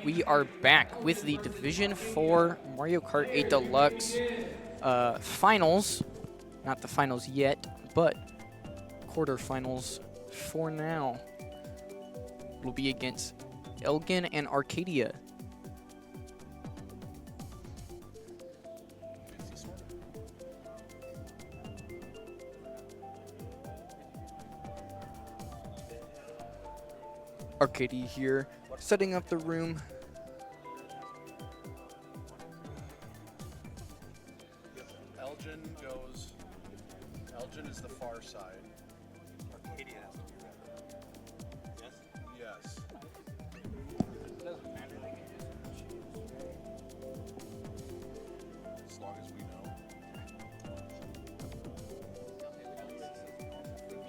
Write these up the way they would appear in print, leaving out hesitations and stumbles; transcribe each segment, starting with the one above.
We are back with the Division 4 Mario Kart 8 Deluxe finals. Not the finals yet, but quarterfinals for now. Will be against Elgin and Arcadia. Arcadia here, setting up the room. Elgin is the far side. Arcadia has to be red. Yes? Yes. It doesn't matter, they can just choose, As long as we know.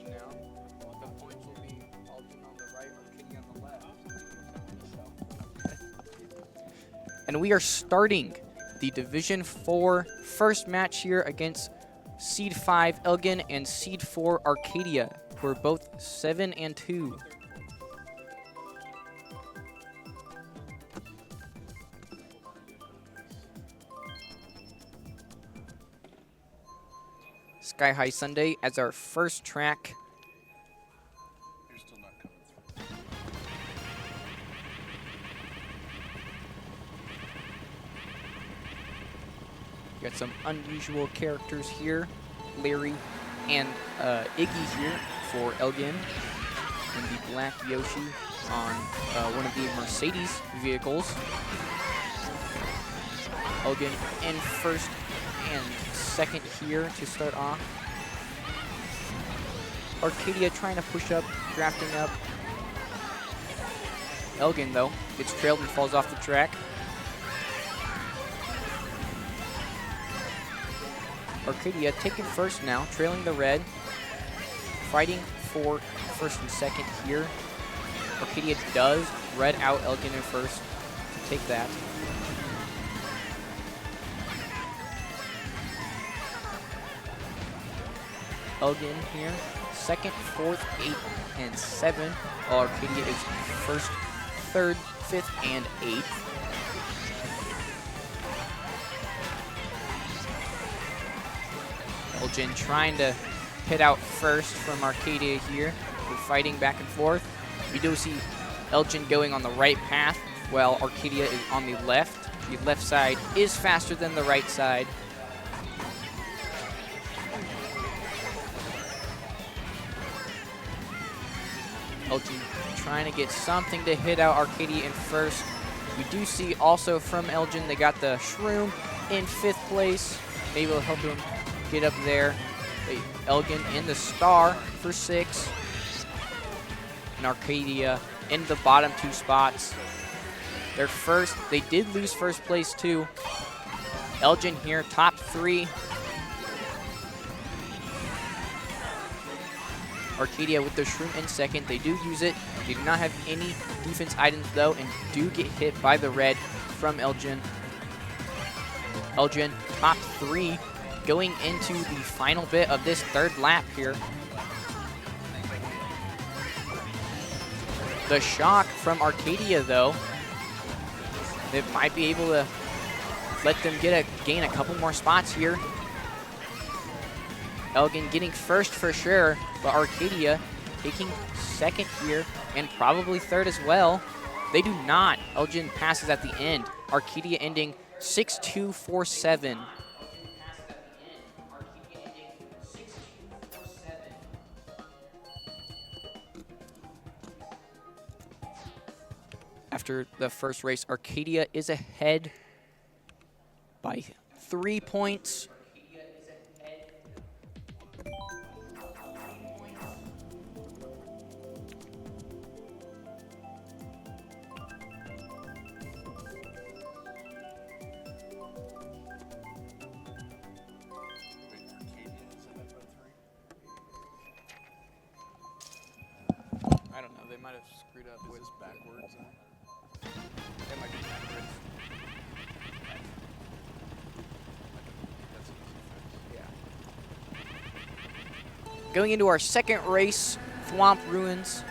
now, the points will be Elgin on the right, Arcadia on the left. And we are starting the Division 4 first match here against Seed 5 Elgin and Seed 4 Arcadia, who are both 7-2. Sky High Sunday as our first track. You're still not coming through. Got some unusual characters here. Larry and Iggy here for Elgin. And the black Yoshi on one of the Mercedes vehicles. Elgin in first and second here to start off. Arcadia trying to push up, drafting up. Elgin, though, gets trailed and falls off the track. Arcadia taking first now, trailing the red. Fighting for first and second here. Arcadia does red out Elgin in first to take that. Elgin here, second, fourth, eighth, and seven. While Arcadia is first, third, fifth, and eighth. Elgin trying to hit out first from Arcadia here. We're fighting back and forth. We do see Elgin going on the right path while Arcadia is on the left. The left side is faster than the right side. Elgin trying to get something to hit out Arcadia in first. We do see also from Elgin, they got the Shroom in fifth place. Maybe it'll help him get up there. Elgin in the star for six. And Arcadia in the bottom two spots. They're first. They did lose first place too. Elgin here, top three. Arcadia with the Shroom in second. They do use it. They do not have any defense items though and do get hit by the red from Elgin. Elgin, top three, going into the final bit of this third lap here. The shock from Arcadia though, they might be able to let them gain a couple more spots here. Elgin getting first for sure, but Arcadia taking second here and probably third as well. They do not. Elgin passes at the end. Arcadia ending 6-2-4-7. After the first race, Arcadia is ahead by 3 points. I don't know, they might have screwed up with Backwards. They might be backwards. That's an easy fix. Yeah. Going into our second race, Thwomp Ruins.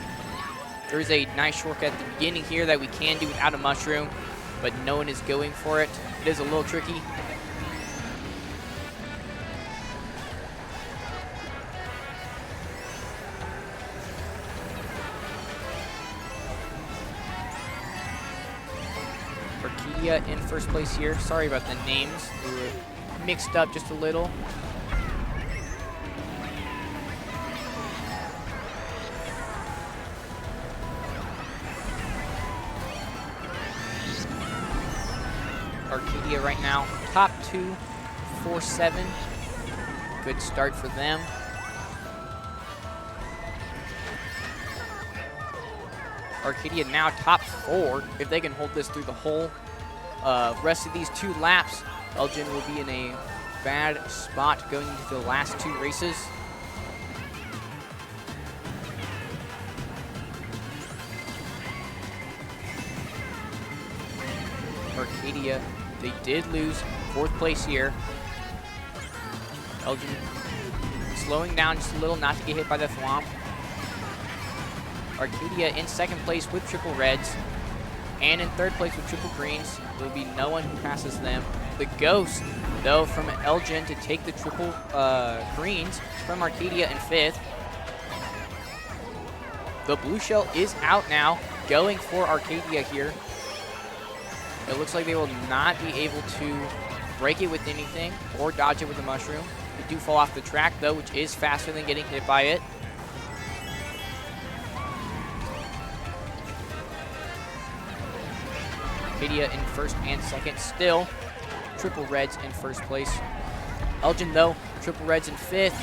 There is a nice shortcut at the beginning here that we can do without a mushroom, but no one is going for it. It is a little tricky. Arcadia in first place here. Sorry about the names. They were mixed up just a little. Arcadia right now, top 2, 4-7. Good start for them. Arcadia now top 4. If they can hold this through the whole rest of these 2 laps, Elgin will be in a bad spot going into the last 2 races. Arcadia, they did lose 4th place here. Elgin slowing down just a little not to get hit by the thwomp. Arcadia in 2nd place with triple reds. And in 3rd place with triple greens. There will be no one who passes them. The ghost, though, from Elgin to take the triple greens from Arcadia in 5th. The blue shell is out now, going for Arcadia here. It looks like they will not be able to break it with anything or dodge it with a mushroom. They do fall off the track, though, which is faster than getting hit by it. Arcadia in 1st and 2nd, still triple reds in 1st place. Elgin, though, triple reds in 5th.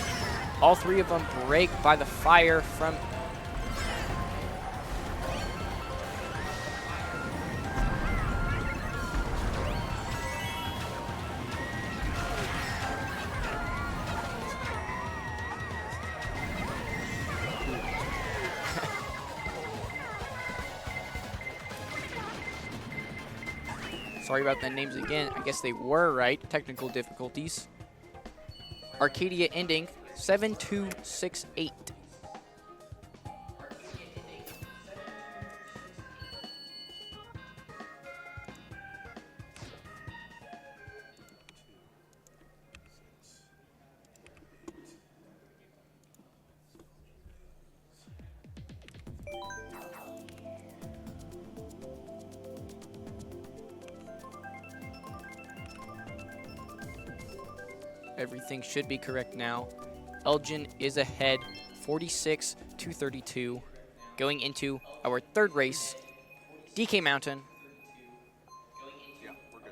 All 3 of them break by the fire from Sorry about the names again. I guess they were right. Technical difficulties. Arcadia ending 7-2-6-8. Everything should be correct now. Elgin is ahead 46-32. Going into our 3rd race, DK Mountain. Yeah, we're good.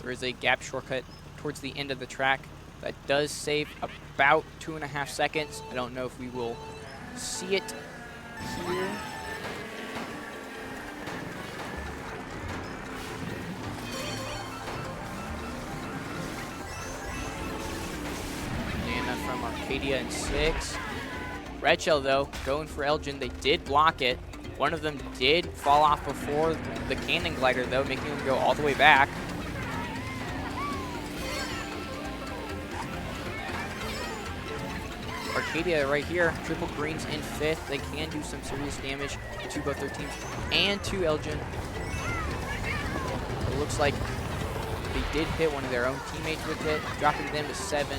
There is a gap shortcut towards the end of the track that does save about 2.5 seconds. I don't know if we will see it here. Arcadia in 6. Red shell, though, going for Elgin. They did block it. One of them did fall off before the cannon glider, though, making them go all the way back. Arcadia right here, triple greens in 5th. They can do some serious damage to both their teams and to Elgin. It looks like they did hit one of their own teammates with it, dropping them to 7.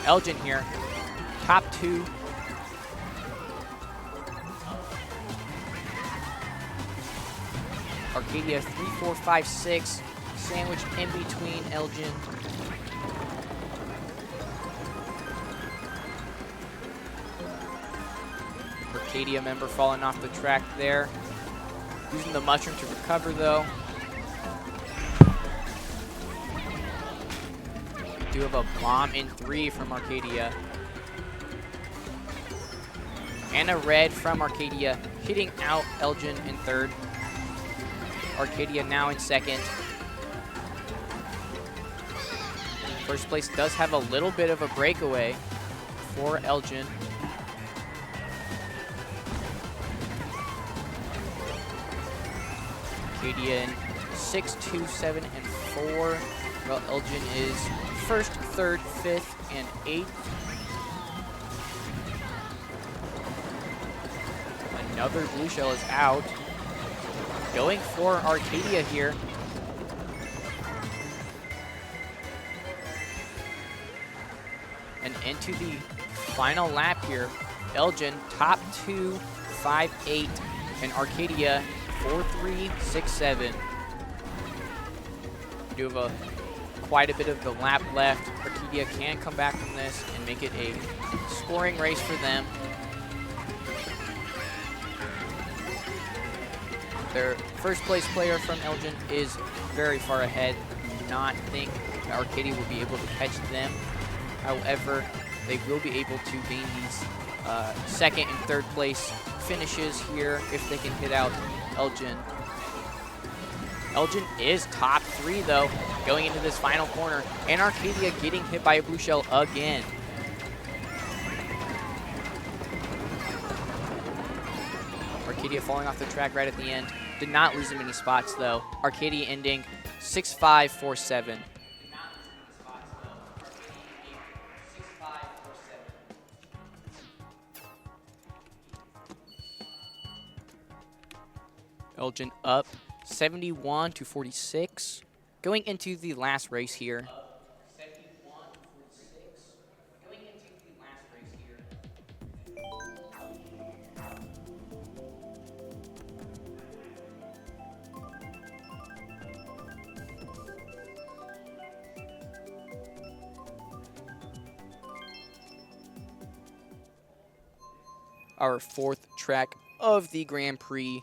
Elgin here, top 2. Arcadia 3, 4, 5, 6, sandwiched in between Elgin. Arcadia member falling off the track there. Using the mushroom to recover, though. Do have a bomb in 3 from Arcadia. And a red from Arcadia, hitting out Elgin in 3rd. Arcadia now in 2nd. First place does have a little bit of a breakaway for Elgin. Arcadia in 6, 2, 7, and 4. Well, Elgin is 1st, 3rd, 5th, and 8th. Another blue shell is out. Going for Arcadia here. And into the final lap here. Elgin, top 2, 5-8, and Arcadia, 4-3, 6-7. We do have quite a bit of the lap left. Arcadia can come back from this and make it a scoring race for them. Their first place player from Elgin is very far ahead. Do not think Arcadia will be able to catch them. However, they will be able to gain these second and third place finishes here if they can hit out Elgin. Elgin is top 3 though, going into this final corner, and Arcadia getting hit by a blue shell again. Arcadia falling off the track right at the end. Did not lose him any spots though. Arcadia ending 6-5, 4-7. Elgin up 71-46. Going into the last race here. Our fourth track of the Grand Prix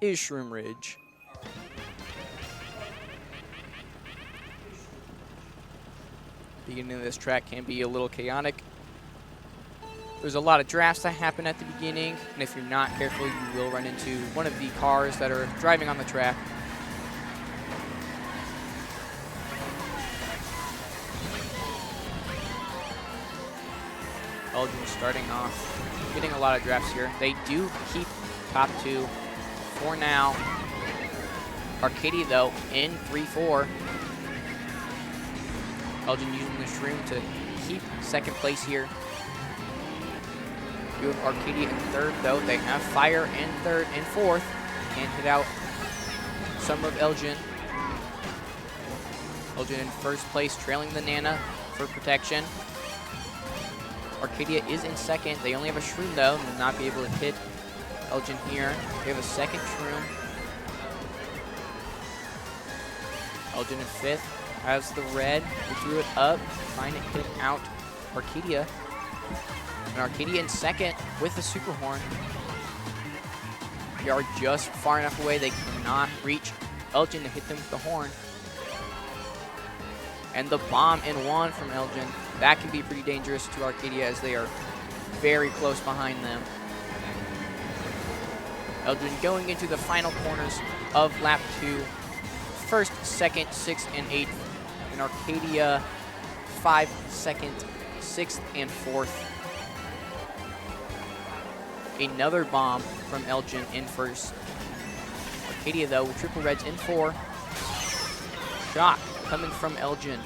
is Shroom Ridge. Beginning of this track can be a little chaotic. There's a lot of drafts that happen at the beginning, and if you're not careful, you will run into one of the cars that are driving on the track. Elgin starting off, getting a lot of drafts here. They do keep top 2 for now. Arcadia, though, in 3-4. Elgin using the Shroom to keep second place here. You have Arcadia in third, though. They have Fire in third and fourth. Can't hit out some of Elgin. Elgin in first place, trailing the Nana for protection. Arcadia is in second. They only have a Shroom, though, and will not be able to hit Elgin here. They have a second Shroom. Elgin in fifth has the red. He threw it up, trying to hit out Arcadia. And Arcadia in second with the Super Horn. They are just far enough away. They cannot reach Elgin to hit them with the horn. And the bomb in one from Elgin. That can be pretty dangerous to Arcadia as they are very close behind them. Elgin going into the final corners of lap 2. First, second, 6th, and 8th. And Arcadia, 5, 2nd, 6th, and 4th. Another bomb from Elgin in first. Arcadia, though, with triple reds in 4. Shock coming from Elgin,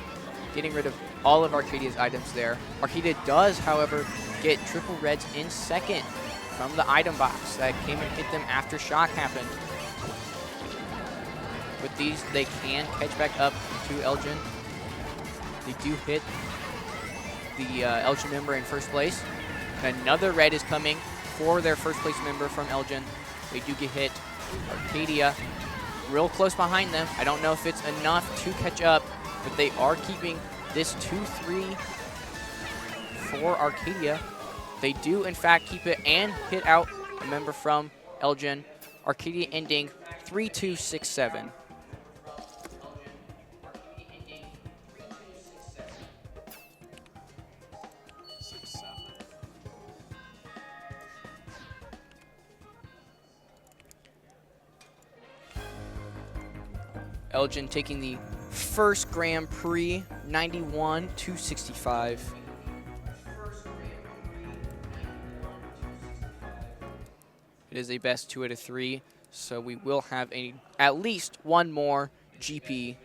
getting rid of all of Arcadia's items there. Arcadia does, however, get triple reds in second from the item box that came and hit them after shock happened. With these, they can catch back up to Elgin. They do hit the Elgin member in first place. And another red is coming for their first place member from Elgin. They do get hit. Arcadia real close behind them. I don't know if it's enough to catch up, but they are keeping this 2-3 for Arcadia. They do, in fact, keep it and hit out a member from Elgin. Arcadia ending 3-2, 6-7. Elgin taking the first Grand Prix, 91-65. It is a best 2 out of 3, so we will have at least one more GP.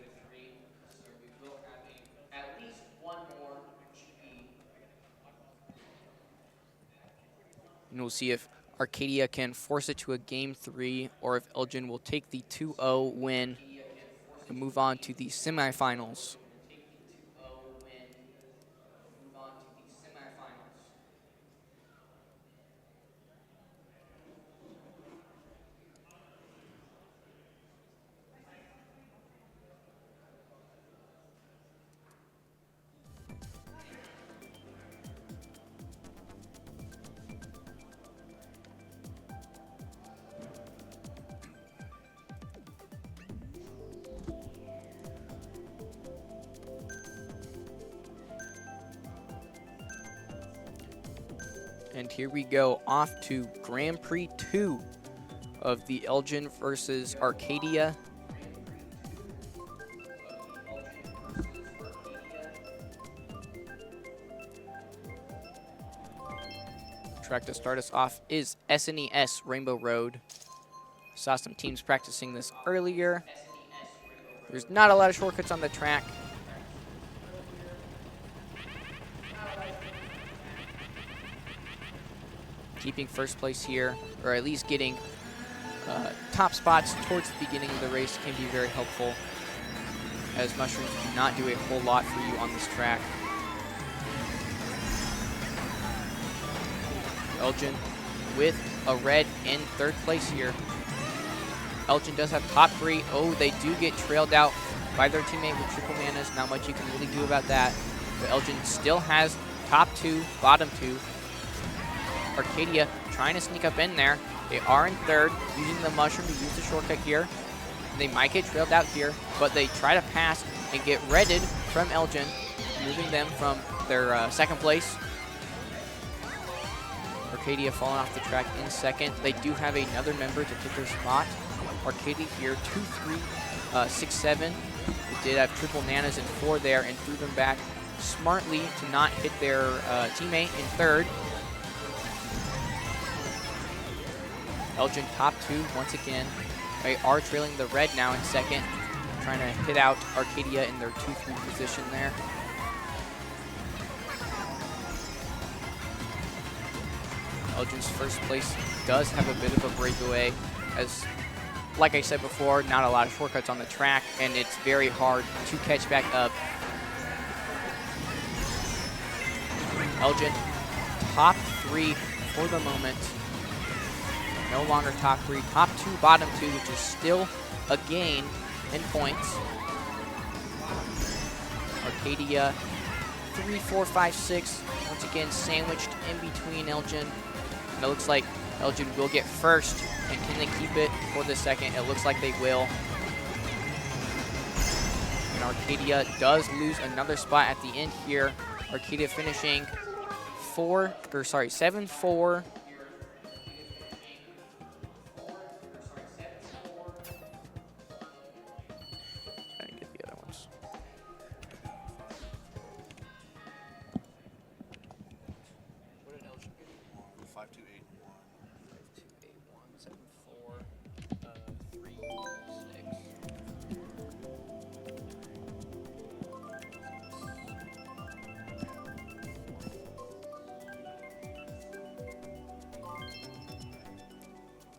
And we'll see if Arcadia can force it to a game 3, or if Elgin will take the 2-0 win and move on to the semifinals. And here we go off to Grand Prix 2 of the Elgin versus Arcadia. Track to start us off is SNES Rainbow Road. Saw some teams practicing this earlier. There's not a lot of shortcuts on the track. Keeping first place here, or at least getting top spots towards the beginning of the race can be very helpful, as mushrooms do not do a whole lot for you on this track. Elgin with a red in third place here. Elgin does have top 3. Oh, they do get trailed out by their teammate with triple manas. Not much you can really do about that. But Elgin still has top 2, bottom 2. Arcadia trying to sneak up in there. They are in third, using the mushroom to use the shortcut here. They might get trailed out here, but they try to pass and get redded from Elgin, moving them from their second place. Arcadia falling off the track in second. They do have another member to take their spot. Arcadia here, 2-3, 6-7. They did have triple nanas in 4 there and threw them back smartly to not hit their teammate in third. Elgin top 2 once again. They are trailing the red now in second, trying to hit out Arcadia in their 2-3 position there. Elgin's first place does have a bit of a breakaway, as, like I said before, not a lot of shortcuts on the track, and it's very hard to catch back up. Elgin top 3 for the moment. No longer top 3, top 2, bottom 2, which is still a gain in points. Arcadia 3, 4, 5, 6. Once again, sandwiched in between Elgin. And it looks like Elgin will get first. And can they keep it for the second? It looks like they will. And Arcadia does lose another spot at the end here. Arcadia finishing 7-4.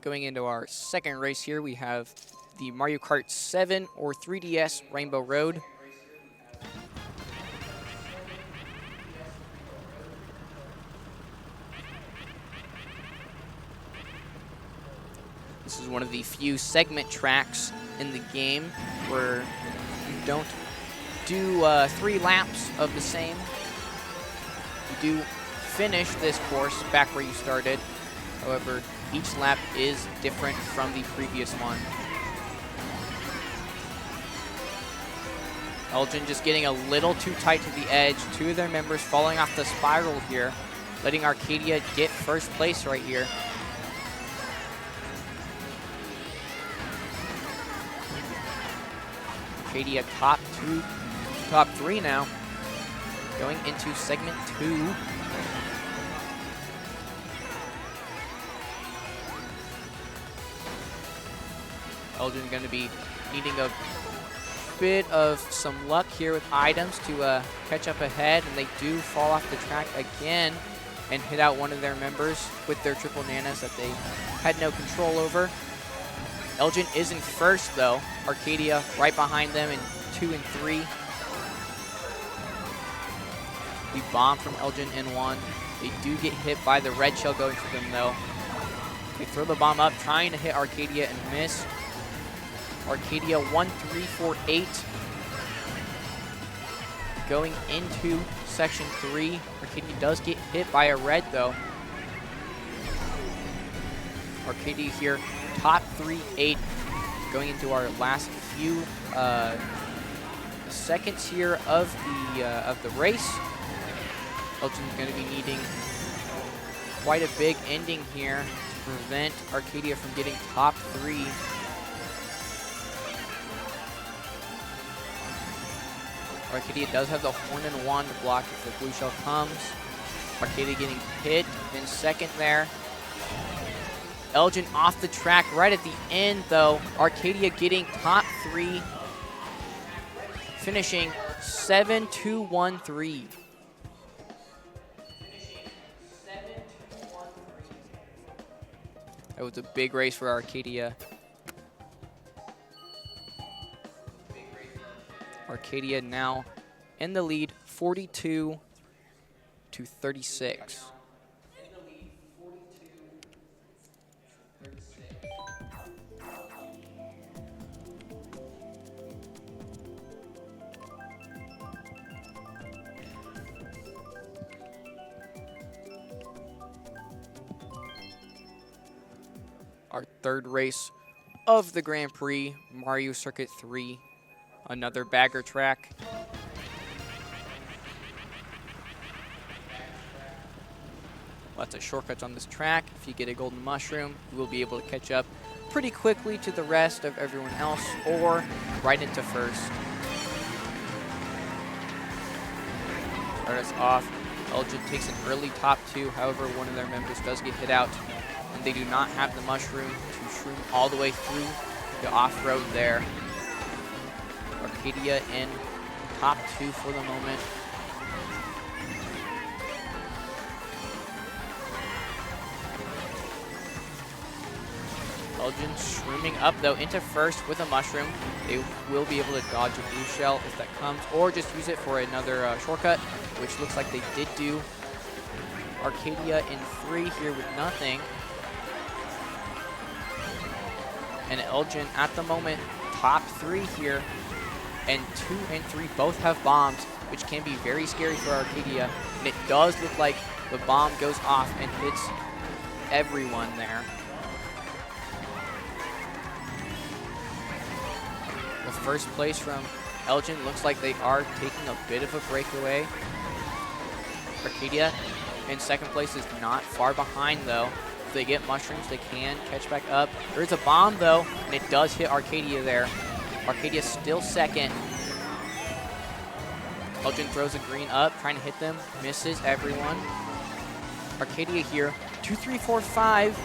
Going into our second race here, we have the Mario Kart 7 or 3DS Rainbow Road. This is one of the few segment tracks in the game where you don't do 3 laps of the same. You do finish this course back where you started. However, each lap is different from the previous one. Elgin just getting a little too tight to the edge. 2 of their members falling off the spiral here, letting Arcadia get first place right here. Arcadia top 3 now. Going into segment 2. Elgin going to be needing a bit of some luck here with items to catch up ahead, and they do fall off the track again. and hit out one of their members with their triple nanas that they had no control over. Elgin is in first, though. Arcadia right behind them in 2 and 3. The bomb from Elgin in 1. They do get hit by the red shell going for them, though. They throw the bomb up, trying to hit Arcadia and miss. Arcadia 1, 3, 4, 8. Going into section 3. Arcadia does get hit by a red, though. Arcadia here, top 3, 8. Going into our last few seconds here of the race. Elgin's going to be needing quite a big ending here to prevent Arcadia from getting top 3. Arcadia does have the horn and wand to block if the blue shell comes. Arcadia getting hit in second there. Elgin off the track right at the end, though. Arcadia getting top 3, finishing 7-2-1-3. That was a big race for Arcadia. Arcadia now in the lead, 42-36. Our third race of the Grand Prix, Mario Circuit 3, another bagger track. Lots of shortcuts on this track. If you get a golden mushroom, you will be able to catch up pretty quickly to the rest of everyone else or right into first. Start us off. Elgin takes an early top 2. However, one of their members does get hit out, and they do not have the mushroom to shroom all the way through the off-road there. Arcadia in top 2 for the moment. Elgin shrooming up, though, into first with a mushroom. They will be able to dodge a blue shell if that comes, or just use it for another shortcut, which looks like they did do. Arcadia in 3 here with nothing. And Elgin at the moment, top 3 here. And 2 and 3 both have bombs, which can be very scary for Arcadia. And it does look like the bomb goes off and hits everyone there. The first place from Elgin looks like they are taking a bit of a breakaway. Arcadia in second place is not far behind, though. If they get mushrooms, they can catch back up. There's a bomb, though, and it does hit Arcadia there. Arcadia still second. Elgin throws a green up, trying to hit them. Misses everyone. Arcadia here, 2, 3, 4, 5.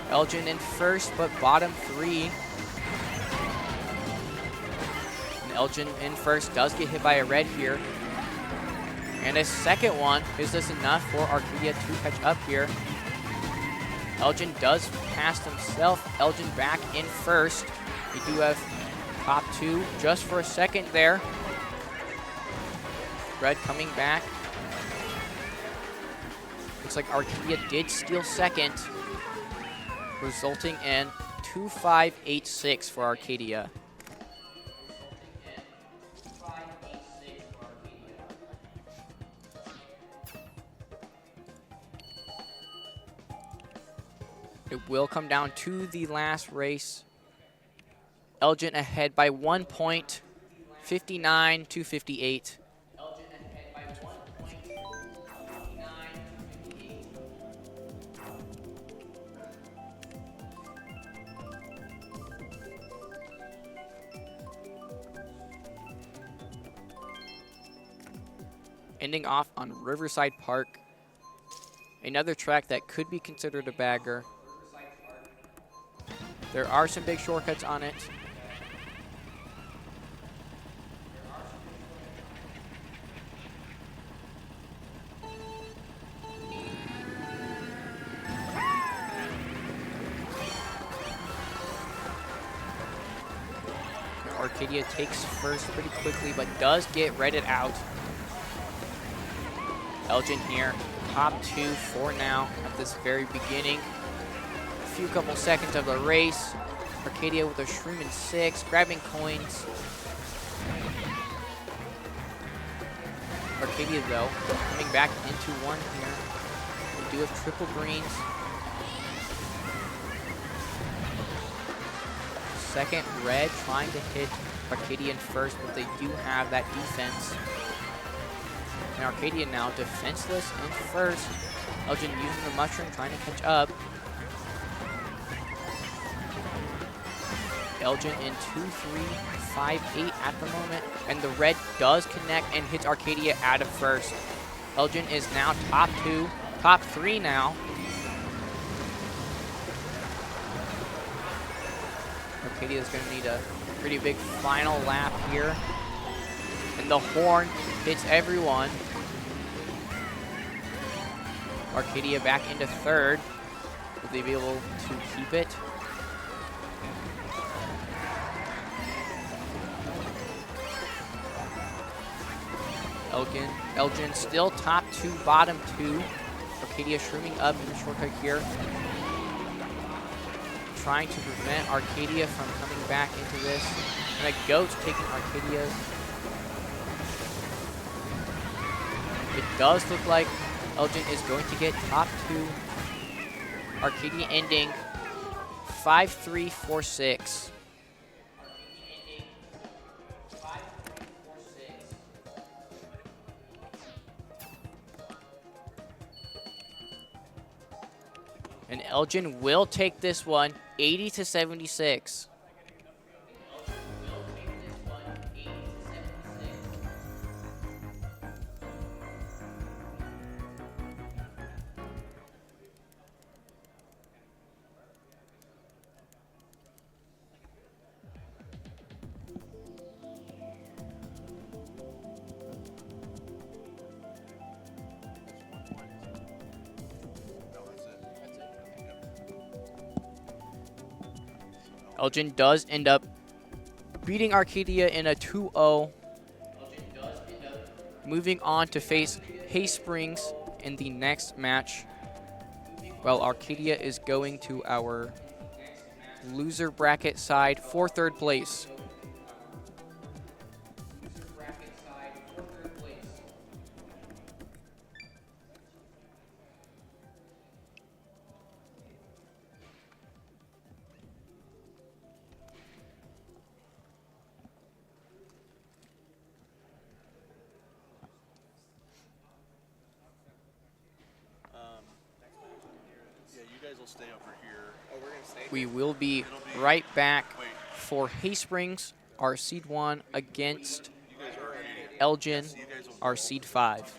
Elgin in first, but bottom 3. And Elgin in first does get hit by a red here. And a second one. Is this enough for Arcadia to catch up here? Elgin does pass himself. Elgin back in first. We do have top 2 just for a second there. Red coming back. Looks like Arcadia did steal second, resulting in 2-5-8-6 for Arcadia. It will come down to the last race. Elgin ahead by 1 point, 59-58. Elgin ahead by 1 point, 59-58. Ending off on Riverside Park, another track that could be considered a bagger. There are some big shortcuts on it. Arcadia takes first pretty quickly, but does get redded out. Elgin here, top 2 for now at this very beginning. A few couple seconds of the race. Arcadia with a shroom in 6, grabbing coins. Arcadia, though, coming back into 1 here. We do have triple greens. Second red trying to hit Arcadia in first, but they do have that defense. And Arcadia now defenseless in first. Elgin using the mushroom, trying to catch up. Elgin in 2-3-5-8 at the moment. And the red does connect and hits Arcadia out of first. Elgin is now top 2, top 3 now. Arcadia is going to need a pretty big final lap here. And the horn hits everyone. Arcadia back into third. Will they be able to keep it? Elgin still top 2, bottom 2. Arcadia shrooming up in the shortcut here. Trying to prevent Arcadia from coming back into this. And a goat's taking Arcadia. It does look like Elgin is going to get top 2. Arcadia ending 5-3-4-6. And Elgin will take this one 80-76. Elgin does end up beating Arcadia in a 2-0. Moving on to face Haysprings in the next match. While Arcadia is going to our loser bracket side for third place. Stay over here. Oh, we're gonna stay. We will be right back for Haysprings, our seed 1, against Elgin, our seed 5.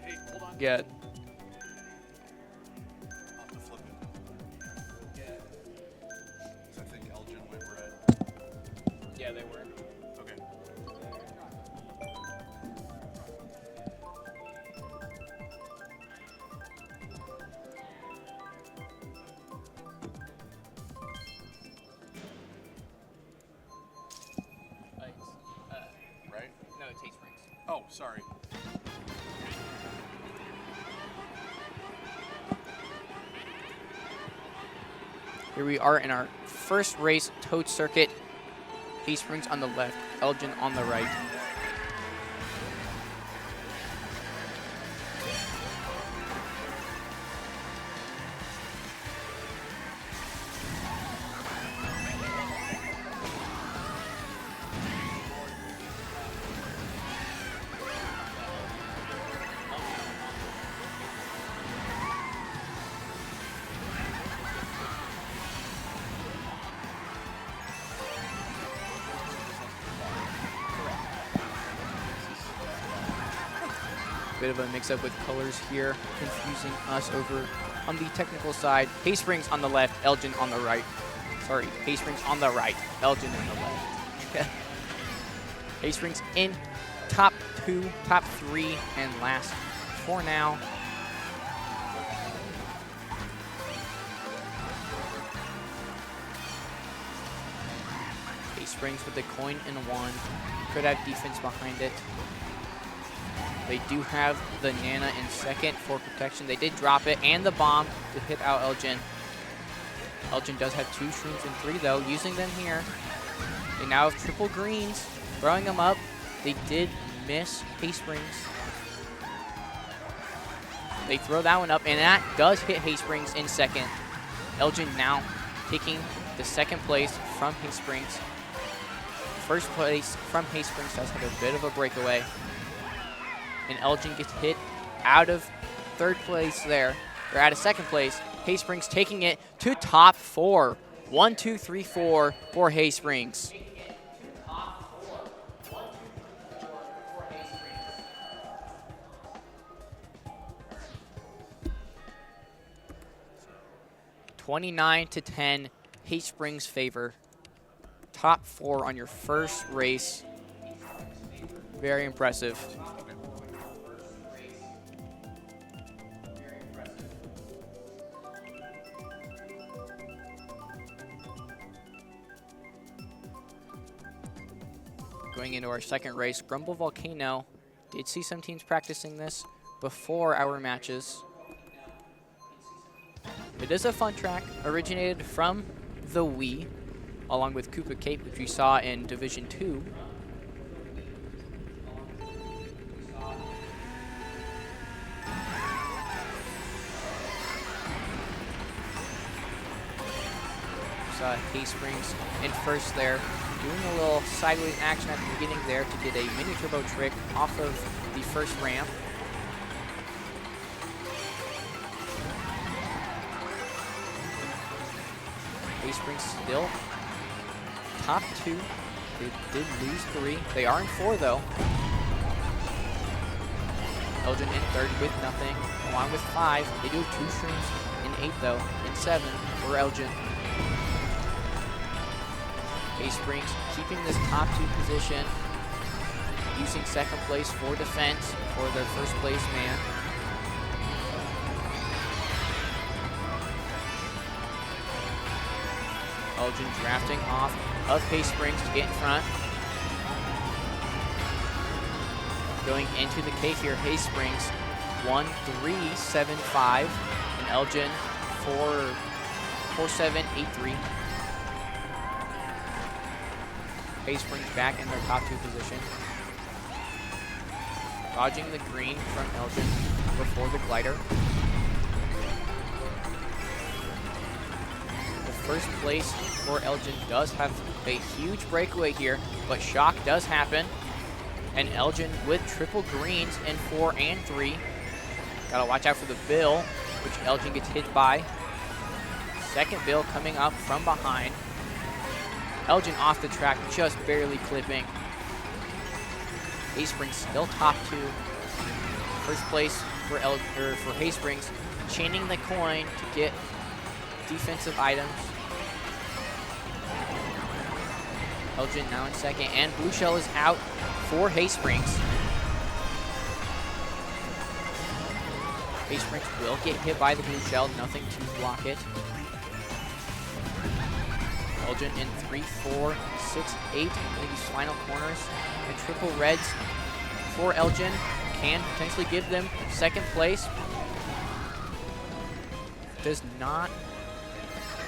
Hey, hold on. Good. I'll have to flip it. 'Cause I think Elgin went red. Yeah, they were. Okay. Right? No, it's Haysprings. Oh, sorry. Here we are in our first race, Toad Circuit. Haysprings on the left, Elgin on the right. Bit of a mix-up with colors here, confusing us over on the technical side. Haysprings on the left, Elgin on the right. Sorry, Haysprings on the right, Elgin on the left. Haysprings in top 2, top 3, and last for now. Haysprings with the coin in 1. Could have defense behind it. They do have the Nana in second for protection. They did drop it and the bomb to hit out Elgin. Elgin does have 2 shrooms in 3 though, using them here. They now have triple greens, throwing them up. They did miss Haysprings. They throw that one up and that does hit Haysprings in second. Elgin now taking the second place from Haysprings. First place from Haysprings does have a bit of a breakaway. And Elgin gets hit out of third place there, or out of second place. Haysprings taking it to top 4. 1, 2, 3, 4 for Haysprings. (29-10), Haysprings favor. Top 4 on your first race. Very impressive. Going into our second race, Grumble Volcano. Did see some teams practicing this before our matches. It is a fun track, originated from the Wii, along with Koopa Cape, which we saw in Division 2. Saw Haysprings in first there, doing a little sideways action at the beginning there to get a mini turbo trick off of the first ramp. Haysprings still top 2. They did lose 3. They are in 4 though. Elgin in third with nothing, along with 5. They do have 2 shrooms in 8 though, and 7 for Elgin. Haysprings keeping this top 2 position, using second place for defense for their first place man. Elgin drafting off of Haysprings to get in front. Going into the K here, Haysprings 1-3-7-5, and Elgin 4-7-8-3. Haysprings back in their top 2 position. Dodging the green from Elgin before the glider. The first place for Elgin does have a huge breakaway here, but shock does happen. And Elgin with triple greens in 4 and 3. Gotta watch out for the bill, which Elgin gets hit by. Second bill coming up from behind. Elgin off the track, just barely clipping. Haysprings still top 2. First place for Haysprings, chaining the coin to get defensive items. Elgin now in second, and Blue Shell is out for Haysprings. Haysprings will get hit by the Blue Shell, nothing to block it. Elgin in 3, 4, 6, 8 in these final corners. And triple reds for Elgin can potentially give them second place. Does not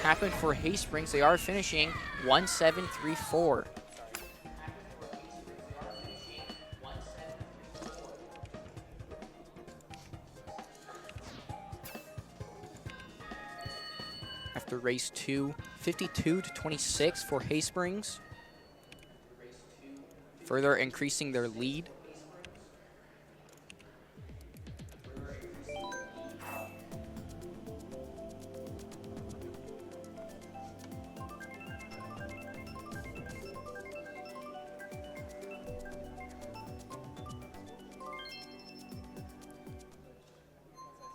happen for Haysprings. They are finishing 1-7-3-4. After race 2, 52-26 for Haysprings. Further increasing their lead.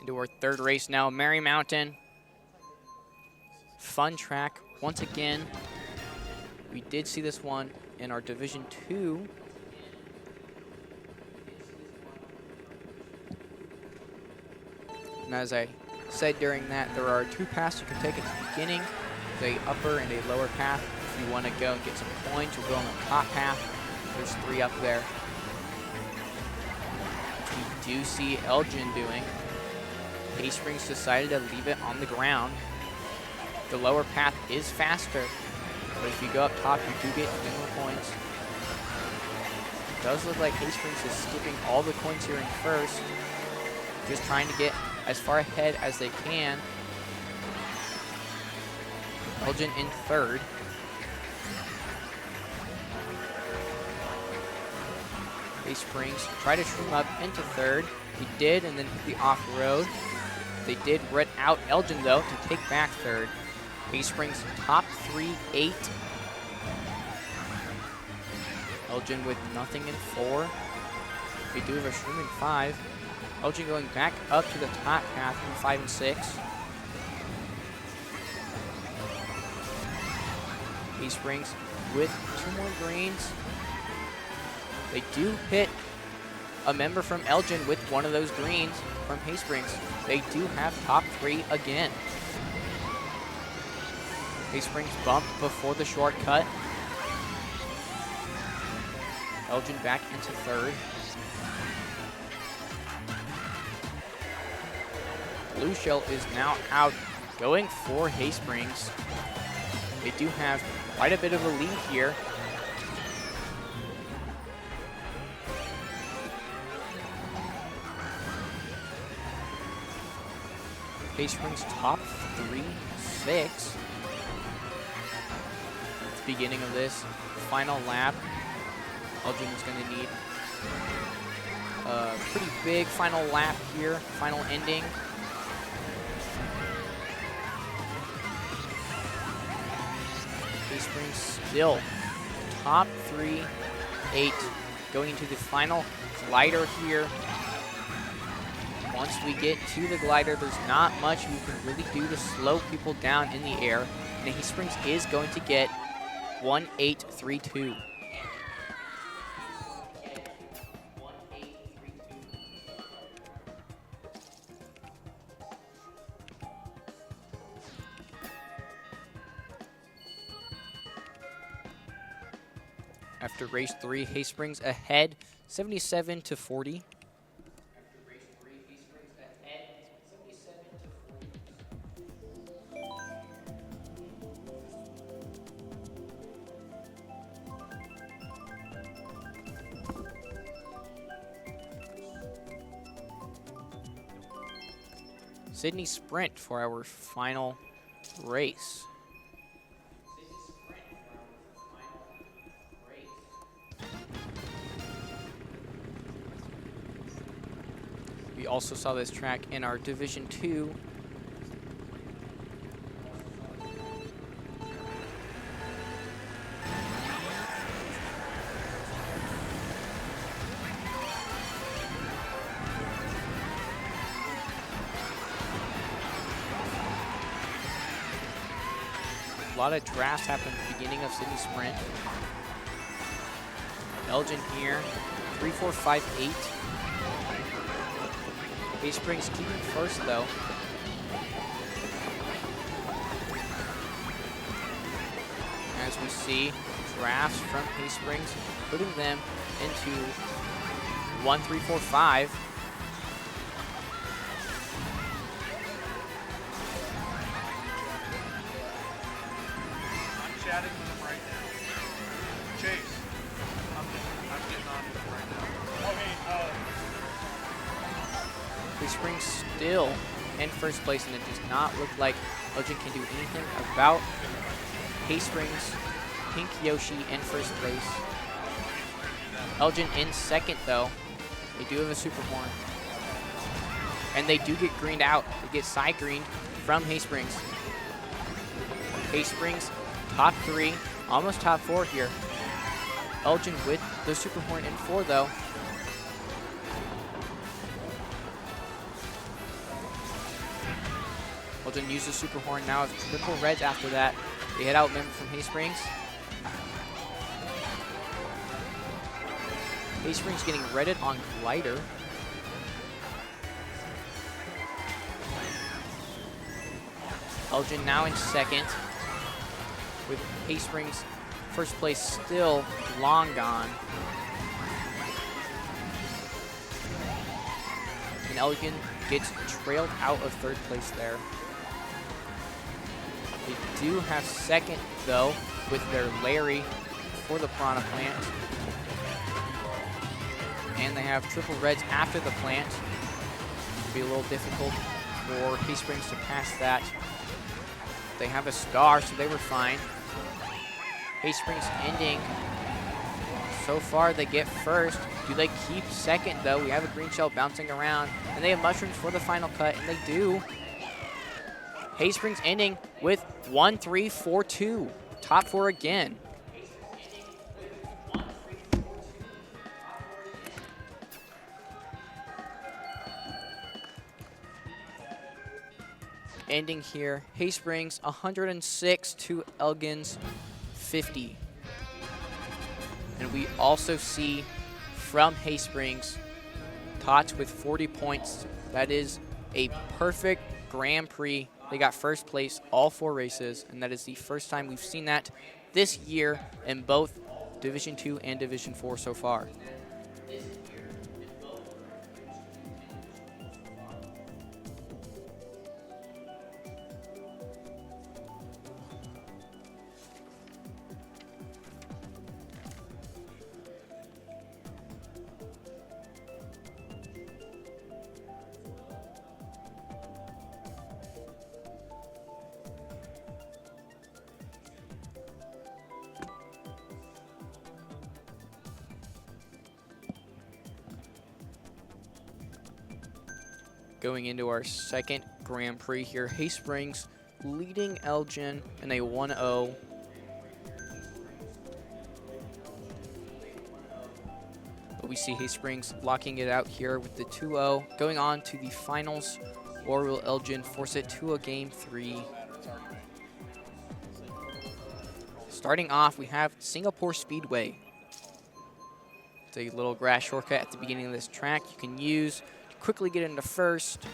into our third race now, Merry Mountain. Fun track once again. We did see this one in our Division 2. And as I said during that, there are 2 paths you can take at the beginning, the upper and a lower path. If you want to go and get some coins, you'll go on the top path. There's 3 up there. We do see Elgin doing. Haysprings decided to leave it on the ground. The lower path is faster, but if you go up top, you do get more coins. It does look like Haysprings is skipping all the coins here in first, just trying to get as far ahead as they can. Elgin in third. Haysprings try to shroom up into third. He did, and then hit the off-road. They did red out Elgin, though, to take back third. Haysprings top 3-8. Elgin with nothing in 4. They do have a shroom in 5. Elgin going back up to the top path in 5 and 6. Haysprings with 2 more greens. They do hit a member from Elgin with one of those greens from Haysprings. They do have top 3 again. Haysprings bumped before the shortcut. Elgin back into third. Blue Shell is now out, going for Haysprings. They do have quite a bit of a lead here. Haysprings top 3-6. At the beginning of this final lap, Elgin is going to need a pretty big final lap here, final ending. Haysprings still top 3-8, going into the final glider here. Once we get to the glider, there's not much we can really do to slow people down in the air. And Haysprings is going to get 1-8-3-2. After race 3, Haysprings ahead 77-40. Sydney Sprint for our final race. We also saw this track in our Division 2. A lot of drafts happen at the beginning of Sydney Sprint. Elgin here, 3-4-5-8. Haysprings keeping first though. As we see drafts from Haysprings, putting them into 1-3-4-5. Chatting with him right now. Chase, I'm getting on with him right now. Okay, Haysprings still in first place, and it does not look like Elgin can do anything about Haysprings. Pink Yoshi in first place. Elgin in second though. They do have a super horn. And they do get greened out. They get side greened from Haysprings. Haysprings top 3, almost top 4 here. Elgin with the super horn in 4 though. Elgin uses Super Horn now as triple reds after that. They head out member from Haysprings. Haysprings getting redded on Glider. Elgin now in second, with Haysprings first place still long gone. And Elgin gets trailed out of third place there. They do have second, though, with their Larry for the Piranha Plant. And they have triple reds after the plant. It'll be a little difficult for Haysprings to pass that. They have a star, so they were fine. Haysprings ending. So far, they get first. Do they keep second, though? We have a green shell bouncing around, and they have mushrooms for the final cut, and they do. Haysprings ending with 1-3-4-2. Top four again. Ending here, Haysprings 106 to Elgin's 50. And we also see from Haysprings, Tots with 40 points. That is a perfect Grand Prix. They got first place all 4 races, and that is the first time we've seen that this year in both Division 2 and Division 4 so far. Going into our second Grand Prix here, Haysprings leading Elgin in a 1-0. But we see Haysprings locking it out here with the 2-0. Going on to the finals, or will Elgin force it to a Game 3? Starting off, we have Singapore Speedway. It's a little grass shortcut at the beginning of this track you can use to quickly get into first.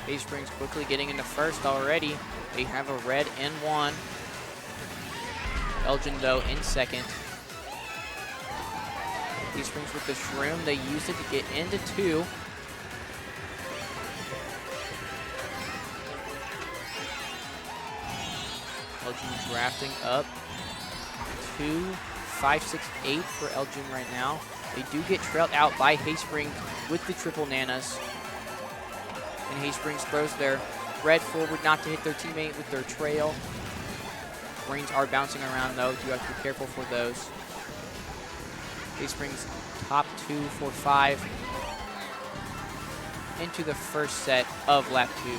Haysprings quickly getting into first already. They have a red and 1. Elgin, though, in second. Haysprings with the shroom. They use it to get into 2. Elgin drafting up 2, 5, 6, 8 for Elgin right now. They do get trailed out by Haysprings with the triple nanas. And Haysprings throws their red forward not to hit their teammate with their trail. Brains are bouncing around, though. You have to be careful for those. Haysprings top 2 for 5 into the first set of lap 2.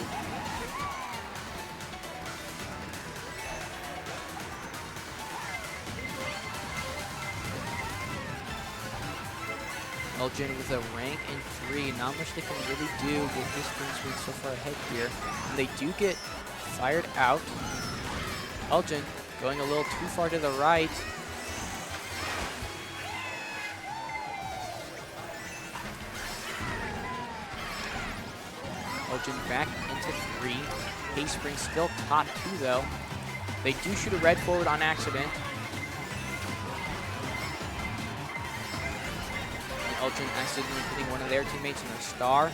Elgin with a rank in 3. Not much they can really do with Haysprings being so far ahead here. And they do get fired out. Elgin going a little too far to the right. Elgin back into 3. Haysprings still top 2, though. They do shoot a red forward on accident. Elgin accidentally hitting one of their teammates in their star.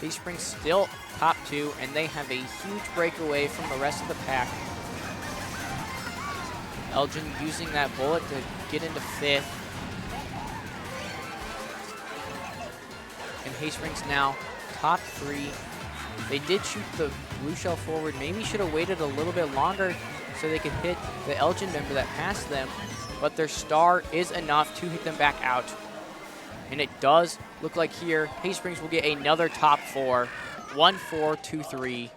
Haysprings still top 2, and they have a huge breakaway from the rest of the pack. Elgin using that bullet to get into 5th. And Haysprings now top 3 They did shoot the blue shell forward. Maybe should have waited a little bit longer so they could hit the Elgin member that passed them. But their star is enough to hit them back out. And it does look like here, Haysprings will get another top 4. 1-4, 2-3.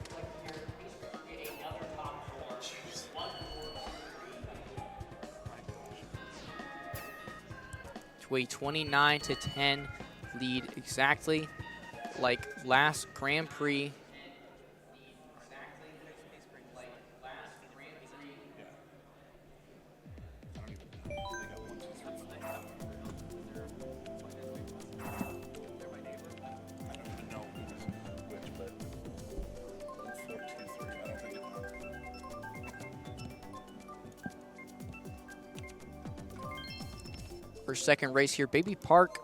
To a 29-10 lead, exactly like last Grand Prix. For second race here, Baby Park.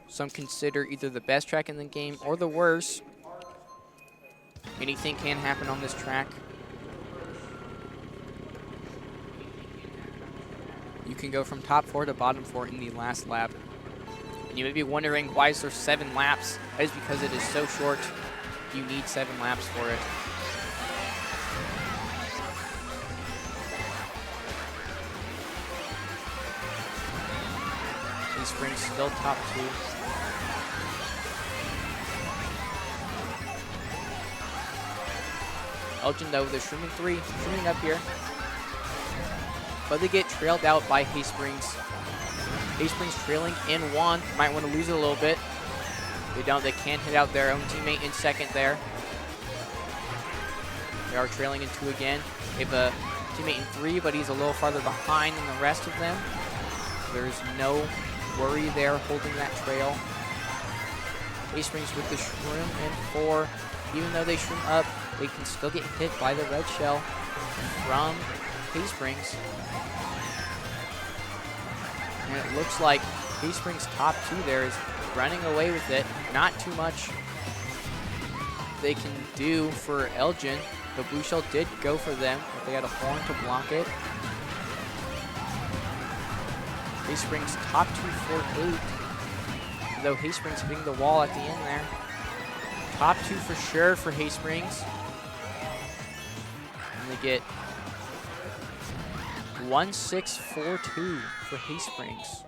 Some consider either the best track in the game or the worst. Anything can happen on this track. You can go from top 4 to bottom 4 in the last lap. And you may be wondering, why is there 7 laps? That is because it is so short. You need 7 laps for it. Springs still top 2. Elgin though with a shrooming 3, shrooming up here. But they get trailed out by Haysprings. Haysprings trailing in 1. Might want to lose it a little bit. They don't, they can hit out their own teammate in second there. They are trailing in 2 again. They have a teammate in 3, but he's a little farther behind than the rest of them. There's no worry there holding that trail. Haysprings with the shroom in 4. Even though they shroom up, they can still get hit by the red shell from Haysprings. And it looks like Haysprings top 2 there is running away with it. Not too much they can do for Elgin. The blue shell did go for them, but they had a horn to block it. Haysprings top 2 for 8. Though Haysprings hitting the wall at the end there. Top 2 for sure for Haysprings. And they get 1-6-4-2 for Haysprings.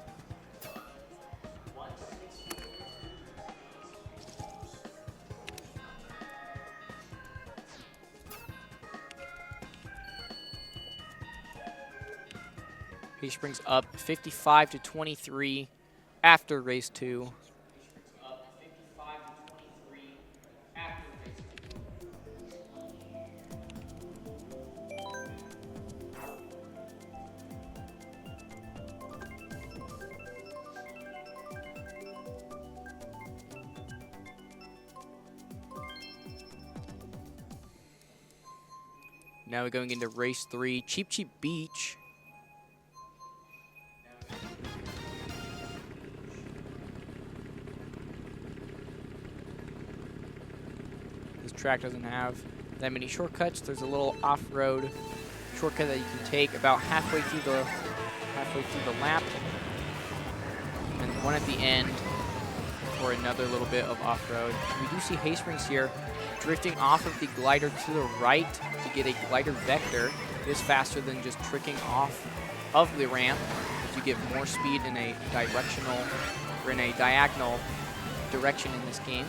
Haysprings up 55-23 after race 2. Now we're going into race 3, Cheap Cheap Beach. Track doesn't have that many shortcuts. There's a little off-road shortcut that you can take about halfway through the lap, and one at the end for another little bit of off-road. We do see Haysprings here drifting off of the glider to the right to get a glider vector. It is faster than just tricking off of the ramp to get more speed in a directional or in a diagonal direction in this game.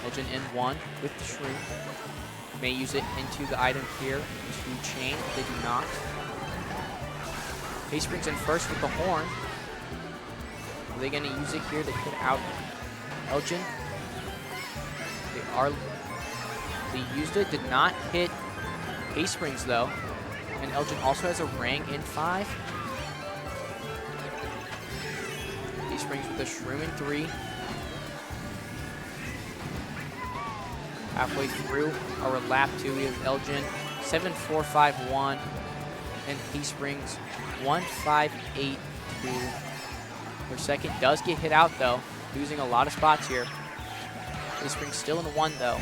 Elgin in 1 with the shroom. May use it into the item here to chain. They do not. Haysprings in first with the horn. Are they going to use it here to hit out Elgin? They used it, did not hit Haysprings though. And Elgin also has a Rang in 5. Haysprings with the shroom in 3. Halfway through our lap 2, we have Elgin 7-4-5-1 and Haysprings 1-5-8-2. Their second does get hit out though, losing a lot of spots here. Haysprings still in 1 though.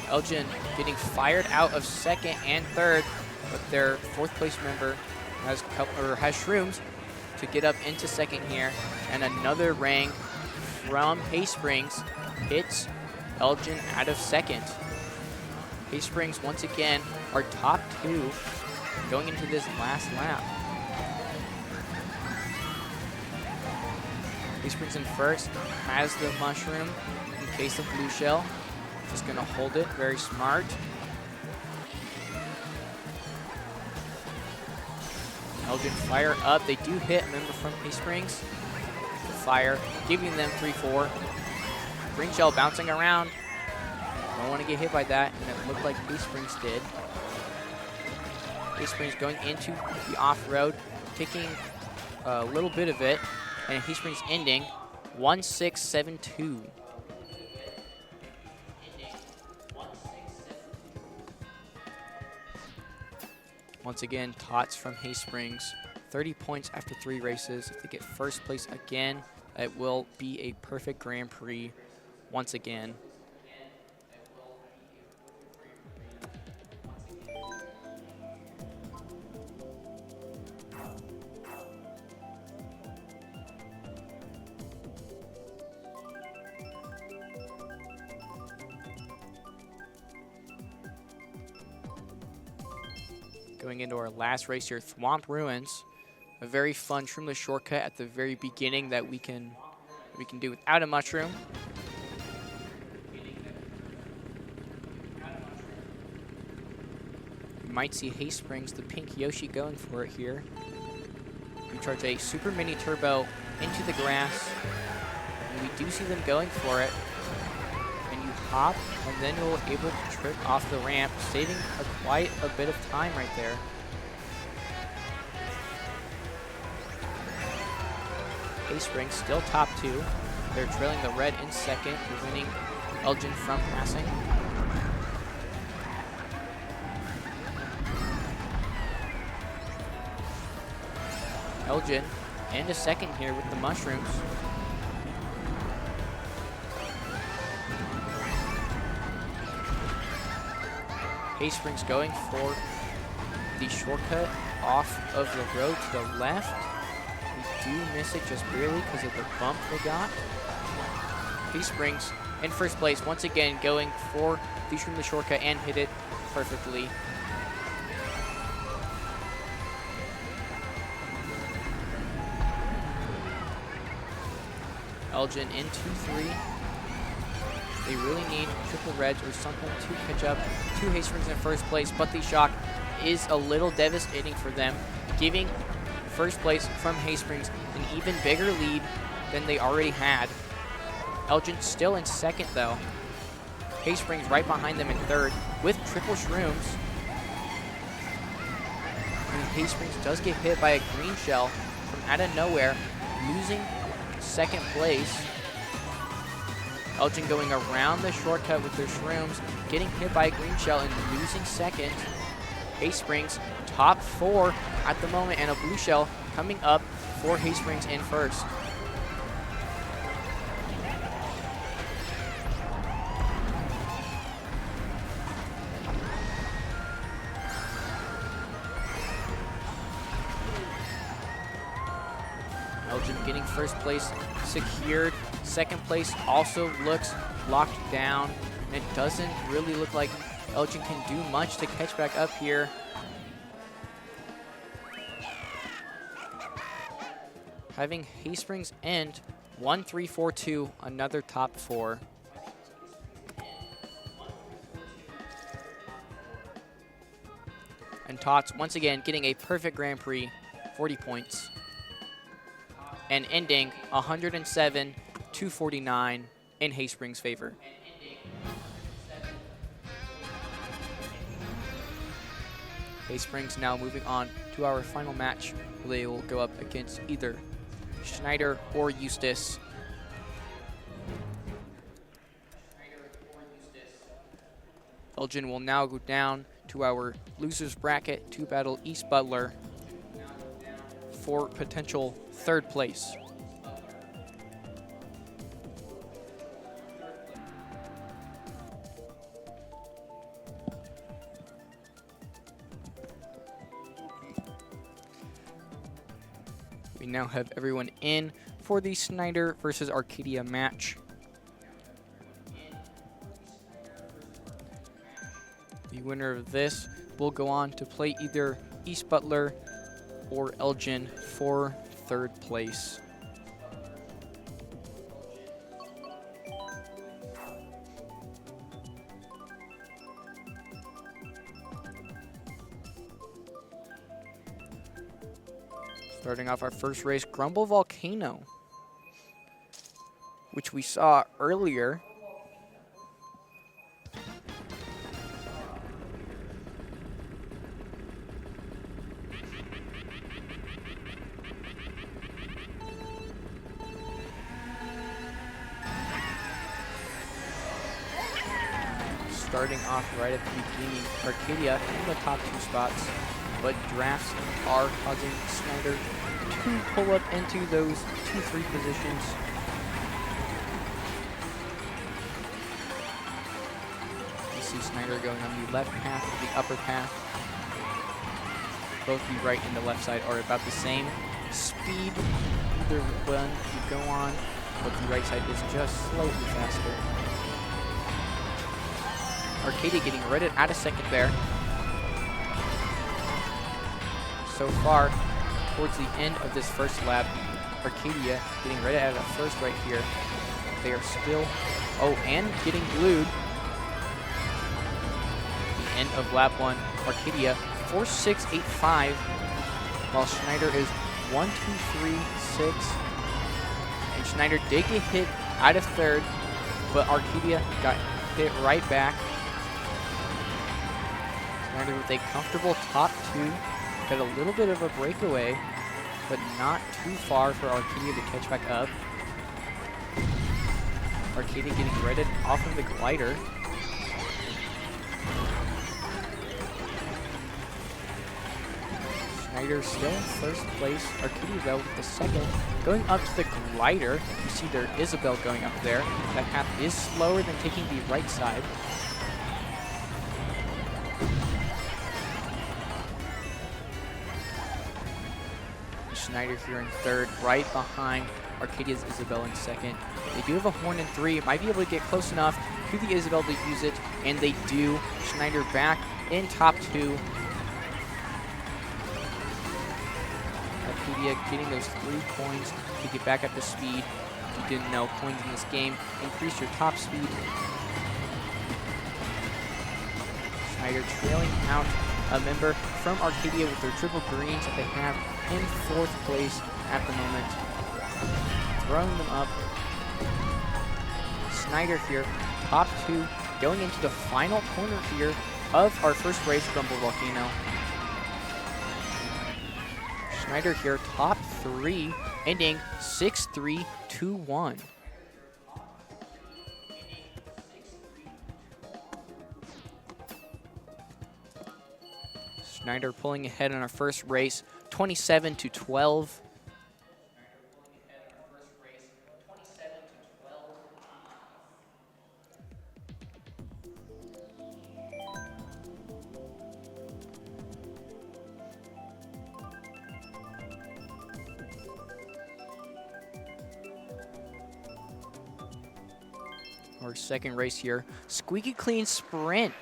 Elgin getting fired out of second and third. but their fourth place member has shrooms to get up into second here. And another rank from Haysprings hits Elgin out of second. Haysprings once again are top 2 going into this last lap. Haysprings in first, has the mushroom in case of blue shell. Just gonna hold it, very smart. Elgin fire up, they do hit a member from Haysprings. The fire, giving them 3-4. Green shell bouncing around. Don't want to get hit by that, and it looked like Haysprings did. Haysprings going into the off-road, taking a little bit of it, and Haysprings ending 1-6-7-2. Once again, Tots from Haysprings, 30 points after 3 races. If they get first place again, it will be a perfect Grand Prix once again. Going into our last race here, Swamp Ruins. A very fun shroomless shortcut at the very beginning that we can do without a mushroom. You might see Haysprings, the pink Yoshi, going for it here. You charge a super mini turbo into the grass, and we do see them going for it. And you hop, and then you're able to trick off the ramp, saving quite a bit of time right there. Haysprings still top 2. They're trailing the red in second, preventing Elgin from passing. Elgin into second here with the mushrooms. Haysprings going for the shortcut off of the road to the left. We do miss it just barely because of the bump they got. Haysprings in first place, once again going for the shortcut and hit it perfectly. Elgin in 2-3. They really need triple reds or something to catch up to Haysprings in first place, but the shock is a little devastating for them, giving first place from Haysprings an even bigger lead than they already had. Elgin still in second though. Haysprings right behind them in third with triple shrooms. And Haysprings does get hit by a green shell from out of nowhere, losing second place. Elgin going around the shortcut with their shrooms, getting hit by a green shell and losing second. Haysprings top 4 at the moment, and a blue shell coming up for Haysprings in first. Elgin getting first place secured. Second place also looks locked down. And it doesn't really look like Elgin can do much to catch back up here. Having Haysprings end 1-3-4-2, another top 4. And Tots once again getting a perfect Grand Prix, 40 points. And ending 107-249 in Haysprings' favor. Haysprings now moving on to our final match. They will go up against either Snyder or Eustis. Elgin will now go down to our losers bracket to battle East Butler for potential third place. We now have everyone in for the Snyder versus Arcadia match. The winner of this will go on to play either East Butler or Elgin for 3rd place. Starting off our first race, Grumble Volcano, which we saw earlier. Starting off right at the beginning, Arcadia in the top 2 spots, but drafts are causing Snyder to pull up into those 2-3 positions. You see Snyder going on the left path or the upper path. Both the right and the left side are about the same speed. Either one you go on, but the right side is just slightly faster. Arcadia getting redded out of second there. So far, towards the end of this first lap, Arcadia getting redded out of first right here. They are still, and getting glued. The end of lap 1, Arcadia 4.685, while Snyder is 1.236. And Snyder did get hit out of 3rd, but Arcadia got hit right back. Snyder with a comfortable top 2. Got a little bit of a breakaway, but not too far for Arcadia to catch back up. Arcadia getting redded off of the glider. Snyder still in first place. Arcadia though with the second. Going up to the glider, you see there Isabel going up there. That path is slower than taking the right side. Snyder here in 3rd, right behind Arcadia's Isabel in 2nd. They do have a horn in 3, might be able to get close enough to the Isabel to use it, and they do. Snyder back in top 2. Arcadia getting those 3 coins to get back up to speed. If you didn't know, coins in this game increase your top speed. Snyder trailing out a member from Arcadia with their triple greens that they have in 4th place at the moment. Throwing them up. Snyder here, top 2, going into the final corner here of our first race, Grumble Volcano. Snyder here, top 3, ending 6-3-2-1. Snyder pulling ahead in our first race, 27-12. Our second race here, Squeaky Clean Sprint.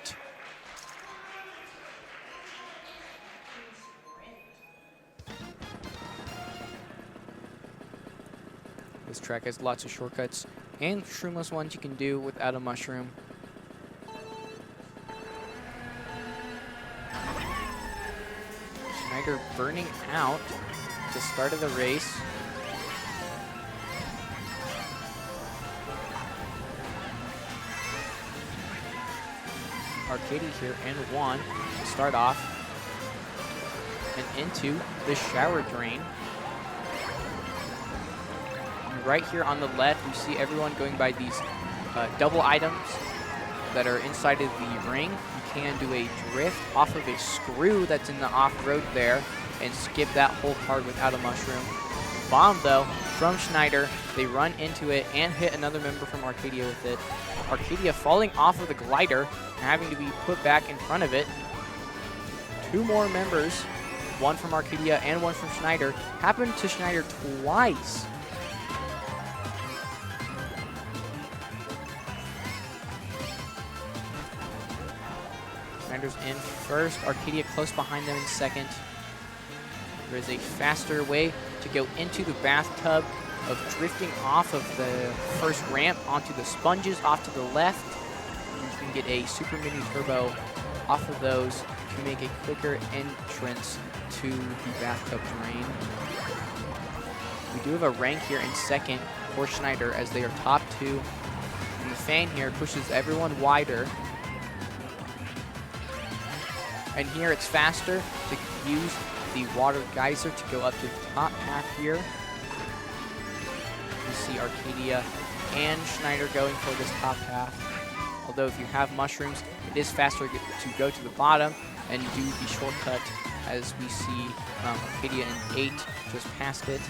This track has lots of shortcuts and shroomless ones you can do without a mushroom. Snyder burning out at the start of the race. Arcadia here in 1 to start off and into the shower drain. And right here on the left, you see everyone going by these double items that are inside of the ring. You can do a drift off of a screw that's in the off-road there and skip that whole part without a mushroom. Bomb though from Snyder. They run into it and hit another member from Arcadia with it. Arcadia falling off of the glider, having to be put back in front of it. 2 more members one from Arcadia and one from Snyder. Happened to Snyder twice. Snyder's in first, Arcadia close behind them in second. There is a faster way to go into the bathtub of drifting off of the first ramp onto the sponges off to the left. You can get a super mini turbo off of those to make a quicker entrance to the bathtub drain. We do have a rank here in second for Snyder as they are top two. And the fan here pushes everyone wider. And here it's faster to use the water geyser to go up to the top path here. You see Arcadia and Snyder going for this top path. Although if you have mushrooms, it is faster to go to the bottom and do the shortcut, as we see Arcadia in 8 just past it.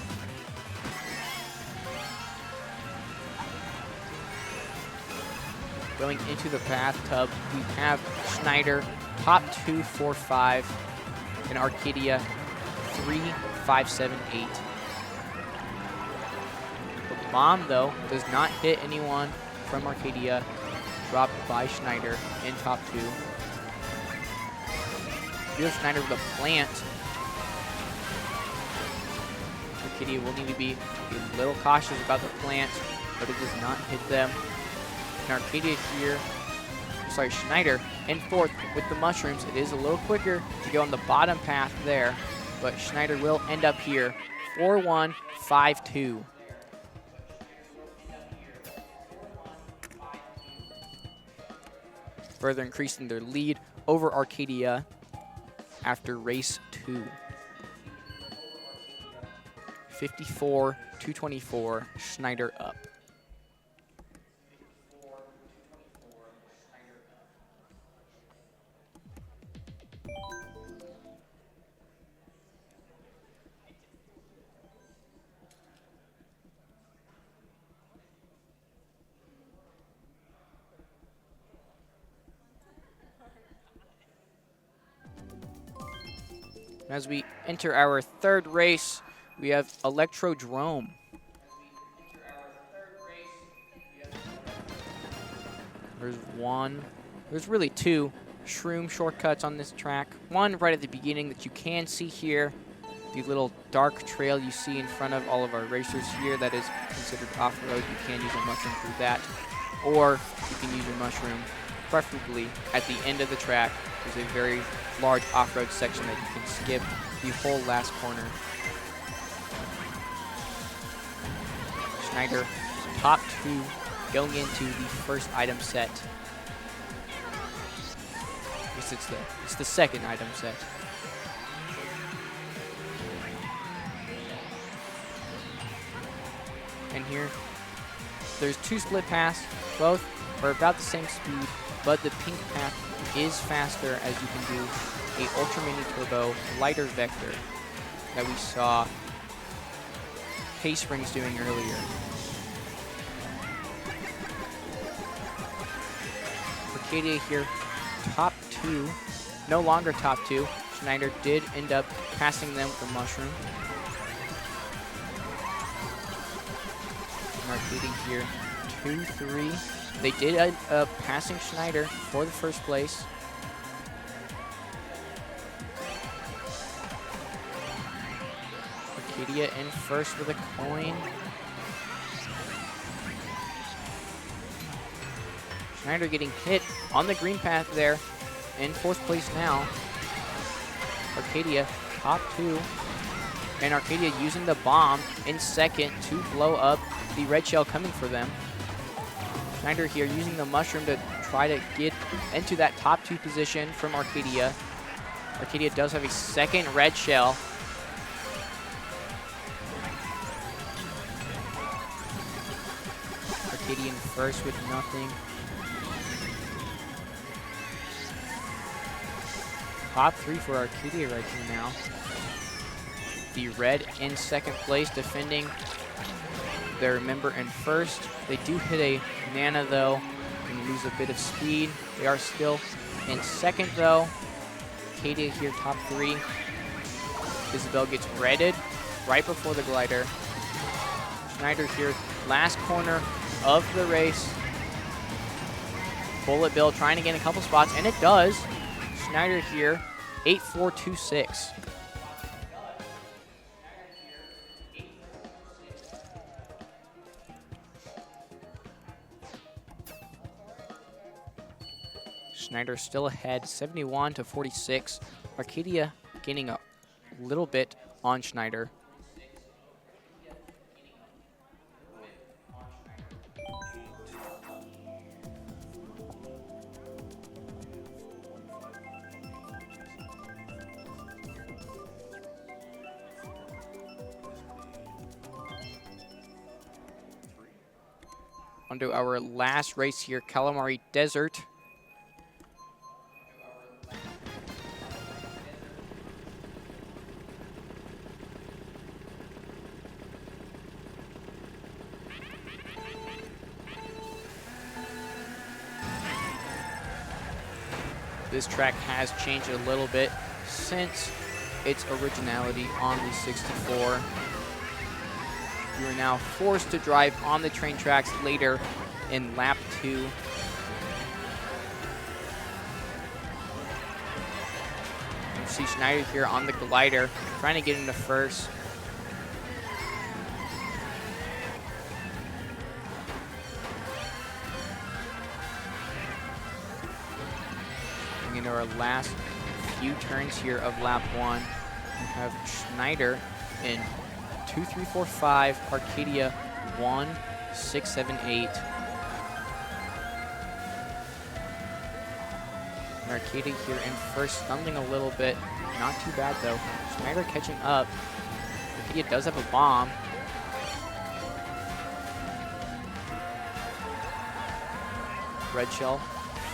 Going into the bathtub, we have Snyder top 2, 4, 5, and Arcadia 3, 5, 7, 8. The bomb, though, does not hit anyone from Arcadia, dropped by Snyder in top 2. We have Snyder with a plant. Arcadia will need to be a little cautious about the plant, but it does not hit them. And Arcadia here, sorry, Snyder in fourth with the mushrooms. It is a little quicker to go on the bottom path there, but Snyder will end up here 4-1, 5-2. Further increasing their lead over Arcadia after race 2. 54-24, Snyder up. As we enter our third race, we have Electrodrome. There's really two shroom shortcuts on this track. One right at the beginning that you can see here, the little dark trail you see in front of all of our racers here that is considered off-road. You can use a mushroom through that, or you can use your mushroom preferably at the end of the track. There's a very large off-road section that you can skip the whole last corner. Snyder, top 2, going into the first item set. I guess it's the second item set. And here, there's 2 split paths. Both are about the same speed, but the pink path is faster, as you can do a Ultra Mini Turbo lighter vector that we saw Hay Springs doing earlier. Arcadia here, top 2, no longer top 2. Snyder did end up passing them with the mushroom. And Arcadia here, 2, 3. They did end up passing Snyder for the first place. Arcadia in first with a coin. Snyder getting hit on the green path there. In fourth place now. Arcadia top 2. And Arcadia using the bomb in second to blow up the red shell coming for them. Snyder here using the mushroom to try to get into that top 2 position from Arcadia. Arcadia does have a second red shell. Arcadia in first with nothing. Top 3 for Arcadia right here now. The red in second place, defending their member in first. They do hit a Nana though and lose a bit of speed. They are still in second though. Arcadia here top 3. Isabel gets redded right before the glider. Snyder here, last corner of the race. Bullet Bill trying to get in a couple spots, and it does. Snyder here, 8.426. Snyder still ahead, 71 to 46. Arcadia gaining a little bit on Snyder. On to our last race here, Calamari Desert. This track has changed a little bit since its originality on the 64. You are now forced to drive on the train tracks later in lap 2. You see Snyder here on the glider, trying to get into first. Into our last few turns here of lap 1. We have Snyder in 2, 3, 4, 5, Arcadia 1, 6, 7, 8. And Arcadia here in first, stumbling a little bit. Not too bad though. Snyder catching up. Arcadia does have a bomb. Red shell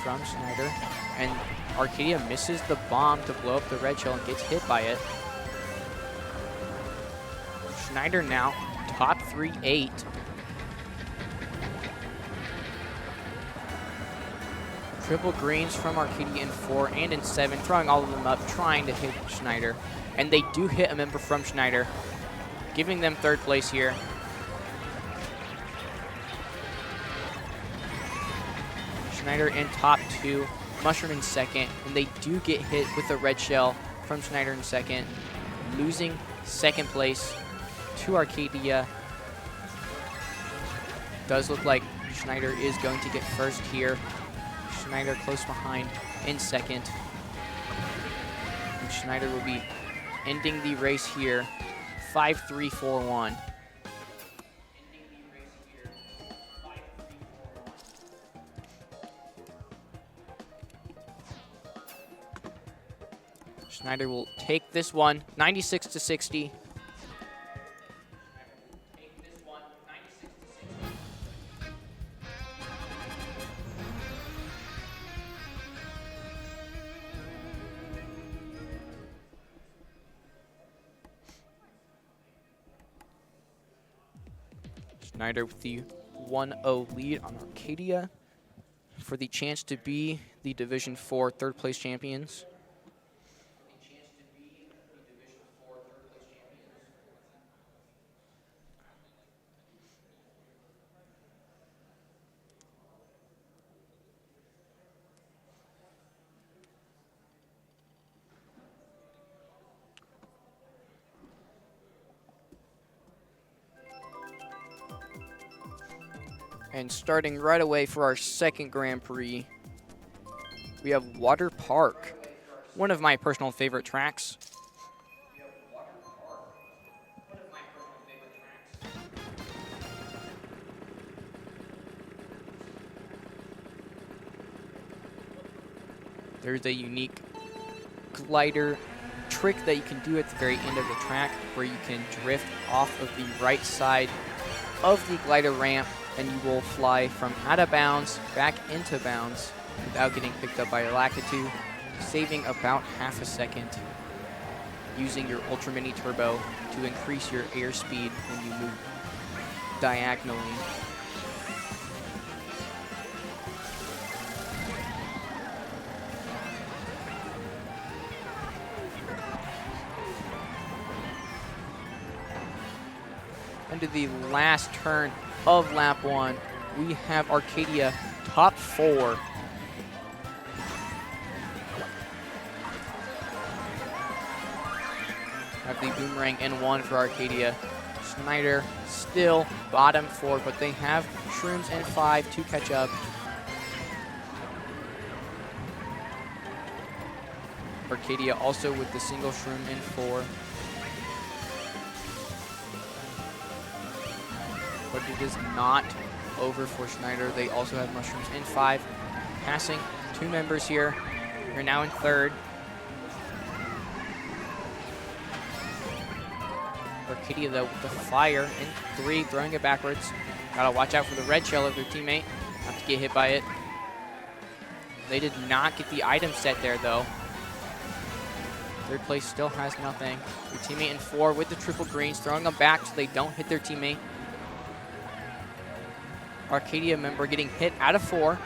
from Snyder. And Arcadia misses the bomb to blow up the red shell and gets hit by it. Snyder now top 3-8. Triple greens from Arcadia in 4 and in 7, throwing all of them up, trying to hit Snyder. And they do hit a member from Snyder, giving them third place here. Snyder in top 2. Mushroom in second, and they do get hit with a red shell from Snyder in second, losing second place to Arcadia. Does look like Snyder is going to get first here. Snyder close behind in second. And Snyder will be ending the race here, 5-3-4-1. Snyder will take this one, 96 to 60. Snyder with the 1-0 lead on Arcadia for the chance to be the Division 4 third place champions. And starting right away for our second Grand Prix, we have Water Park, one of my personal favorite tracks. There's a unique glider trick that you can do at the very end of the track where you can drift off of the right side of the glider ramp, and you will fly from out of bounds back into bounds without getting picked up by your Lakitu, saving about half a second using your Ultra Mini Turbo to increase your airspeed when you move diagonally. into the last turn of lap 1. We have Arcadia top 4. Have the boomerang in 1 for Arcadia. Snyder still bottom 4, but they have shrooms in 5 to catch up. Arcadia also with the single shroom in 4. But it is not over for Snyder. They also have mushrooms in 5. Passing 2 members here. You're now in 3rd. Arcadia though with the fire in 3, throwing it backwards. Gotta watch out for the red shell of their teammate, not to get hit by it. They did not get the item set there though. 3rd place still has nothing. Their teammate in 4 with the triple greens, throwing them back so they don't hit their teammate. Arcadia member getting hit out of 4.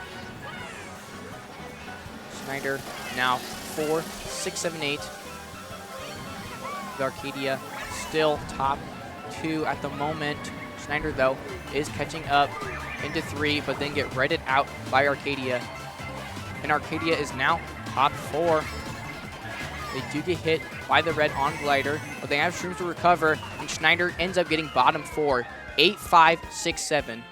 Snyder now 4, 6, 7, 8. With Arcadia still top 2 at the moment. Snyder though is catching up into 3, but then get redded out by Arcadia. And Arcadia is now top 4. They do get hit by the red on glider, but they have shrooms to recover, and Snyder ends up getting bottom 4, 8, 5, 6, 7.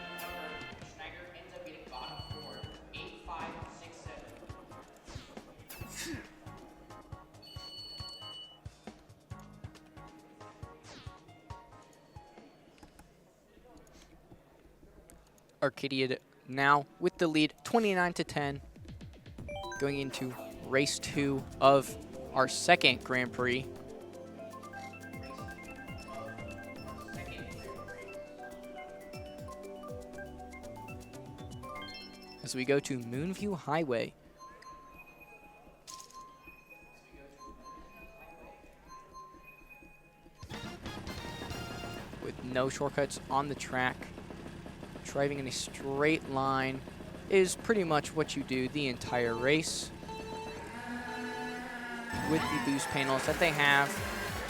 Arcadia now with the lead, 29-10, going into race 2 of our 2nd Grand Prix. As we go to Moonview Highway. With no shortcuts on the track. Driving in a straight line is pretty much what you do the entire race. With the boost panels that they have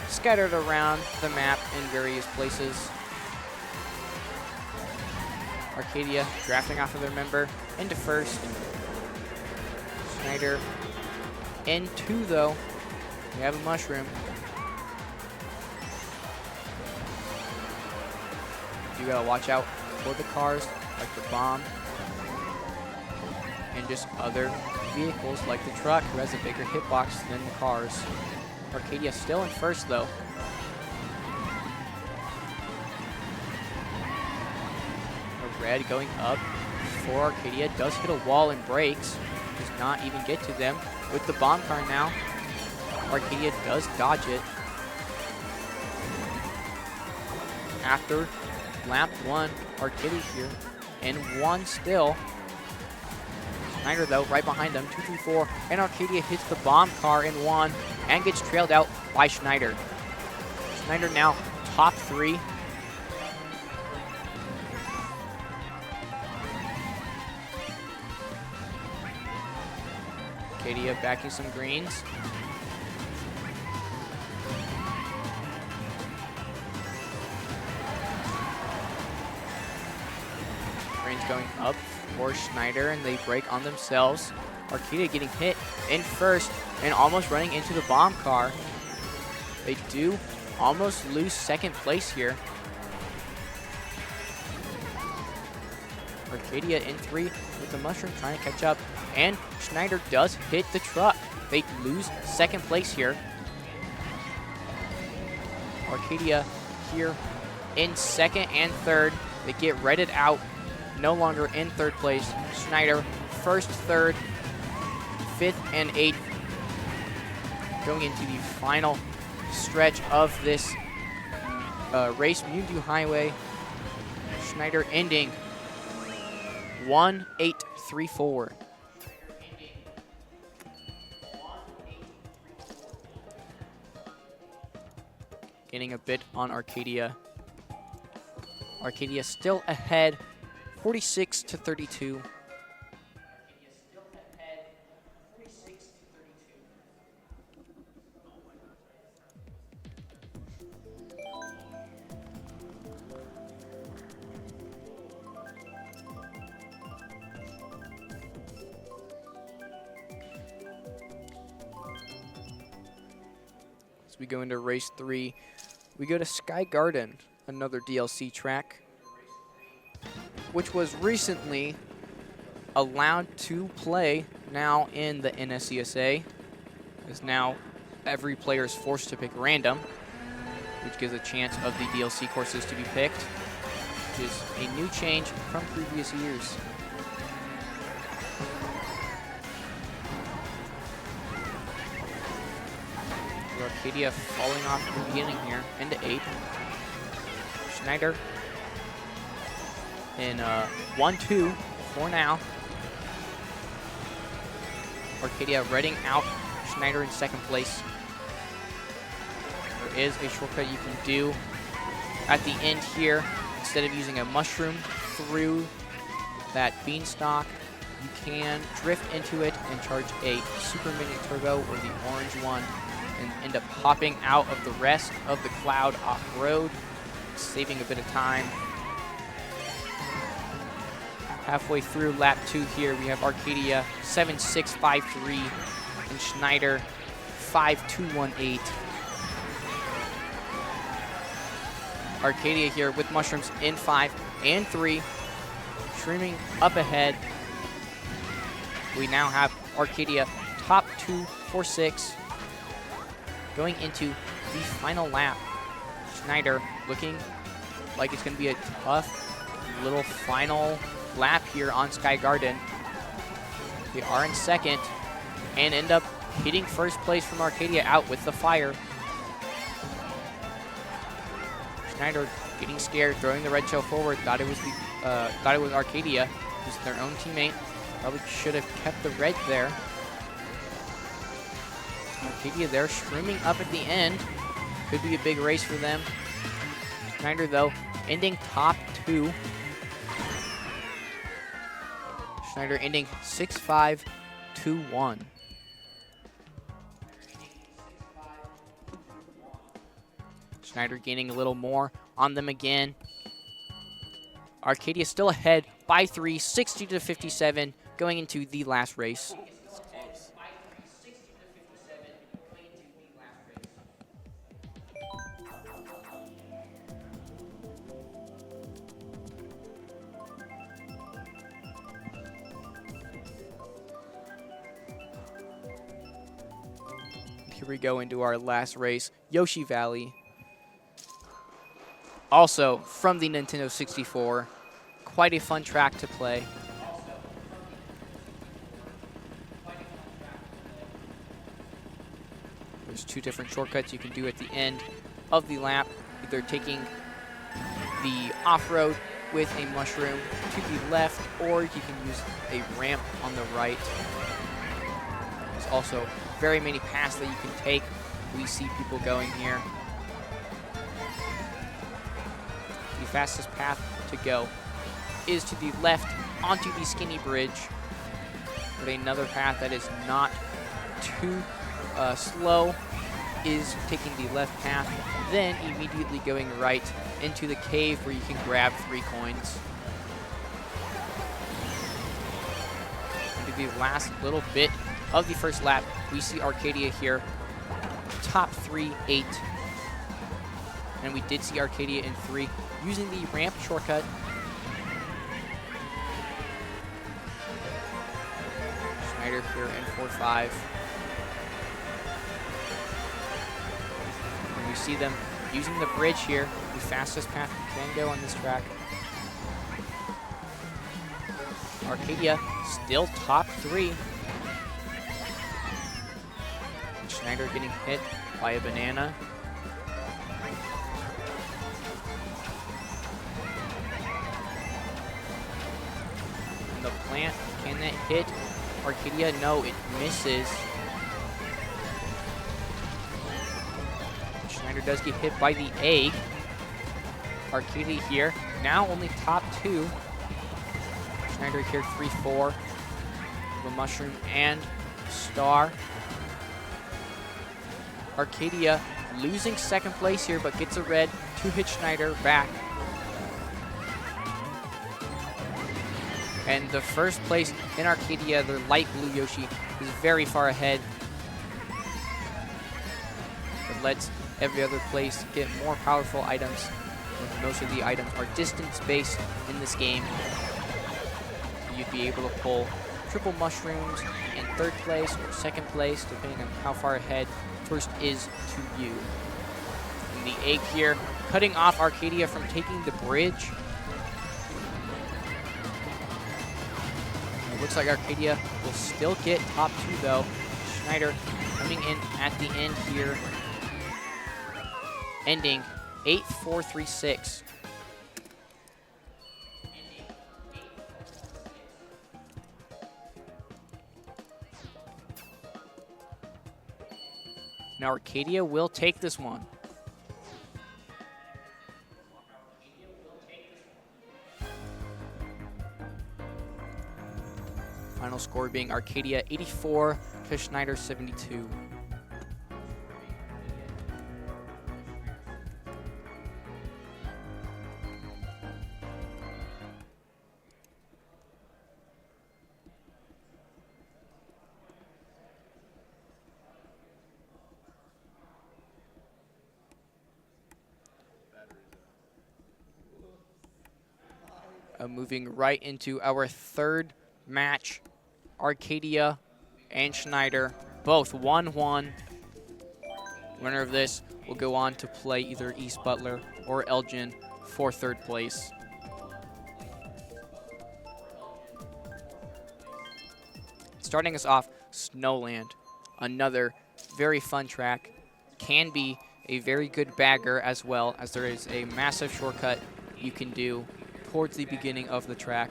scattered around the map in various places. Arcadia drafting off of their member into 1st. Snyder in 2 though. We have a mushroom. You gotta watch out for the cars like the bomb and just other vehicles like the truck, who has a bigger hitbox than the cars. Arcadia still in 1st though. A red going up for Arcadia, does hit a wall and breaks, does not even get to them. With the bomb car now, Arcadia does dodge it. After lap 1, Arcadia here in 1 still. Snyder though right behind them, 2, 3, 4, and Arcadia hits the bomb car in 1 and gets trailed out by Snyder. Snyder now top 3. Arcadia backing some greens. Going up for Snyder, and they break on themselves. Arcadia getting hit in 1st and almost running into the bomb car. They do almost lose 2nd place here. Arcadia in 3 with the mushroom trying to catch up, and Snyder does hit the truck. They lose 2nd place here. Arcadia here in 2nd and 3rd. They get redded out. No longer in 3rd place. Snyder 1st, 3rd, 5th, and 8th. Going into the final stretch of this race, Moonview Highway. Snyder ending 1-8-3-4. Getting a bit on Arcadia. Arcadia still ahead. 46-32. As we go into race 3, we go to Sky Garden, another DLC track, which was recently allowed to play now in the NSCSA. As now every player is forced to pick random, which gives a chance of the DLC courses to be picked, which is a new change from previous years. Arcadia falling off in the beginning here, into 8th. Snyder in 1-2 for now. Arcadia reading out Snyder in 2nd place. There is a shortcut you can do at the end here. Instead of using a mushroom through that beanstalk, you can drift into it and charge a Super Mini Turbo or the orange one and end up hopping out of the rest of the cloud off-road, saving a bit of time. Halfway through lap 2 here, we have Arcadia 7.653 and Snyder 5.218. Arcadia here with mushrooms in 5 and 3, streaming up ahead. We now have Arcadia top 2 for 6. Going into the final lap, Snyder looking like it's going to be a tough little final lap here on Sky Garden. They are in 2nd and end up hitting 1st place from Arcadia out with the fire. Snyder getting scared, throwing the red shell forward. Thought it was Arcadia, just their own teammate. Probably should have kept the red there. Arcadia there streaming up at the end. Could be a big race for them. Snyder, though, ending top 2. Snyder ending 6.521. Snyder gaining a little more on them again. Arcadia still ahead by 3, 60-57, going into the last race. Here we go into our last race, Yoshi Valley. Also from the Nintendo 64. Quite a fun track to play. There's 2 different shortcuts you can do at the end of the lap. Either taking the off-road with a mushroom to the left, or you can use a ramp on the right. There's also very many paths that you can take. We see people going here. The fastest path to go is to the left onto the skinny bridge. But another path that is not too slow is taking the left path, then immediately going right into the cave where you can grab 3 coins. Into the last little bit of the first lap, we see Arcadia here, top 3, 8. And we did see Arcadia in 3, using the ramp shortcut. Snyder here in 4-5. And we see them using the bridge here, the fastest path you can go on this track. Arcadia still top 3. Snyder getting hit by a banana. And the plant, can that hit Arcadia? No, it misses. Snyder does get hit by the egg. Arcadia here, now only top 2. Snyder here 3-4. The mushroom and star. Arcadia losing 2nd place here, but gets a red to hit Snyder back. And the 1st place in Arcadia, the light blue Yoshi, is very far ahead. The lets every other place get more powerful items. Most of the items are distance-based in this game. You'd be able to pull triple mushrooms in 3rd place or 2nd place, depending on how far ahead first is to you. And the egg here, cutting off Arcadia from taking the bridge. It looks like Arcadia will still get top 2 though. Snyder coming in at the end here, ending 8-4-3-6. Now Arcadia will take this one. Final score being Arcadia 84 to Snyder 72. Moving right into our 3rd match. Arcadia and Snyder, both 1-1. Winner of this will go on to play either East Butler or Elgin for 3rd place. Starting us off, Snowland, another very fun track. Can be a very good bagger as well, as there is a massive shortcut you can do towards the beginning of the track.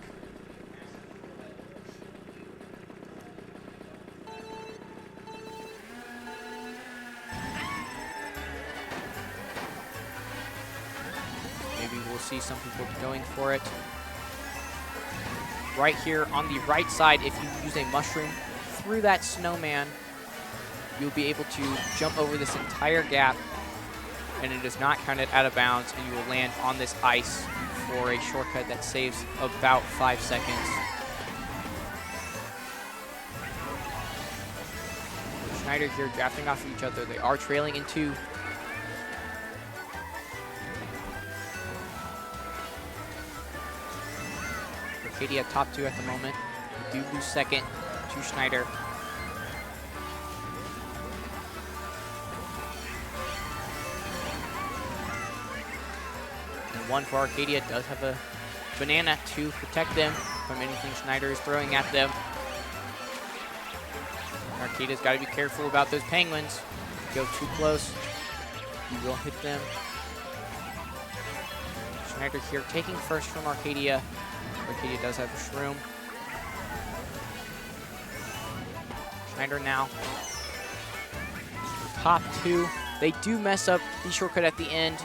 Maybe we'll see some people going for it. Right here on the right side, if you use a mushroom through that snowman, you'll be able to jump over this entire gap, and it is not counted out of bounds, and you will land on this ice for a shortcut that saves about 5 seconds. Snyder here drafting off of each other. They are trailing in 2. Arcadia top 2 at the moment. They do lose 2nd to Snyder. One for Arcadia does have a banana to protect them from anything Snyder is throwing at them. Arcadia's got to be careful about those penguins. Go too close, you will hit them. Snyder here taking first from Arcadia. Arcadia does have a shroom. Snyder now top 2. They do mess up the shortcut at the end.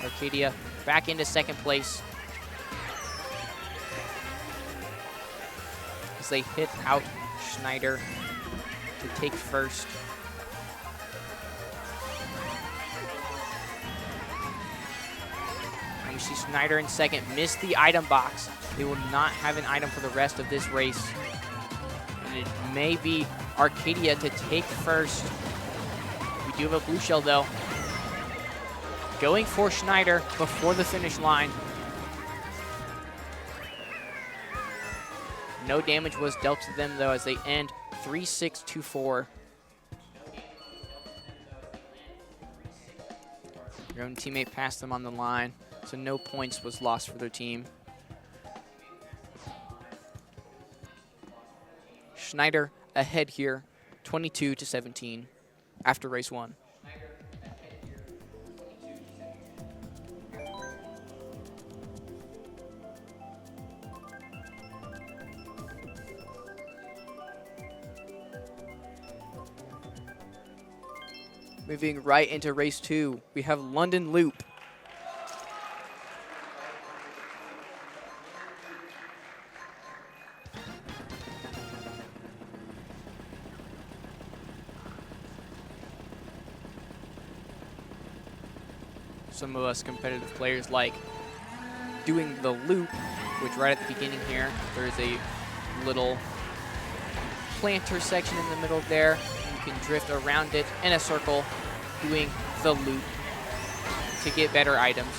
Arcadia back into 2nd place as they hit out Snyder to take first. And we see Snyder in 2nd miss the item box. They will not have an item for the rest of this race. And it may be Arcadia to take first. We do have a blue shell though. Going for Snyder before the finish line. No damage was dealt to them though as they end 3-6-2-4. Their own teammate passed them on the line, so no points was lost for their team. Snyder ahead here, 22-17 after race 1. Moving right into race 2, we have London Loop. Some of us competitive players like doing the loop, which right at the beginning here, there's a little planter section in the middle there. You can drift around it in a circle, doing the loop to get better items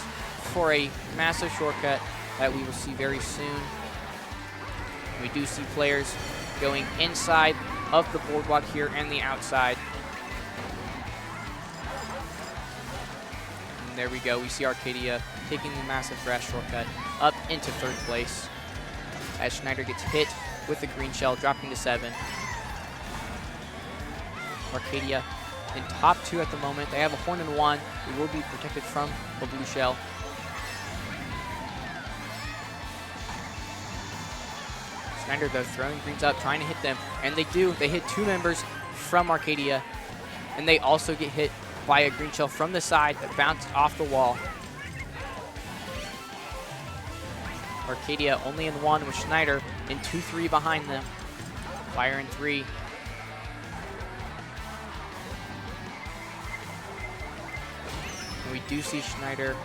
for a massive shortcut that we will see very soon. We do see players going inside of the boardwalk here and the outside. And there we go. We see Arcadia taking the massive grass shortcut up into 3rd place as Snyder gets hit with the green shell, dropping to 7. Arcadia in top 2 at the moment. They have a horn and 1. They will be protected from the blue shell. Snyder, though, throwing greens up, trying to hit them. And they do. They hit 2 members from Arcadia. And they also get hit by a green shell from the side that bounced off the wall. Arcadia only in 1 with Snyder in 2-3 behind them. Fire in 3. And we do see Snyder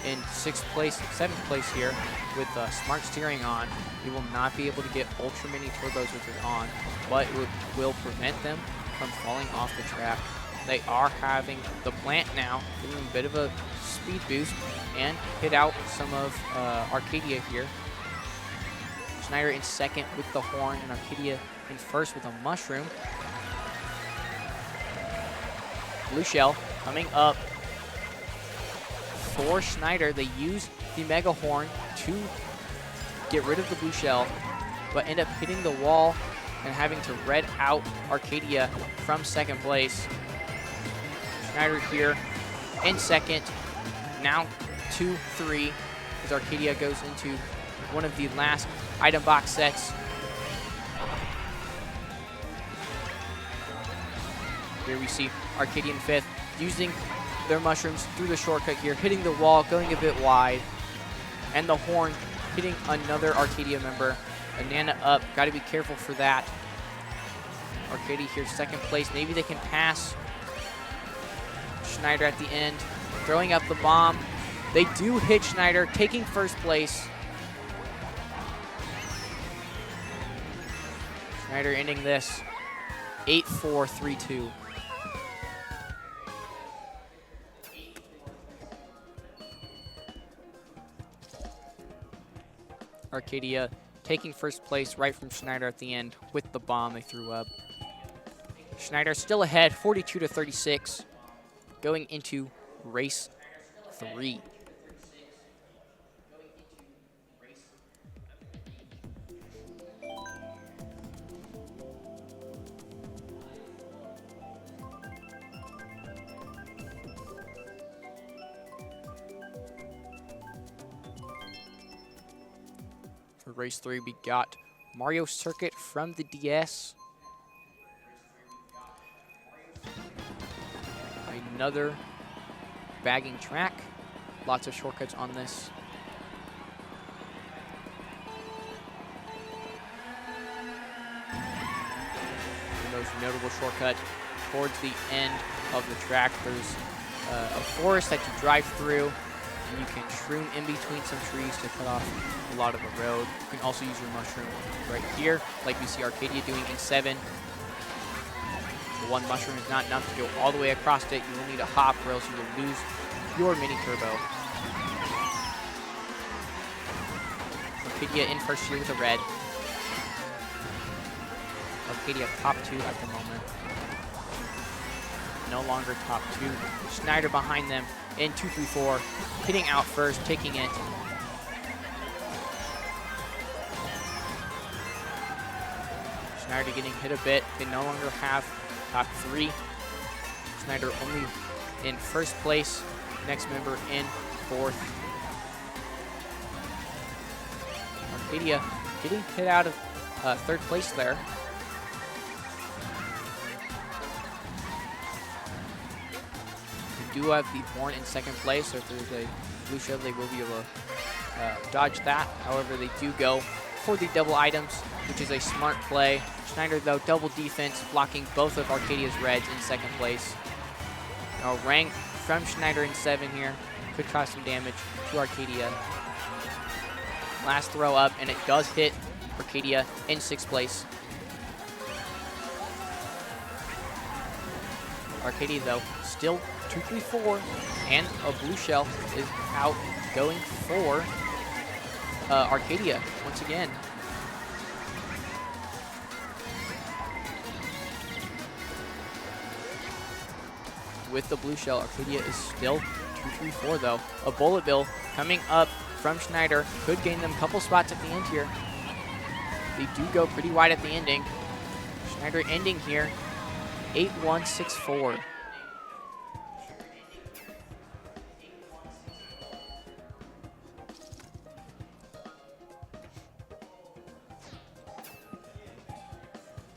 in 6th place, 7th place here with smart steering on. He will not be able to get ultra mini turbos with it on, but it will prevent them from falling off the track. They are having the plant now, giving them a bit of a speed boost and hit out some of Arcadia here. Snyder in 2nd with the horn and Arcadia in 1st with a mushroom. Blue shell coming up for Snyder. They use the mega horn to get rid of the blue shell, but end up hitting the wall and having to red out Arcadia from 2nd place. Snyder here in 2nd, now 2-3 as Arcadia goes into one of the last item box sets. Here we see Arcadia in 5th, using their mushrooms through the shortcut here, hitting the wall, going a bit wide, and the horn hitting another Arcadia member. Banana up, got to be careful for that. Arcadia here 2nd place, maybe they can pass Snyder at the end, throwing up the bomb. They do hit Snyder, taking 1st place. Snyder ending this 8-4, 3-2. Arcadia taking 1st place right from Snyder at the end with the bomb they threw up. Snyder still ahead, 42-36, going into race 3. For race 3, we got Mario Circuit from the DS. Another bagging track. Lots of shortcuts on this. The most notable shortcut towards the end of the track. There's a forest that you drive through, and you can shroom in between some trees to cut off a lot of the road. You can also use your mushroom right here, like we see Arcadia doing in 7. The 1 mushroom is not enough to go all the way across it. You will need a hop, or else you will lose your mini turbo. Arcadia in 1st here with a red. Arcadia top 2 at the moment. No longer top 2. Snyder behind them in 2-3-4, hitting out 1st, taking it. Snyder getting hit a bit. They no longer have top 3. Snyder only in 1st place. Next member in 4th. Arcadia getting hit out of 3rd place there. We do have the horn in 2nd place, so if there's a blue shell, they will be able to dodge that. However, they do go for the double items, which is a smart play. Snyder, though, double defense, blocking both of Arcadia's reds in 2nd place. Now, rank from Snyder in 7 here could cause some damage to Arcadia. Last throw up, and it does hit Arcadia in 6th place. Arcadia, though, still 2-3-4, and a blue shell is out going for Arcadia once again. With the blue shell, Arcadia is still 2-3-4, though. A bullet bill coming up from Snyder could gain them a couple spots at the end here. They do go pretty wide at the ending. Snyder ending here 8-1-6-4.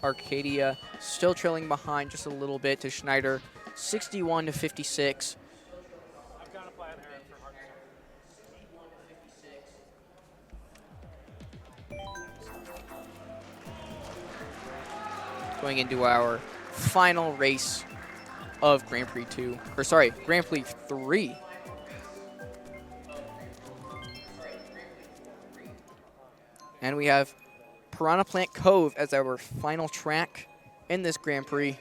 Arcadia still trailing behind just a little bit to Snyder, 61-56. I've got a plan here for Mark. Going into our final race of Grand Prix 2, or sorry, Grand Prix 3. And we have Piranha Plant Cove as our final track in this Grand Prix.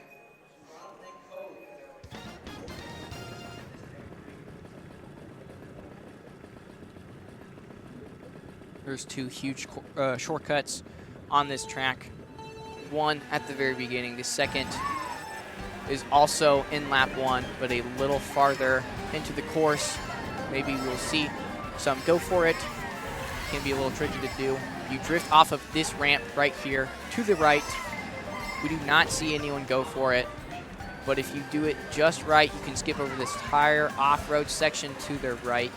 There's two huge shortcuts on this track. One at the very beginning. The second is also in lap 1, but a little farther into the course. Maybe we'll see some go for it. Can be a little tricky to do. You drift off of this ramp right here to the right. We do not see anyone go for it, but if you do it just right, you can skip over this entire off-road section to the right.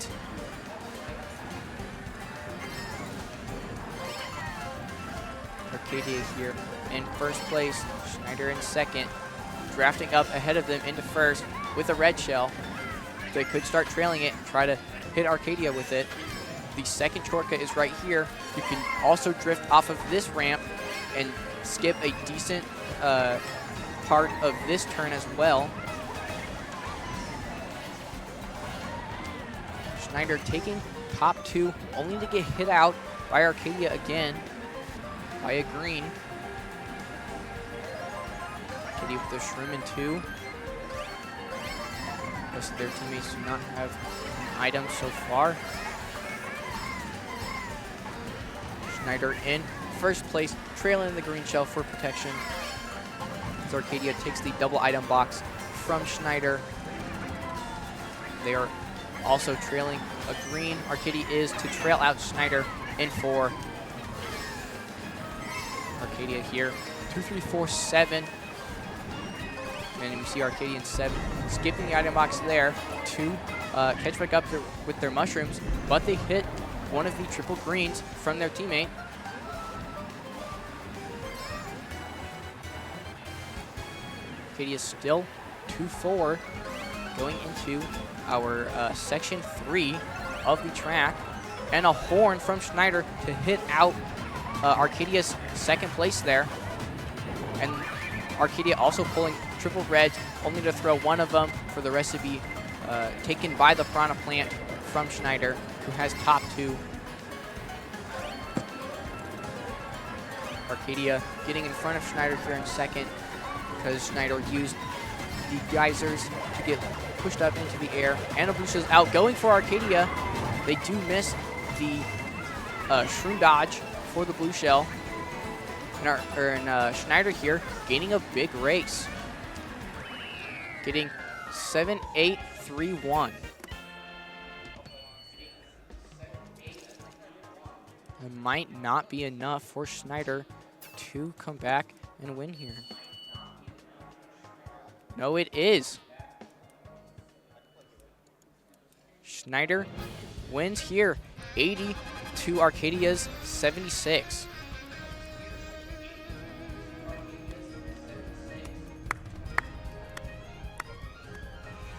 Arcadia here in first place, Snyder in second, drafting up ahead of them into first with a red shell. They could start trailing it and try to hit Arcadia with it. The second shortcut is right here. You can also drift off of this ramp and skip a decent part of this turn as well. Snyder taking top 2, only to get hit out by Arcadia again by a green. Arcadia with the shroom in 2. Most of their teammates do not have an item so far. Snyder in first place, trailing the green shell for protection. As Arcadia takes the double item box from Snyder. They are also trailing a green. Arcadia is to trail out Snyder in 4. Arcadia here, 2-3-4-7. And you see Arcadia in 7, skipping the item box there to catch back up with their mushrooms, but they hit one of the triple greens from their teammate. Arcadia still 2-4 going into our section 3 of the track, and a horn from Snyder to hit out Arcadia's second place there. And Arcadia also pulling triple reds, only to throw one of them for the rest to be taken by the Piranha Plant from Snyder, who has top 2. Arcadia getting in front of Snyder here in second because Snyder used the geysers to get pushed up into the air. And a blue shell's out, going for Arcadia. They do miss the shroom dodge for the blue shell. And Snyder here gaining a big race, getting 7-8-3-1. It might not be enough for Snyder to come back and win here. No, it is. Snyder wins here, 80 to Arcadia's 76.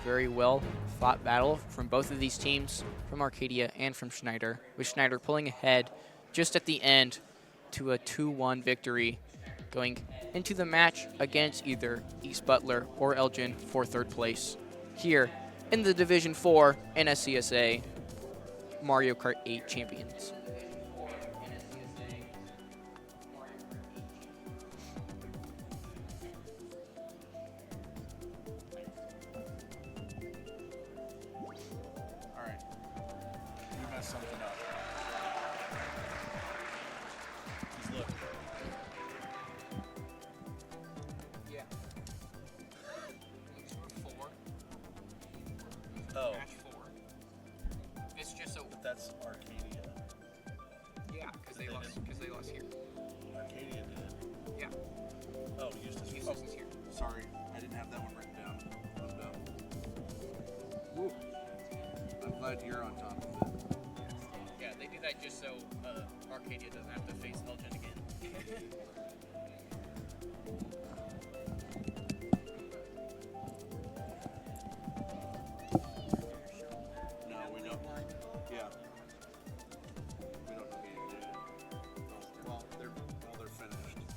Very well fought battle from both of these teams, from Arcadia and from Snyder, with Snyder pulling ahead just at the end to a 2-1 victory, going into the match against either East Butler or Elgin for third place here in the Division 4 NSCSA Mario Kart 8 Champions. something up. He's looking. Yeah. Four. Oh, Match 4. It's just so. but that's Arcadia. Yeah, because they lost. Because they lost here. Arcadia did. Yeah. Oh, Eustis. Eustis is here. Sorry, I didn't have that one written down. I'm dumb. Woo. I'm glad you're on top of it. Yeah, they do that just so Arcadia doesn't have to face Elgin again. No, we don't. Yeah. We don't know the idea. Well, they're finished.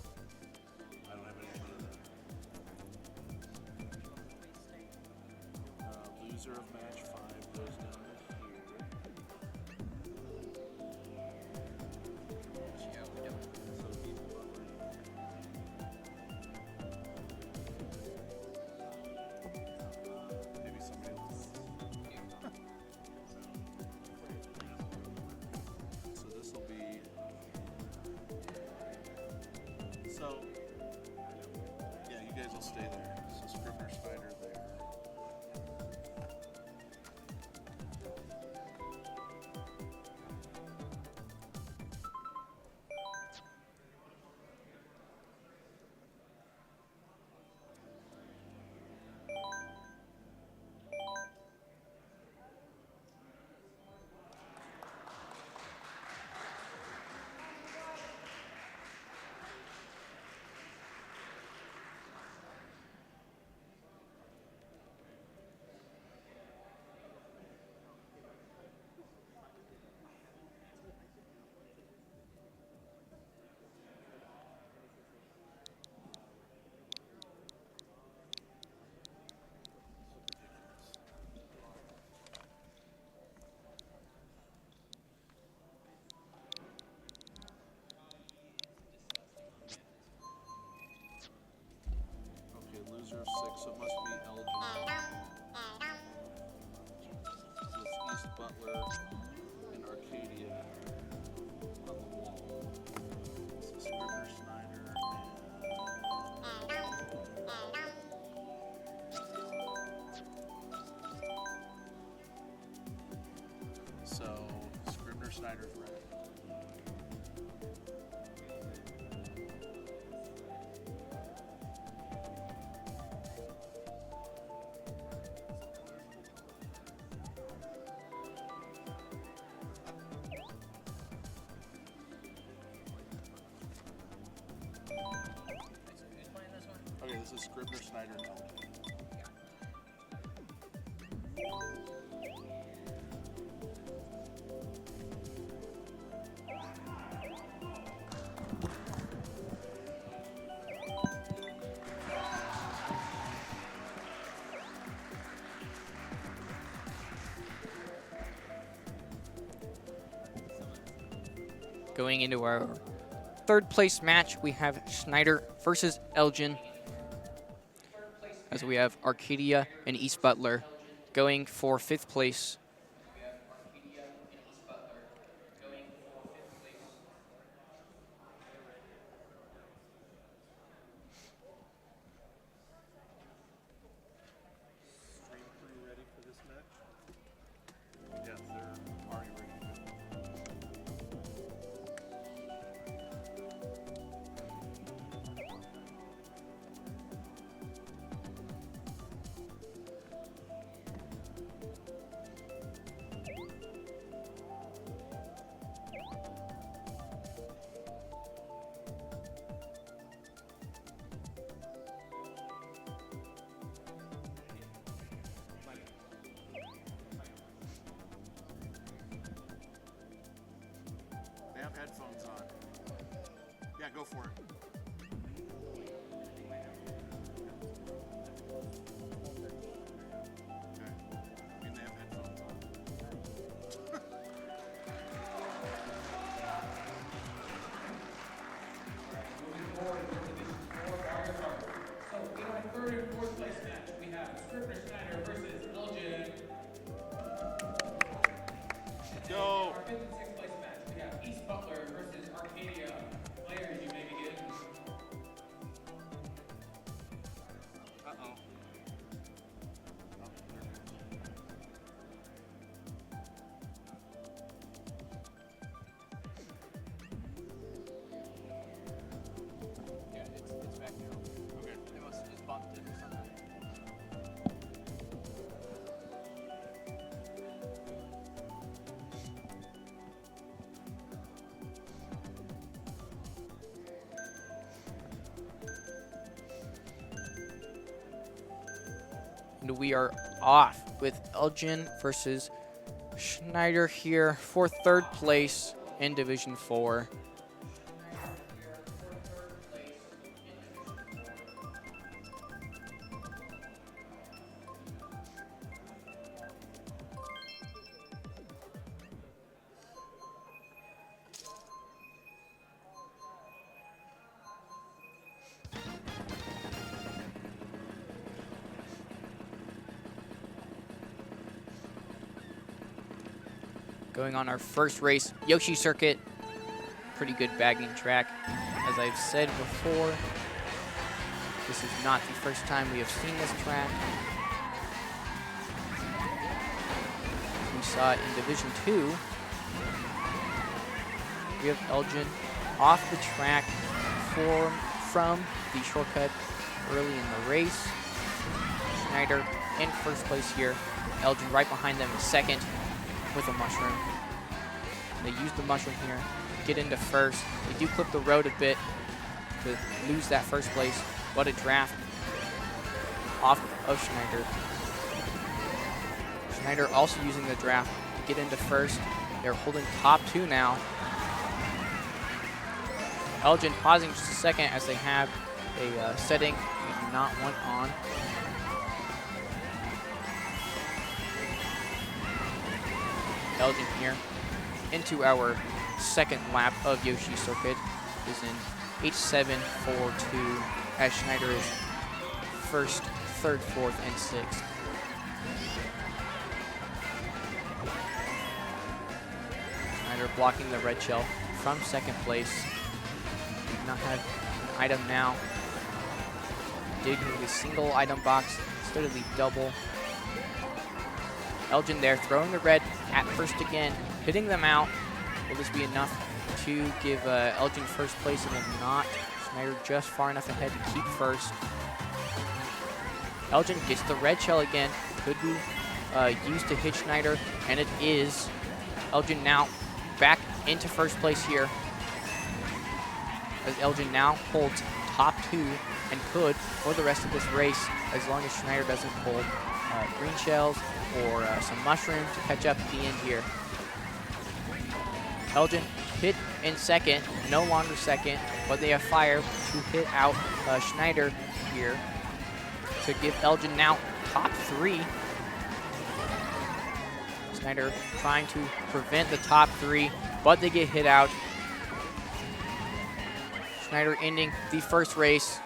I don't have any idea that. Loser of match 5 goes down to here. Yeah, we don't. So he's Butler. Maybe somebody else. So this will be. So yeah, you guys will stay there. So Scribner Snyder there. Okay, loser of 6, so it must be Elgin. So it's East Butler and Arcadia on the wall. So Scribner Snyder and so Scribner Snyder's red. Okay, this is Scribner Snyder and Elgin. Going into our third place match, we have Snyder versus Elgin. As we have Arcadia and East Butler going for 5th place. Stream crew ready for this match? Yeah, they're already ready to go. They have headphones on. Yeah, go for it. Okay. I mean, they have headphones on. So in our third and fourth place match, we have Scribner Snyder versus Elgin. Go! Our fifth And we are off with Elgin versus Snyder here for 3rd place in Division 4. Going on our first race, Yoshi Circuit. Pretty good bagging track. As I've said before, this is not the first time we have seen this track. We saw it in Division 2. We have Elgin off the track from the shortcut early in the race. Snyder in first place here. Elgin right behind them in 2nd. With a mushroom. They use the mushroom here, get into 1st. They do clip the road a bit to lose that 1st place, but a draft off of Snyder. Snyder also using the draft to get into 1st. They're holding top 2 now. Elgin pausing just a second as they have a setting they do not want on. Elgin here into our 2nd lap of Yoshi Circuit is in H742 as Snyder is 1st, 3rd, 4th, and 6th. Snyder blocking the red shell from 2nd place. Did not have an item now. Did move a single item box instead of the double. Elgin there throwing the red at 1st again, hitting them out. Will this be enough to give Elgin 1st place? It will not. Snyder just far enough ahead to keep 1st. Elgin gets the red shell again. Could be used to hit Snyder, and it is. Elgin now back into 1st place here. As Elgin now holds top 2 and could for the rest of this race as long as Snyder doesn't pull green shells or some mushrooms to catch up at the end here. Elgin hit in 2nd, no longer 2nd, but they have fire to hit out Snyder here to give Elgin now top 3. Snyder trying to prevent the top 3, but they get hit out. Snyder ending the 1st race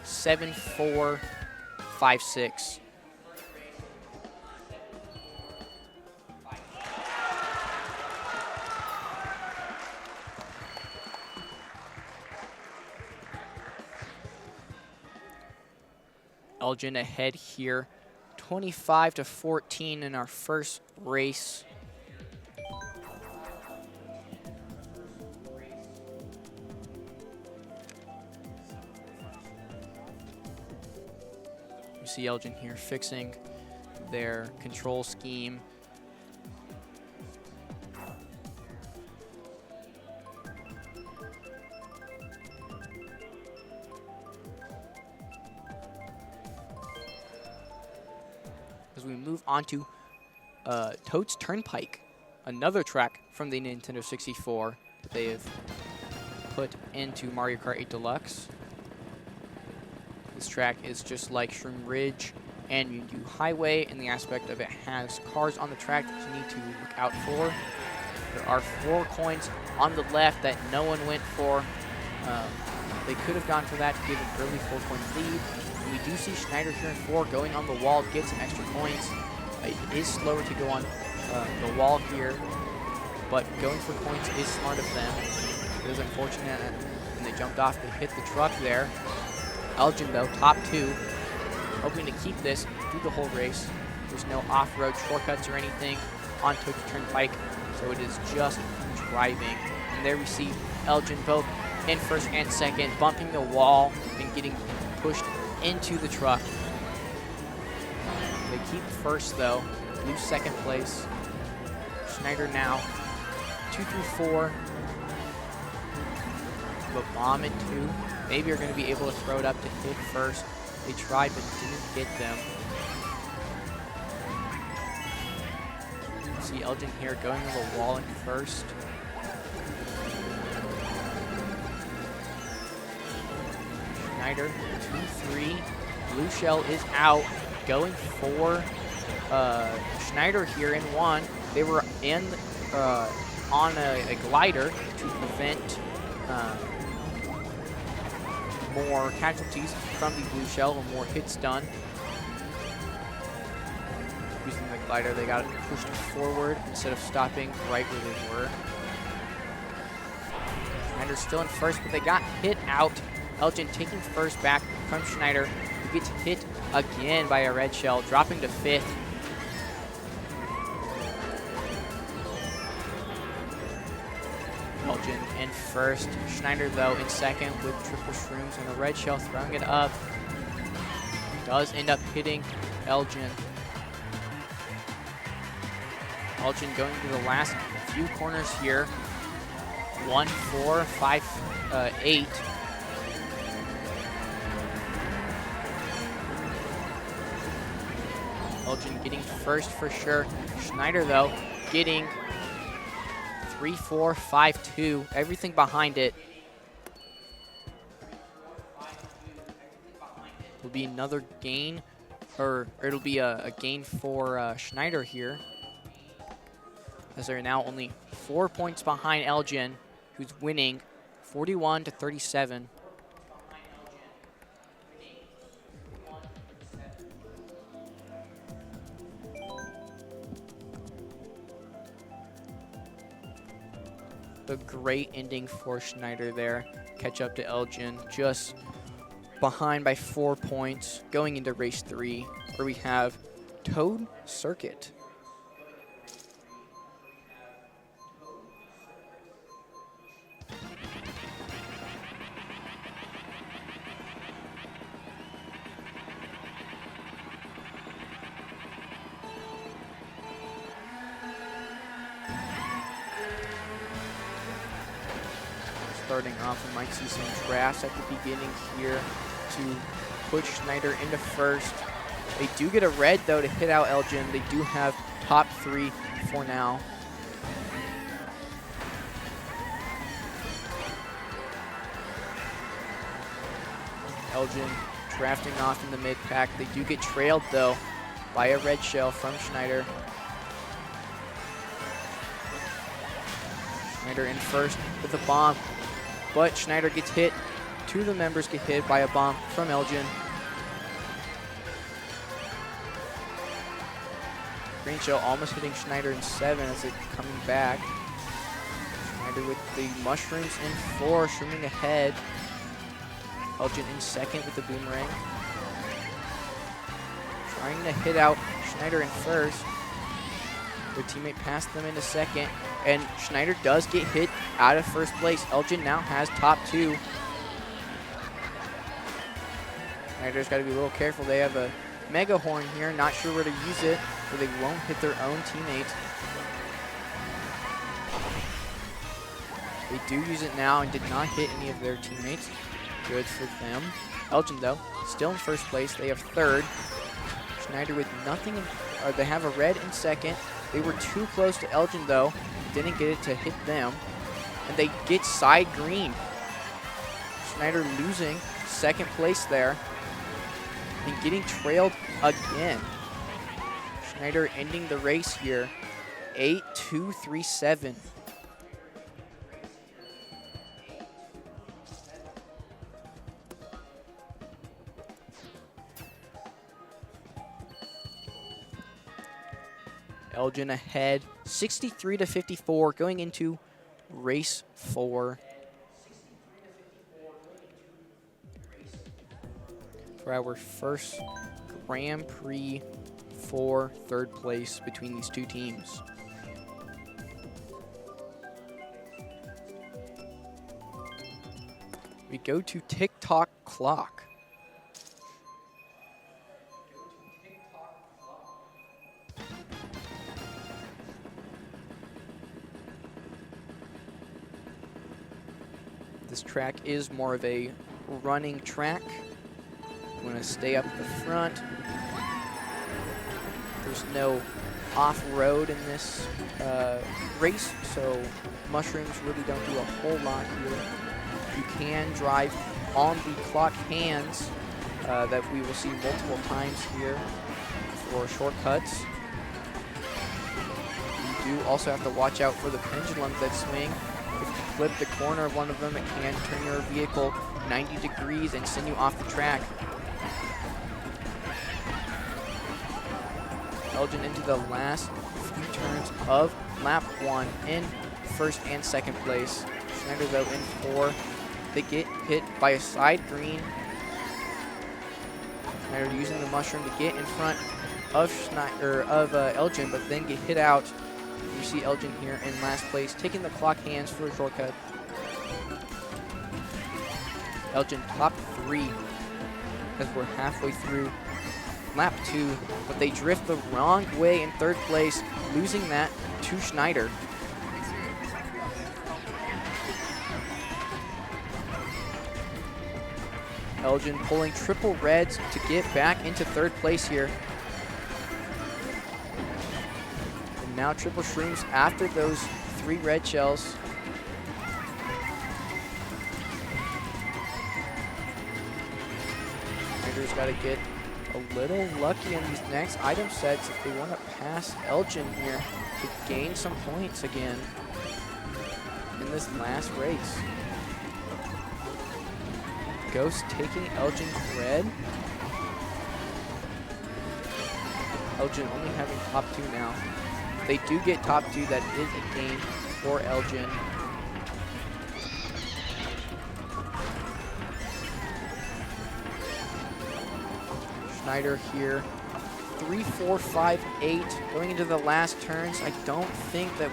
7-4-5-6. Elgin ahead here, 25-14 in our 1st race. You see Elgin here fixing their control scheme. As we move on to Toad's Turnpike, another track from the Nintendo 64 that they have put into Mario Kart 8 Deluxe. This track is just like Shroom Ridge and Yundu Highway in the aspect of it has cars on the track that you need to look out for. There are 4 coins on the left that no one went for. They could have gone for that to give an early 4-point lead. And we do see Snyder here in 4 going on the wall to get some extra points. It is slower to go on the wall here, but going for points is smart of them. It was unfortunate, and they jumped off to hit the truck there. Elgin, though, top 2, hoping to keep this through the whole race. There's no off-road shortcuts or anything on Toad's Turnpike, so it is just driving. And there we see Elgin both in 1st and 2nd, bumping the wall and getting pushed into the truck. They keep 1st, though, lose 2nd place. Snyder now 2 through 4. But bomb in 2. Maybe are going to be able to throw it up to hit 1st. They tried but didn't get them. see Elgin here going to the wall in first. Snyder, 2-3. Blue shell is out. Going for Snyder here in one. They were in on a glider to prevent more casualties from the blue shell or more hits done. Using the glider, they got pushed forward instead of stopping right where they were. Snyder's still in first, but they got hit out. Elgin taking first back from Snyder, who gets hit again by a red shell, dropping to fifth. Elgin in first. Snyder, though, in second with triple shrooms and the red shell throwing it up. Does end up hitting Elgin. Elgin going to the last few corners here. 1, 4, 5, 8. Elgin getting first for sure. Snyder, though, getting 3, 4, 5, 2. Everything behind it. Will be another gain, or it'll be a gain for Snyder here, as they're now only 4 points behind Elgin, who's winning 41-37. A great ending for Snyder there. Catch up to Elgin, just behind by 4 points, going into race 3, where we have Toad Circuit. Starting off, we might see some drafts at the beginning here to put Snyder into first. They do get a red, though, to hit out Elgin. They do have top 3 for now. Elgin drafting off in the mid-pack. They do get trailed, though, by a red shell from Snyder. Snyder in first with a bomb. But Snyder gets hit. 2 of the members get hit by a bomb from Elgin. Green shell almost hitting Snyder in 7 as it coming back. Snyder with the mushrooms in 4, shrooming ahead. Elgin in second with the boomerang. Trying to hit out Snyder in first. Their teammate passed them into second. And Snyder does get hit out of first place. Elgin now has top 2. Snyder's got to be a little careful. They have a mega horn here. Not sure where to use it, so they won't hit their own teammates. They do use it now and did not hit any of their teammates. Good for them. Elgin, though, still in first place. They have third. Snyder with nothing. They have a red in second. They were too close to Elgin, though. Didn't get it to hit them. And they get side green. Snyder losing second place there. And getting trailed again. Snyder ending the race here. 8-2-3-7. Elgin ahead, 63-54, going into race 4. For our first Grand Prix for third place between these two teams. We go to tick-tock clock. This track is more of a running track. You want to stay up at the front. There's no off-road in this race, so mushrooms really don't do a whole lot here. You can drive on the clock hands that we will see multiple times here for shortcuts. You do also have to watch out for the pendulums that swing. If you flip the corner of one of them, it can turn your vehicle 90 degrees and send you off the track. Elgin into the last few turns of lap 1 in first and second place. Snyder though in 4. They get hit by a side green. Snyder using the mushroom to get in front of Elgin, but then get hit out. You see Elgin here in last place, taking the clock hands for a shortcut. Elgin top 3 as we're halfway through lap 2, but they drift the wrong way in third place, losing that to Snyder. Elgin pulling triple reds to get back into third place here. And now triple shrooms after those 3 red shells. Snyder's got to get a little lucky on these next item sets if they want to pass Elgin here to gain some points again in this last race. Ghost taking Elgin's red. Elgin only having top 2 now. If they do get top 2, that is a gain for Elgin. Snyder here, 3, 4, 5, 8. Going into the last turns, I don't think that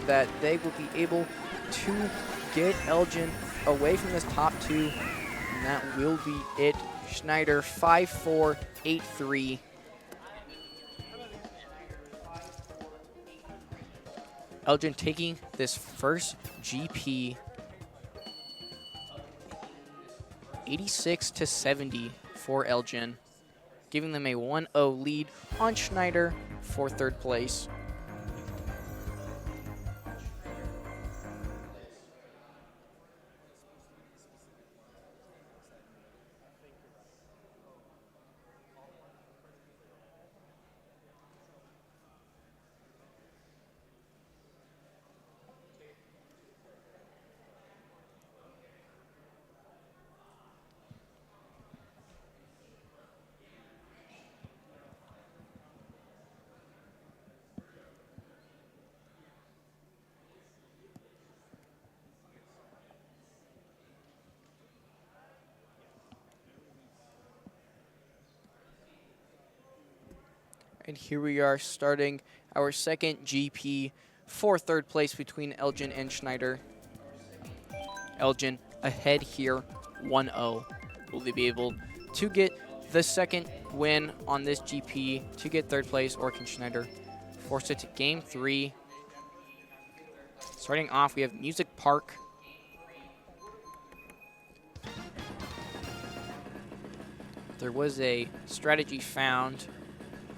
that they will be able to get Elgin away from this top 2. And that will be it. Snyder 5, 4, 8, 3. Elgin taking this first GP 86-70 for Elgin, giving them a 1-0 lead on Snyder for third place. And here we are starting our second GP for third place between Elgin and Snyder. Elgin ahead here, 1-0. Will they be able to get the second win on this GP to get third place, or can Snyder force it to game 3? Starting off, we have Music Park. There was a strategy found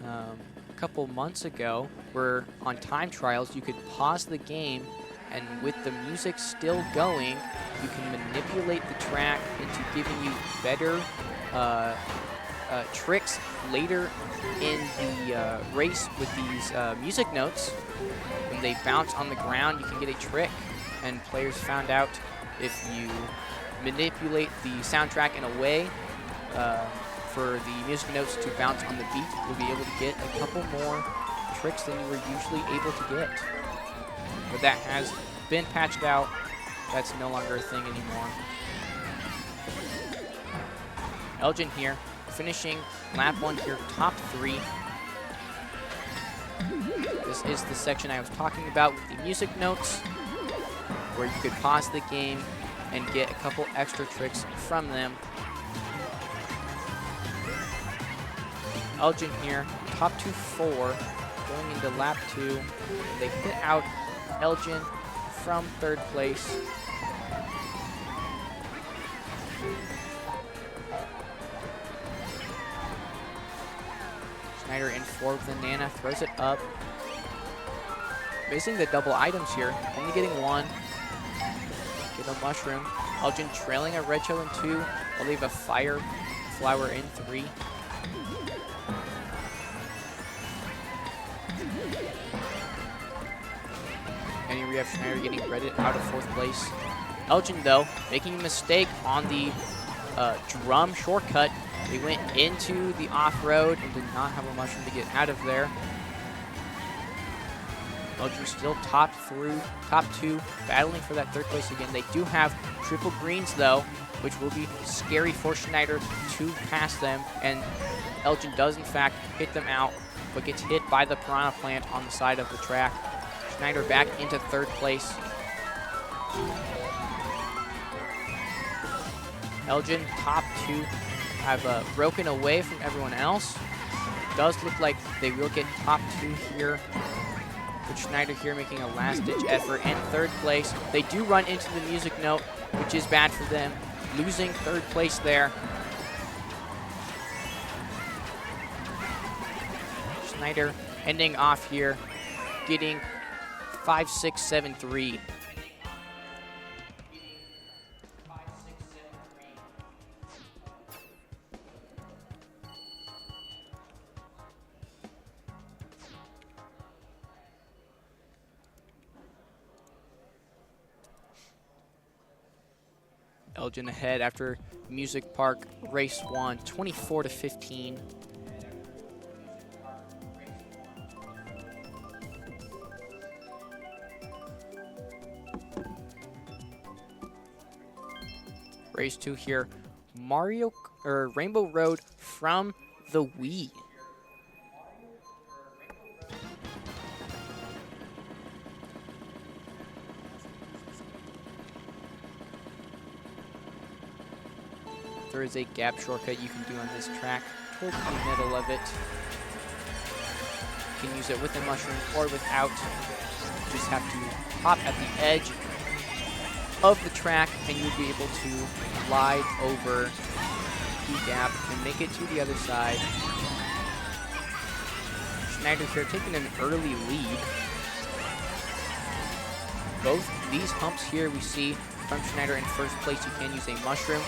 a couple months ago where on time trials you could pause the game, and with the music still going, you can manipulate the track into giving you better tricks later in the race with these music notes. When they bounce on the ground, you can get a trick, and players found out if you manipulate the soundtrack in a way for the music notes to bounce on the beat, you'll be able to get a couple more tricks than you were usually able to get. But that has been patched out. That's no longer a thing anymore. Elgin here, finishing lap 1 here, top 3. This is the section I was talking about with the music notes, where you could pause the game and get a couple extra tricks from them. Elgin here, top 2-4, going into lap 2. They hit out Elgin from third place. Snyder in 4 with the Nana, throws it up. missing the double items here. Only getting one. Get a mushroom. Elgin trailing a red shell in 2. I'll leave a fire flower in 3. And here we have Snyder getting redded out of 4th place. Elgin, though, making a mistake on the drum shortcut. They went into the off-road and did not have a mushroom to get out of there. Elgin still top 2, battling for that 3rd place again. They do have triple greens, though, which will be scary for Snyder to pass them. And Elgin does, in fact, hit them out, but gets hit by the piranha plant on the side of the track. Snyder back into 3rd place. Elgin, top 2, have broken away from everyone else. Does look like they will get top 2 here. With Snyder here making a last-ditch effort. And 3rd place. They do run into the music note, which is bad for them. Losing 3rd place there. Snyder ending off here, getting 5, 6, 7, 3. Elgin ahead after Music Park race 1, 24-15. Race 2 here, Rainbow Road from the Wii. There is a gap shortcut you can do on this track towards the middle of it. You can use it with a mushroom or without. You just have to hop at the edge of the track and you'll be able to glide over the gap and make it to the other side. Snyder here taking an early lead. Both these humps here we see from Snyder in 1st place. You can use a mushroom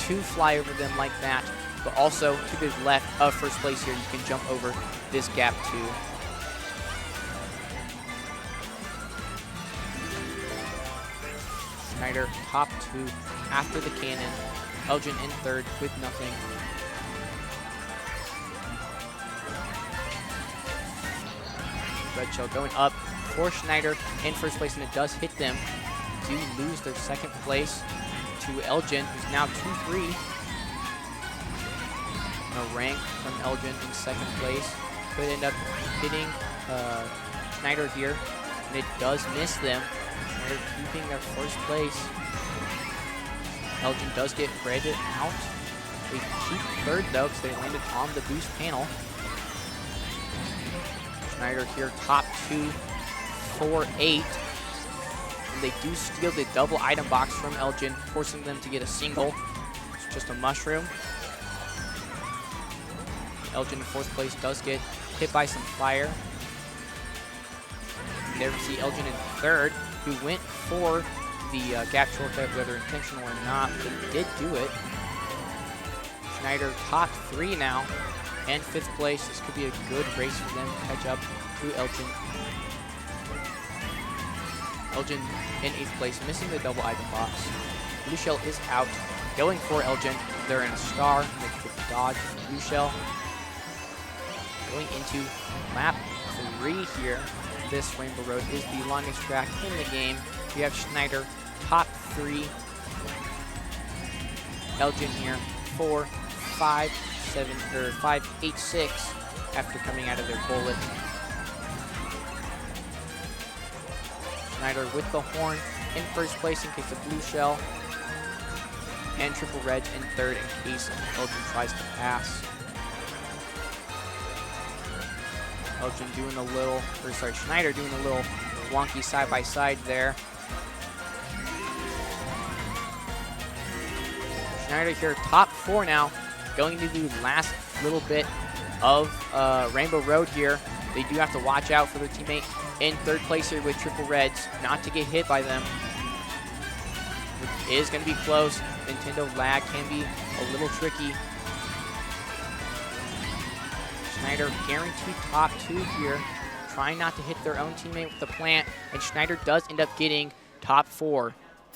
to fly over them like that, but also to the left of 1st place here, you can jump over this gap too. Snyder top 2 after the cannon. Elgin in 3rd with nothing. Red shell going up for Snyder in 1st place, and it does hit them. Do lose their 2nd place to Elgin, who's now 2-3. A rank from Elgin in 2nd place. Could end up hitting Snyder here, and it does miss them. Snyder keeping their 1st place. Elgin does get rated out. They keep 3rd though, because they landed on the boost panel. Snyder here top 2 for 8. They do steal the double item box from Elgin, forcing them to get a single. It's just a mushroom. Elgin in 4th place does get hit by some fire. And there we see Elgin in 3rd, who went for the gap shortcut, whether intentional or not, but he did do it. Schneider top 3 now, and 5th place. This could be a good race for them to catch up to Elgin. Elgin in 8th place, missing the double item box. Blue shell is out, going for Elgin. They're in a star, and they could dodge the blue shell. Going into lap 3 here. This Rainbow Road is the longest track in the game. We have Snyder top 3. Elgin here 4, 5, 7, or 5, 8, 6 after coming out of their bullet. Snyder with the horn in 1st place in case of blue shell, and triple red in 3rd in case Elgin tries to pass. Elgin doing a little, or sorry, Snyder doing a little wonky side-by-side there. Snyder here top 4 now, going to do last little bit of Rainbow Road here. They do have to watch out for their teammate in third place here with triple reds, not to get hit by them. It is going to be close. Nintendo lag can be a little tricky. Snyder guaranteed top 2 here, trying not to hit their own teammate with the plant, and Snyder does end up getting top 4,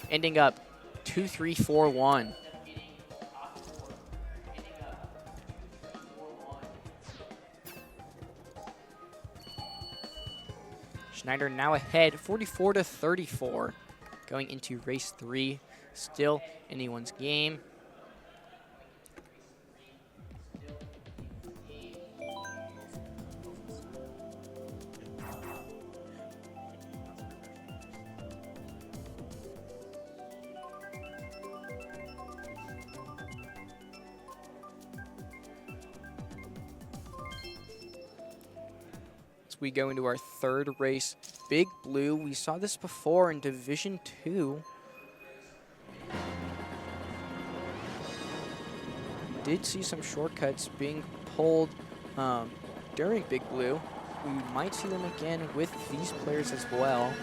ending up 2-3-4-1. Snyder now ahead 44-34 going into race 3. Still anyone's game. We go into our third race. Big Blue, we saw this before in Division 2. Did see some shortcuts being pulled during Big Blue. We might see them again with these players as well.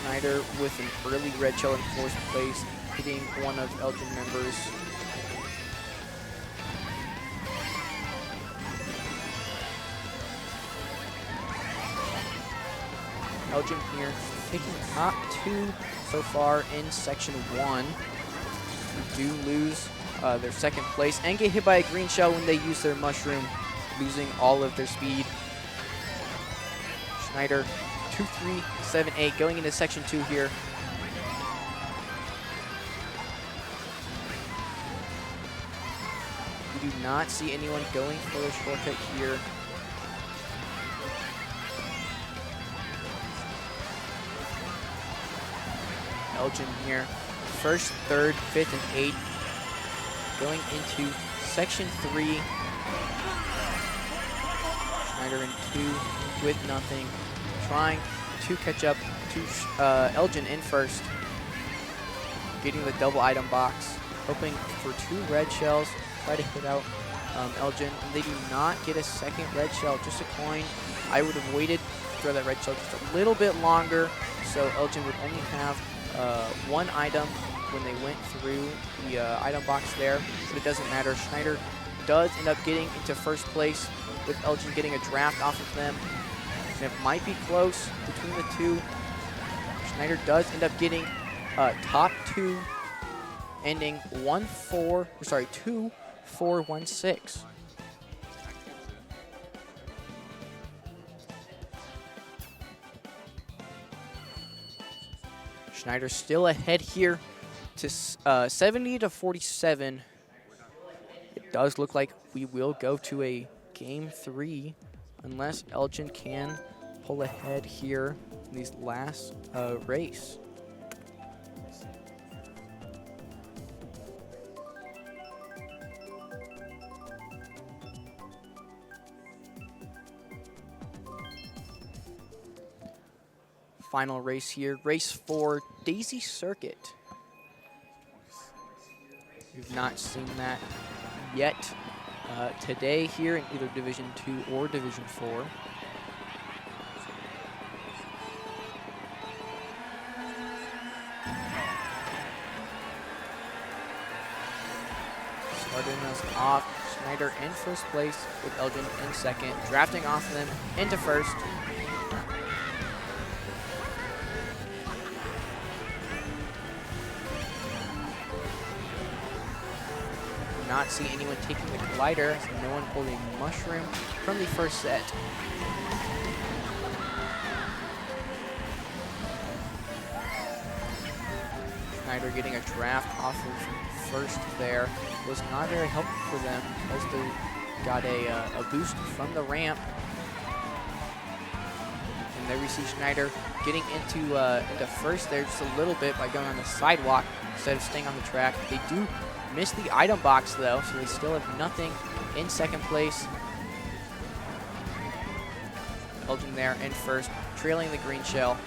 Snyder with an early red shell in 4th place, hitting one of Elgin members. Elgin here taking top 2 so far in section 1. We do lose their 2nd place and get hit by a green shell when they use their mushroom, losing all of their speed. Snyder 2-3-7-8 going into section 2 here. We do not see anyone going for a shortcut here. Elgin here, 1st, 3rd, 5th, and 8th going into section 3. Snyder in 2 with nothing, trying to catch up to Elgin in 1st, getting the double item box, hoping for 2 red shells, try to hit out Elgin, and they do not get a 2nd red shell, just a coin. I would have waited to throw that red shell just a little bit longer, so Elgin would only have 1 item when they went through the item box there, but it doesn't matter. Snyder does end up getting into 1st place, with Elgin getting a draft off of them. And it might be close between the two. Snyder does end up getting top 2, ending 2-4-1-6. Snyder still ahead here to 70-47. It does look like we will go to a game 3 unless Elgin can pull ahead here in these last race. Final race here, race 4, Daisy Circuit. We've not seen that yet today here in either Division 2 or Division 4. Starting us off, Snyder in 1st place with Elgin in 2nd, drafting off them into 1st. Not see anyone taking the collider, so no one pulled a mushroom from the 1st set. Snyder getting a draft off of 1st there was not very helpful for them as they got a boost from the ramp. And there we see Snyder getting into 1st there just a little bit by going on the sidewalk instead of staying on the track. They do miss the item box though, so they still have nothing in 2nd place. Elgin there in 1st, trailing the green shell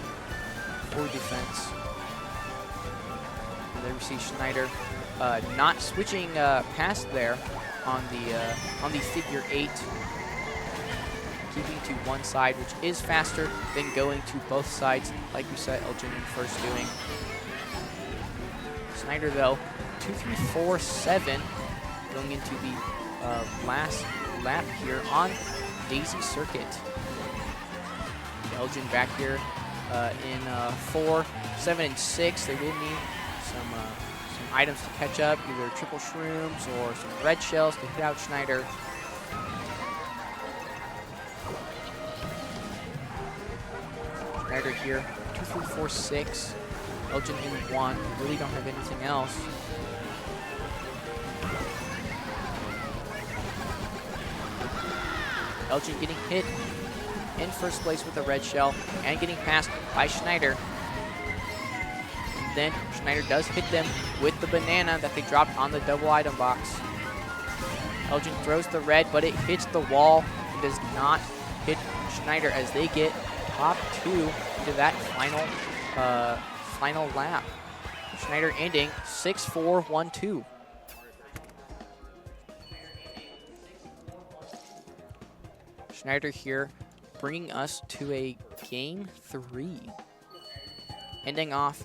for defense. And There we see Snyder not switching past there on the figure 8, keeping to one side, which is faster than going to both sides, like we said Elgin in first doing. Snyder though, 2-3-4-7, going into the last lap here on Daisy Circuit. Elgin back here in 4, 7, and 6. They will need some items to catch up, either triple shrooms or some red shells to hit out Snyder. Snyder here, 2-3-4-6. Elgin in 1. They really don't have anything else. Elgin getting hit in first place with a red shell and getting passed by Snyder. And then Snyder does hit them with the banana that they dropped on the double item box. Elgin throws the red, but it hits the wall and does not hit Snyder as they get top 2 into that final lap. Snyder ending 6-4-1-2. Snyder here bringing us to a game 3, ending off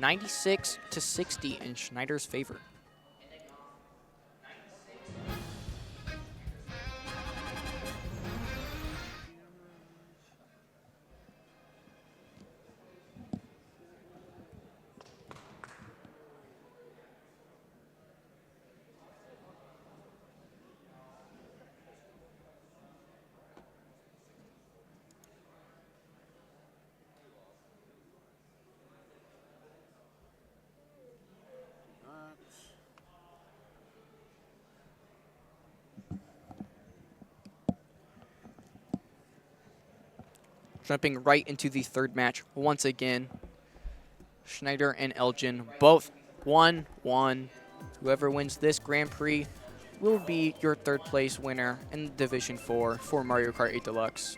96-60 in Snyder's favor. Jumping right into the third match once again. Snyder and Elgin both 1-1. Whoever wins this Grand Prix will be your third place winner in Division 4 for Mario Kart 8 Deluxe.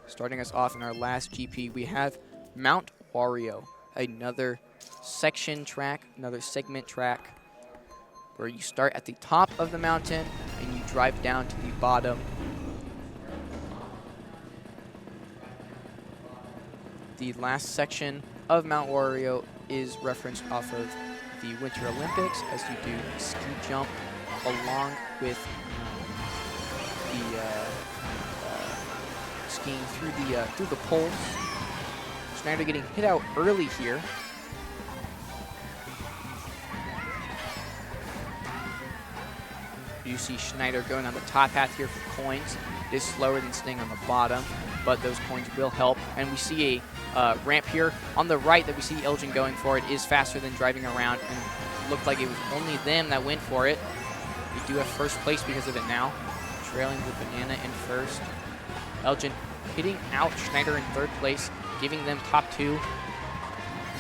Starting us off in our last GP, we have Mount Wario, another section track, another segment track, where you start at the top of the mountain and you drive down to the bottom. The last section of Mount Wario is referenced off of the Winter Olympics, as you do ski jump along with the skiing through the poles. Snyder getting hit out early here. You see Snyder going on the top path here for coins. It is slower than staying on the bottom, but those coins will help. And we see a ramp here on the right that we see Elgin going for. It is faster than driving around, and it looked like it was only them that went for it. We do have first place because of it now, trailing the banana in first. Elgin hitting out Snyder in third place, giving them top 2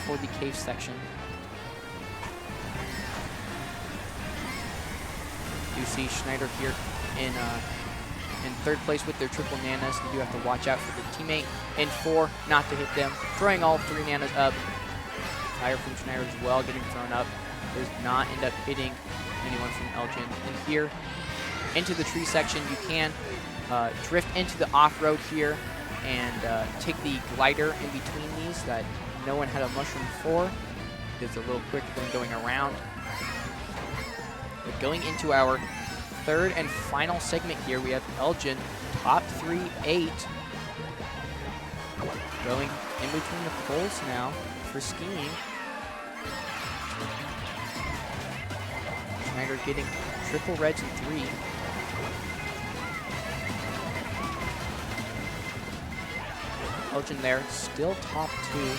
for the cave section. You see Snyder here in third place with their triple nanas. You do have to watch out for the teammate in 4 not to hit them. Throwing all 3 nanas up. Tire from Snyder as well getting thrown up. Does not end up hitting anyone from Elgin. And here into the tree section, you can drift into the off-road here and take the glider in between these that no one had a mushroom for. It's a little quicker than going around. But going into our third and final segment here, we have Elgin, top 3-8. Going in between the poles now for skiing. Snyder getting triple reds in 3. Elgin there, still top 2.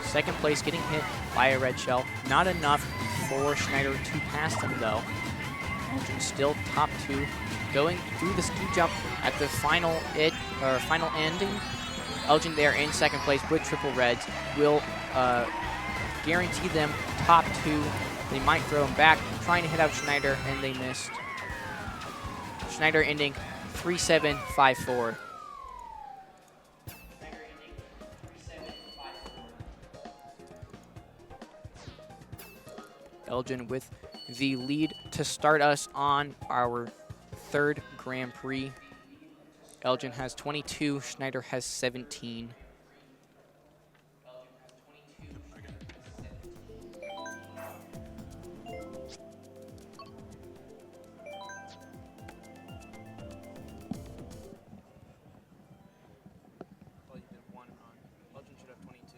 Second place getting hit by a red shell. Not enough for Snyder to pass them though. Elgin still top 2. Going through the ski jump at the final ending. Elgin there in second place with triple reds will guarantee them top 2. They might throw him back, trying to hit out Snyder, and they missed. Snyder ending 3-7-5-4. Elgin with the lead to start us on our third Grand Prix. Elgin has 22, Snyder has 17. Elgin should have 22.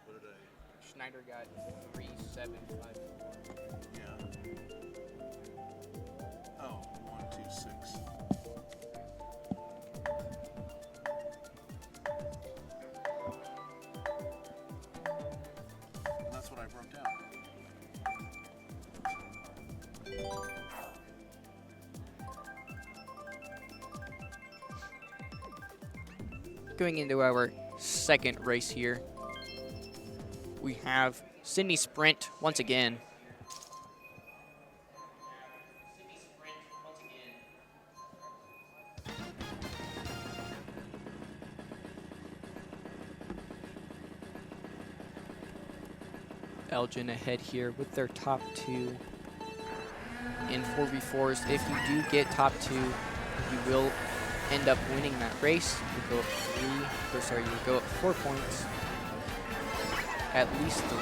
What did I? Snyder got 3, 7, 5. Yeah. Oh, 1, 2, 6. And that's what I wrote down. Going into our second race here, we have Sydney Sprint once again. Elgin ahead here with their top 2 in 4v4s. If you do get top 2, you will end up winning that race. You go up you go up 4 points. At least 3.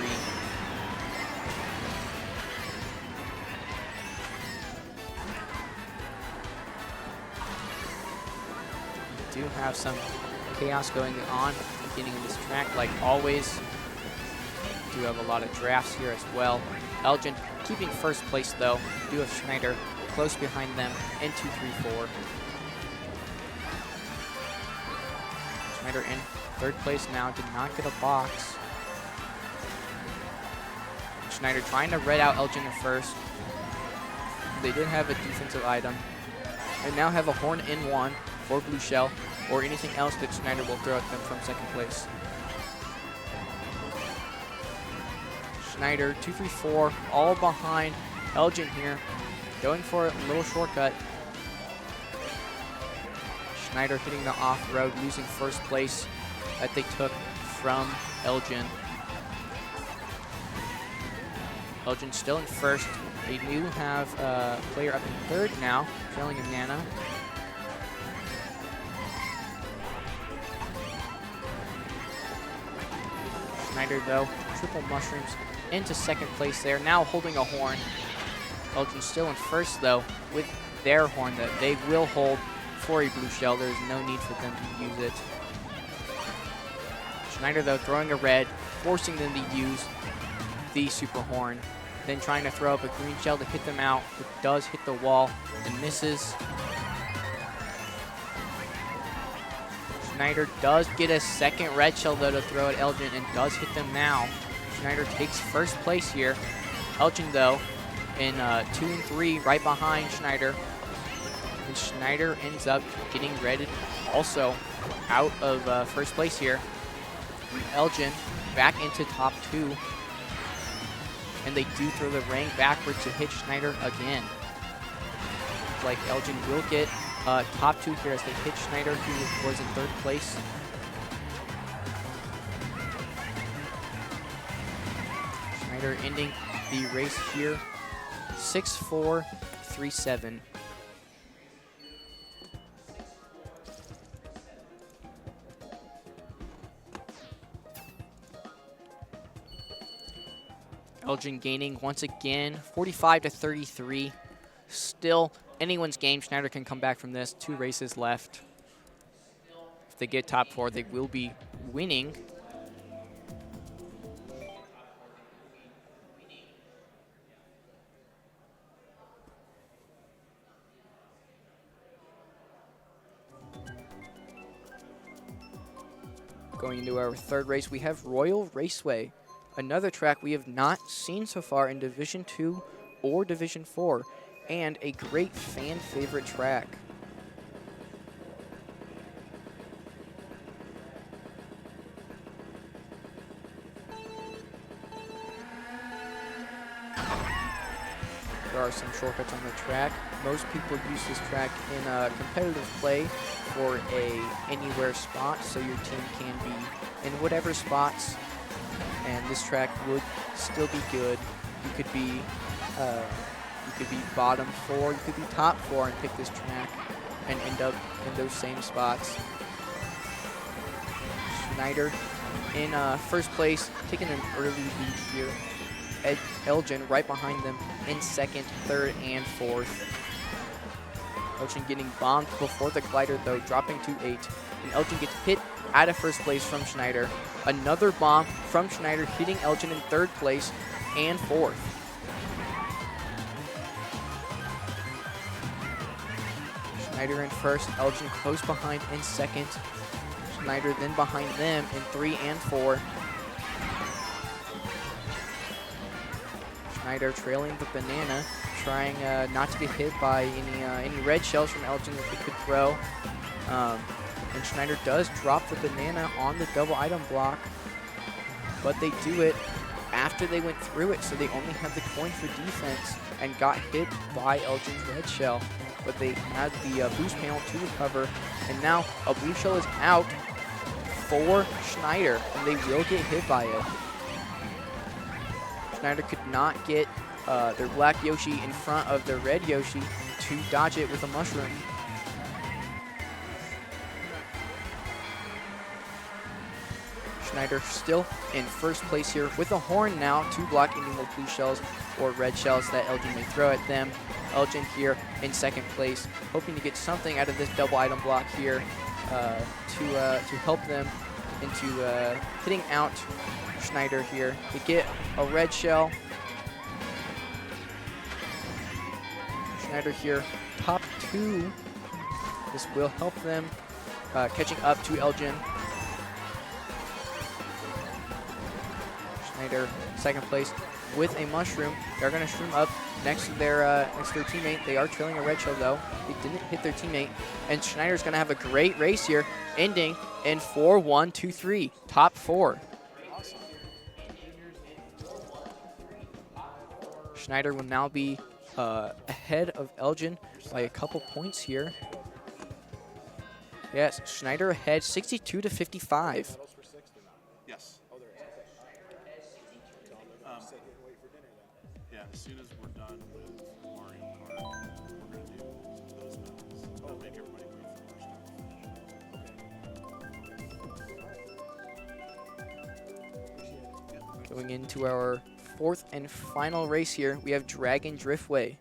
We do have some chaos going on at the beginning of this track, like always. We do have a lot of drafts here as well. Elgin keeping first place though. We do have Snyder close behind them in 2, 3, 4. Snyder in third place now, did not get a box. Snyder trying to red out Elgin at first. They did have a defensive item. They now have a horn in 1 or blue shell or anything else that Snyder will throw at them from second place. Snyder 2, 3, 4 all behind Elgin here, going for a little shortcut. Snyder hitting the off-road, losing first place that they took from Elgin. Elgin still in first. They do have a player up in third now, trailing a Nana. Snyder, though, triple mushrooms into second place there, now holding a horn. Elgin still in first, though, with their horn that they will hold for a blue shell. There's no need for them to use it. Snyder, though, throwing a red, forcing them to use the super horn. Then trying to throw up a green shell to hit them out. It does hit the wall and misses. Snyder does get a second red shell, though, to throw at Elgin and does hit them now. Snyder takes first place here. Elgin, though, in 2 and 3, right behind Snyder. And Snyder ends up getting redded also out of first place here. Elgin back into top 2. And they do throw the ring backwards to hit Snyder again. Like Elgin will get top 2 here as they hit Snyder, who was in third place. Snyder ending the race here 6-4, 3-7. Elgin gaining once again, 45-33. Still anyone's game. Snyder can come back from this. 2 races left. If they get top 4, they will be winning. Going into our third race, we have Royal Raceway. Another track we have not seen so far in Division 2 or Division 4, and a great fan favorite track. There are some shortcuts on the track. Most people use this track in a competitive play for a anywhere spot, so your team can be in whatever spots and this track would still be good. You could be bottom 4, you could be top 4 and pick this track and end up in those same spots. Snyder in first place, taking an early lead here. Elgin right behind them in second, third, and fourth. Elgin getting bombed before the glider though, dropping to 8. And Elgin gets hit out of first place from Snyder. Another bomb from Snyder hitting Elgin in third place and fourth. Snyder in first, Elgin close behind in second. Snyder then behind them in 3 and 4. Snyder trailing the banana, trying not to get hit by any red shells from Elgin that they could throw. And Snyder does drop the banana on the double item block, but they do it after they went through it, so they only have the coin for defense and got hit by Elgin's red shell. But they had the boost panel to recover, and now a blue shell is out for Snyder, and they will get hit by it. Snyder could not get their black Yoshi in front of their red Yoshi to dodge it with a mushroom. Snyder still in first place here with a horn now to block any more blue shells or red shells that Elgin may throw at them. Elgin here in second place, hoping to get something out of this double item block here to help them into hitting out Snyder here. They get a red shell. Snyder here, top 2. This will help them catching up to Elgin. Snyder second place with a mushroom. They're going to shroom up next to their teammate. They are trailing a red shell though. They didn't hit their teammate. And Schneider's going to have a great race here, ending in 4-1-2-3, top 4. Snyder will now be ahead of Elgin by a couple points here. Yes, Snyder ahead 62-55. Yes. Yeah, as soon as we're done with Mario Kart, we're going to do those medals. That'll make everybody wait for our stuff. Going into our 4th and final race here, we have Dragon Driftway.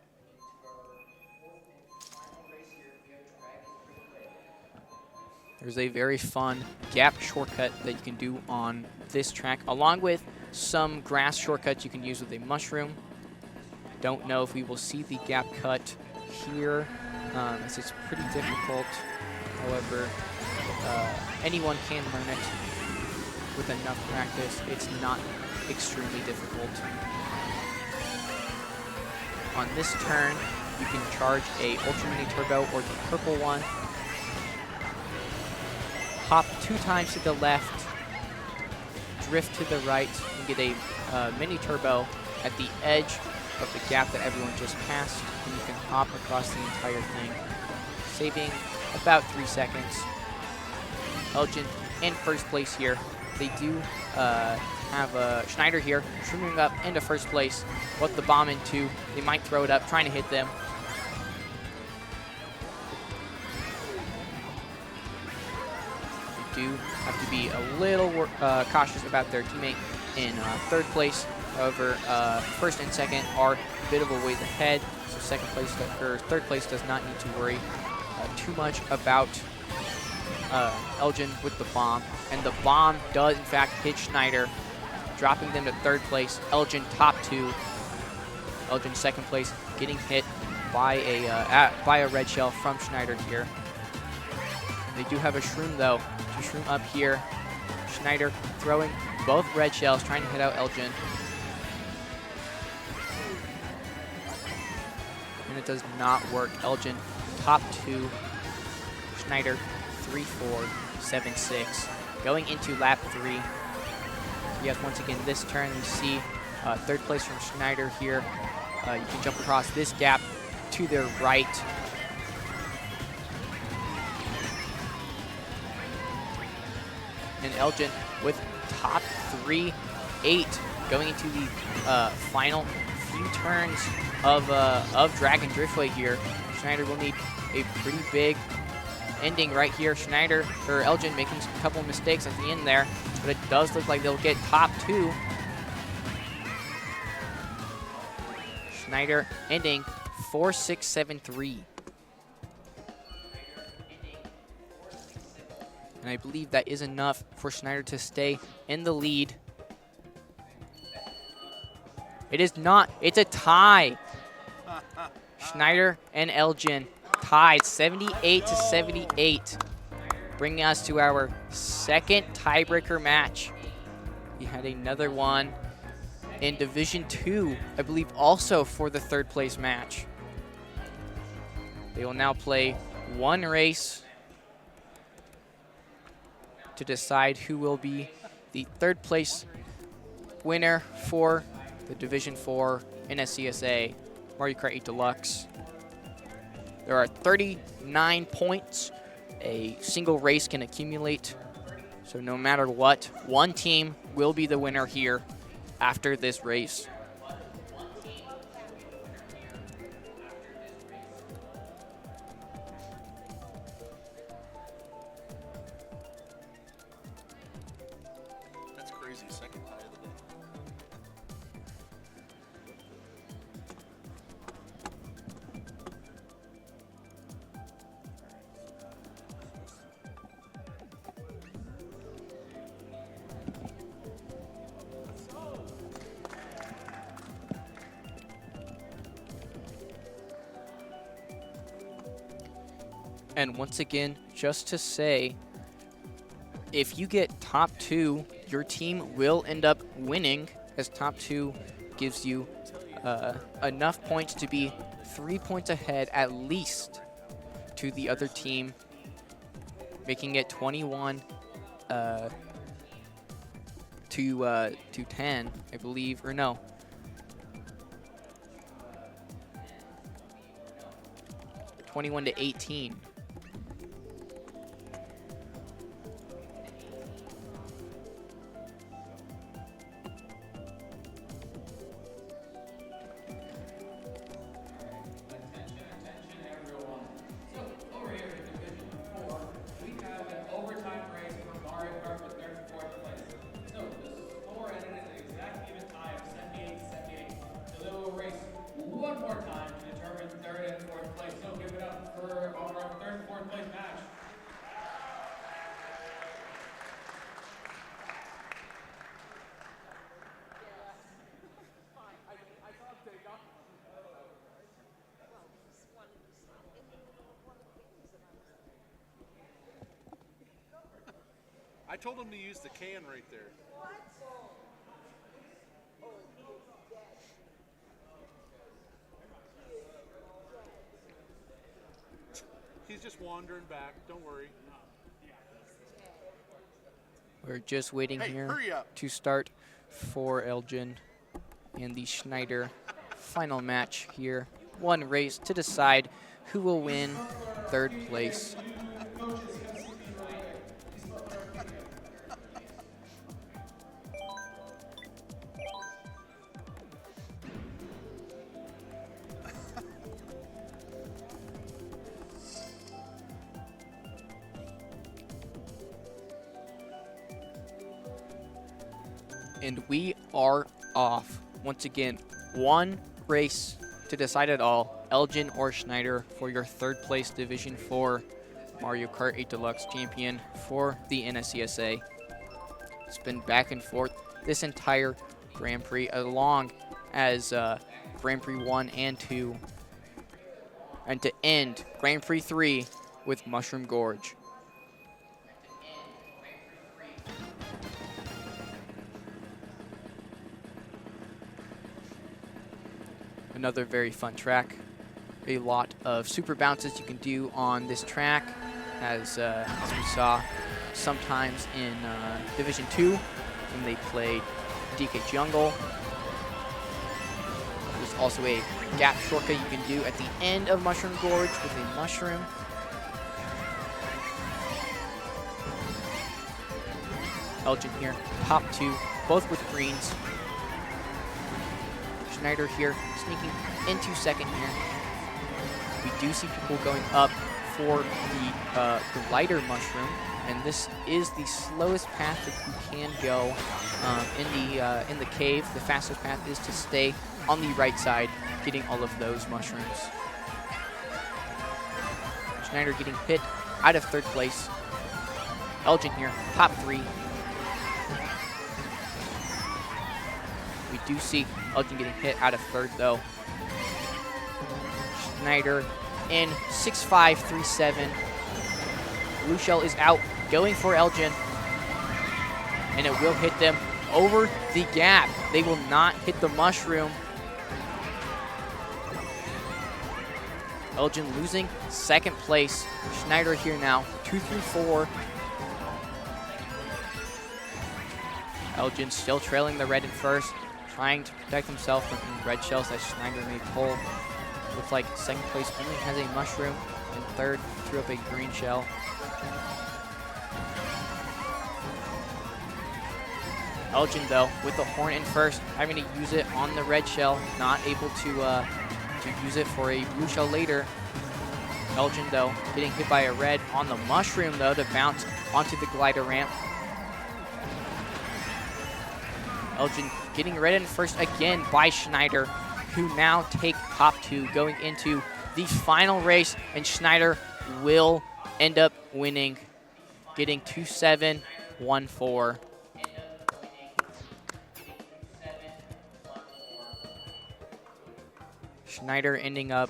There's a very fun gap shortcut that you can do on this track, along with some grass shortcuts you can use with a mushroom. Don't know if we will see the gap cut here, as it's pretty difficult. However, anyone can learn it with enough practice. It's not extremely difficult. On this turn, you can charge a Ultra Mini Turbo or the purple one. Hop 2 times to the left, drift to the right, and get a Mini Turbo at the edge of the gap that everyone just passed, and you can hop across the entire thing, saving about 3 seconds. Elgin in first place here. They do have Schneider here, shrooming up into first place. What the bomb into, they might throw it up, trying to hit them. They do have to be a little cautious about their teammate in third place. However, first and second are a bit of a ways ahead, so third place does not need to worry too much about Elgin with the bomb. And the bomb does in fact hit Schneider, dropping them to third place. Elgin top 2. Elgin second place, getting hit by a red shell from Schneider here. They do have a shroom though to shroom up here. Schneider throwing both red shells, trying to hit out Elgin. And it does not work. Elgin top 2. Schneider 3-4, 7-6. Going into lap 3. Yes, once again, this turn we see third place from Schneider here. You can jump across this gap to their right. And Elgin with top 3 8, going into the final few turns of Dragon Driftway here. Snyder will need a pretty big ending right here. Snyder, or Elgin, making a couple mistakes at the end there, but it does look like they'll get top 2. Snyder ending 4-6-7-3. And I believe that is enough for Snyder to stay in the lead. It is not. It's a tie. Snyder and Elgin tied 78-78, bringing us to our second tiebreaker match. We had another one in Division 2, I believe also for the 3rd place match. They will now play one race to decide who will be the 3rd place winner for the Division 4 NSCSA Mario Kart 8 Deluxe. There are 39 points a single race can accumulate. So no matter what, one team will be the winner here after this race. That's crazy. Second tie of the day. And once again, just to say, if you get top 2, your team will end up winning, as top 2 gives you enough points to be 3 points ahead at least to the other team, making it 21 to 10, I believe, or no. (21 to 18). I told him to use the can right there. He's just wandering back. Don't worry. We're just waiting Hey, here hurry up. to start for Elgin and the Snyder final match here. One race to decide who will win 3rd place. And we are off. Once again, one race to decide it all. Elgin or Snyder for your 3rd place Division 4 Mario Kart 8 Deluxe champion for the NSCSA. It's been back and forth this entire Grand Prix, along as Grand Prix 1 and 2. And to end Grand Prix 3 with Mushroom Gorge. Another very fun track. A lot of super bounces you can do on this track, as we saw sometimes in Division 2 when they played DK Jungle. There's also a gap shortcut you can do at the end of Mushroom Gorge with a mushroom. Elgin here, top 2, both with greens. Snyder here sneaking into second here. We do see people going up for the glider mushroom, and this is the slowest path that you can go in the cave. The fastest path is to stay on the right side, getting all of those mushrooms. Snyder getting hit out of third place. Elgin here, top 3. We do see Elgin getting hit out of third though. Snyder in 6.537. Blue shell is out, going for Elgin. And it will hit them over the gap. They will not hit the mushroom. Elgin losing second place. Snyder here now, 2 through 4. Elgin still trailing the red in first, trying to protect himself from any red shells that Snyder may pull. Looks like second place only has a mushroom, and third threw up a green shell. Elgin though, with the horn in first, having to use it on the red shell, not able to use it for a blue shell later. Elgin though, getting hit by a red on the mushroom though to bounce onto the glider ramp. Elgin getting red in first again by Snyder, who now take top 2 going into the final race, and Snyder will end up winning, getting 2.714. Snyder ending up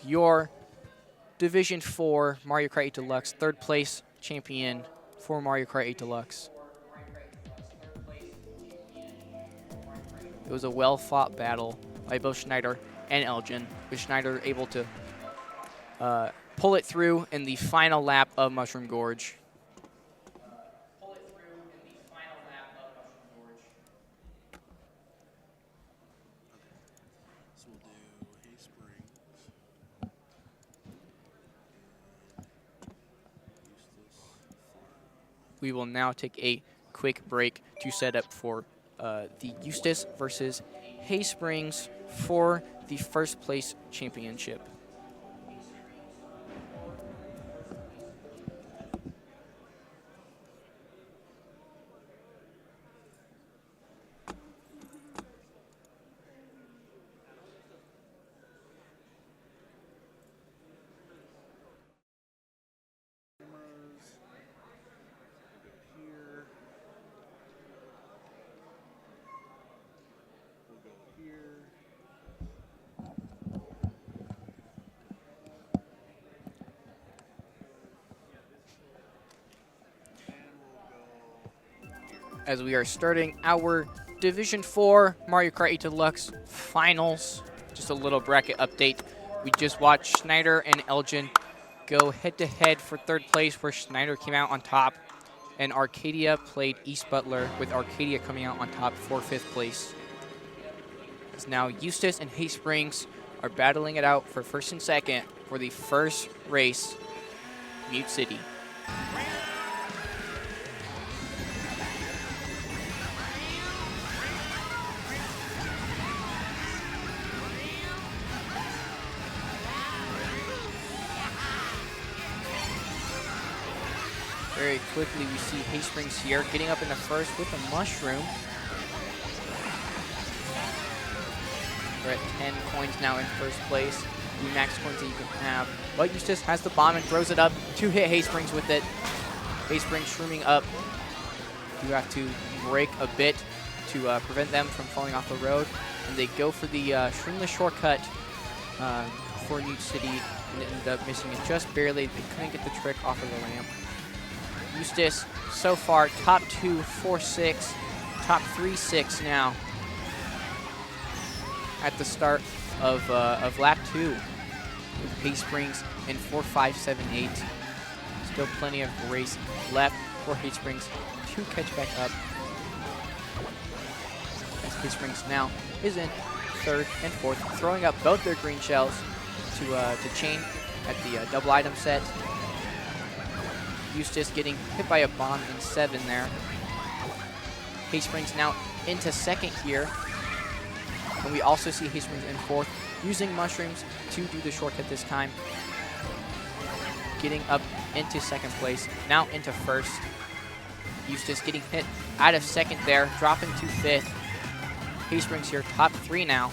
your Division 4 Mario Kart 8 Deluxe third place champion for Mario Kart 8 Deluxe. It was a well-fought battle by both Snyder and Elgin, with Snyder able to pull it through in the final lap of Mushroom Gorge. So we'll do Hay Springs. We will now take a quick break to set up for the Eustis versus Hay Springs for the first place championship. As we are starting our Division 4 Mario Kart 8 Deluxe Finals. Just a little bracket update. We just watched Snyder and Elgin go head-to-head for third place, where Snyder came out on top, and Arcadia played East Butler, with Arcadia coming out on top for 5th place. As now Eustis and Hay Springs are battling it out for first and second for the first race, Mute City. Very quickly, we see Hay Springs here getting up in the first with a mushroom. We're at 10 coins now in first place, the max coins that you can have. But Eustis has the bomb and throws it up to hit Hay Springs with it. Hay Springs shrooming up. You have to brake a bit to prevent them from falling off the road. And they go for the shroomless shortcut for Mute City, and ended up missing it just barely. They couldn't get the trick off of the ramp. Eustis, so far, top 2, 4-6, top 3-6 now at the start of lap 2, with Hay Springs in 4-5-7-8. Still plenty of race left for Hay Springs to catch back up, as Hay Springs now is in 3rd and 4th, throwing up both their green shells to chain at the double item set. Eustis getting hit by a bomb in 7 there. Haysprings now into second here. And we also see Haysprings in fourth, using mushrooms to do the shortcut this time. Getting up into second place, now into first. Eustis getting hit out of second there, dropping to fifth. Haysprings here, top 3 now.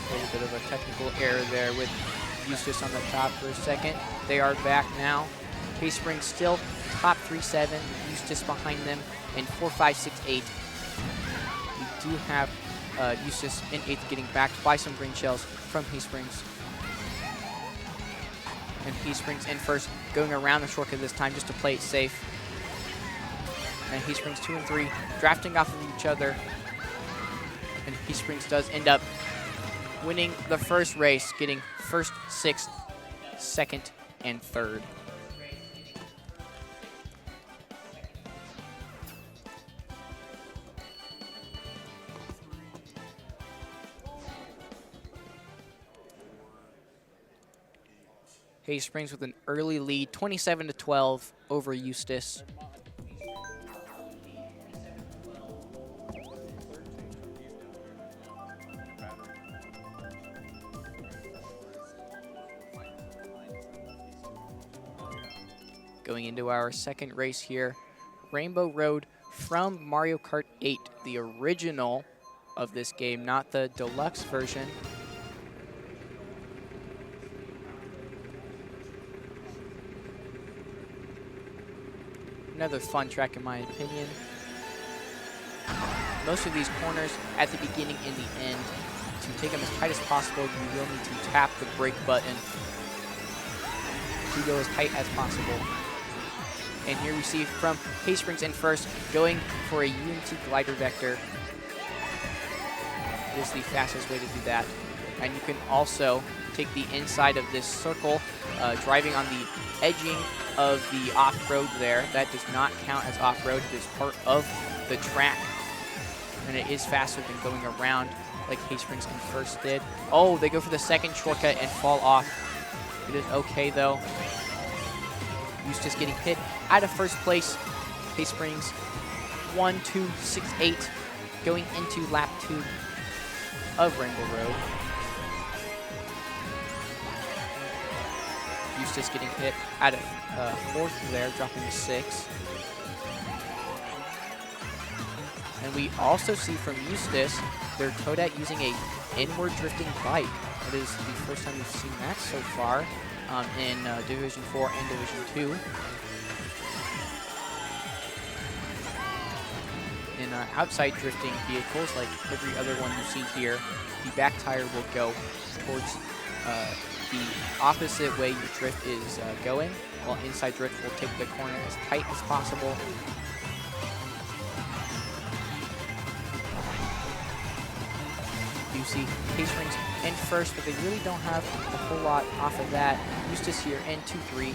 A little bit of a technical error there with Eustis on the top for a second. They are back now. Haysprings still top 3-7. Eustis behind them in 4-5-6-8. We do have Eustis in 8th getting backed by some green shells from Haysprings. And Haysprings in first, going around the shortcut this time just to play it safe. And Haysprings 2 and 3, drafting off of each other. And Haysprings does end up winning the first race, getting first, 6th, 2nd, and 3rd. Haysprings with an early lead, 27-12 over Eustis. Going into our second race here, Rainbow Road from Mario Kart 8, the original of this game, not the deluxe version. Another fun track in my opinion. Most of these corners at the beginning and the end, to take them as tight as possible, you will need to tap the brake button to go as tight as possible. And here we see from Haysprings in first, going for a Unity glider vector. It is the fastest way to do that. And you can also take the inside of this circle, driving on the edging of the off-road there. That does not count as off-road. It is part of the track. And it is faster than going around like Haysprings in first did. Oh, they go for the second shortcut and fall off. It is okay though. Eustis getting hit out of first place. Haysprings 1-2-6-8 going into lap 2 of Rainbow Road. Eustis getting hit out of fourth there, dropping to 6. And we also see from Eustis, they're towed at using a inward drifting bike. That is the first time we've seen that so far in Division 4 and Division 2. In outside drifting vehicles, like every other one you see here, the back tire will go towards the opposite way your drift is going, while inside drift will take the corner as tight as possible. You see Haysprings in first, but they really don't have a whole lot off of that. Eustis here in 2-3.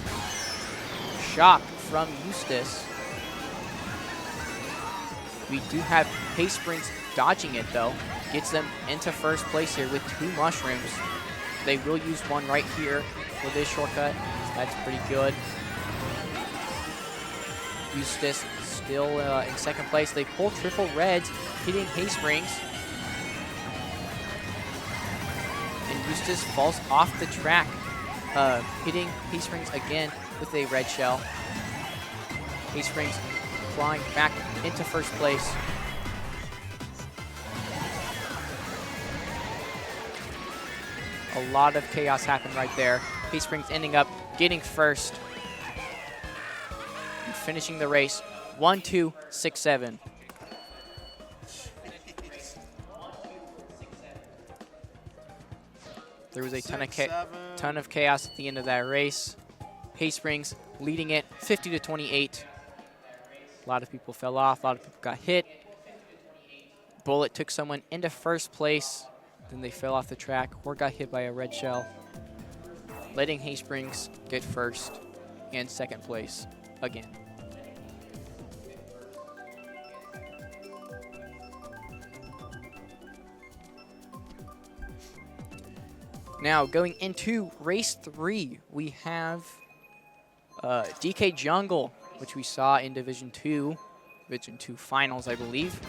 Shock from Eustis. We do have Haysprings dodging it though. Gets them into first place here with 2 mushrooms. They will use one right here for this shortcut. So that's pretty good. Eustis still in second place. They pull triple reds, hitting Haysprings. And Eustis falls off the track, hitting Haysprings again with a red shell. Haysprings flying back into first place. A lot of chaos happened right there. Haysprings ending up getting first and finishing the race 1-2-6-7. There was a ton of chaos at the end of that race. Haysprings leading it 50-28. A lot of people fell off. A lot of people got hit. Bullet took someone into first place. Then they fell off the track or got hit by a red shell, letting Haysprings get first and second place again. Now, going into race 3, we have DK Jungle, which we saw in Division 2 finals, I believe.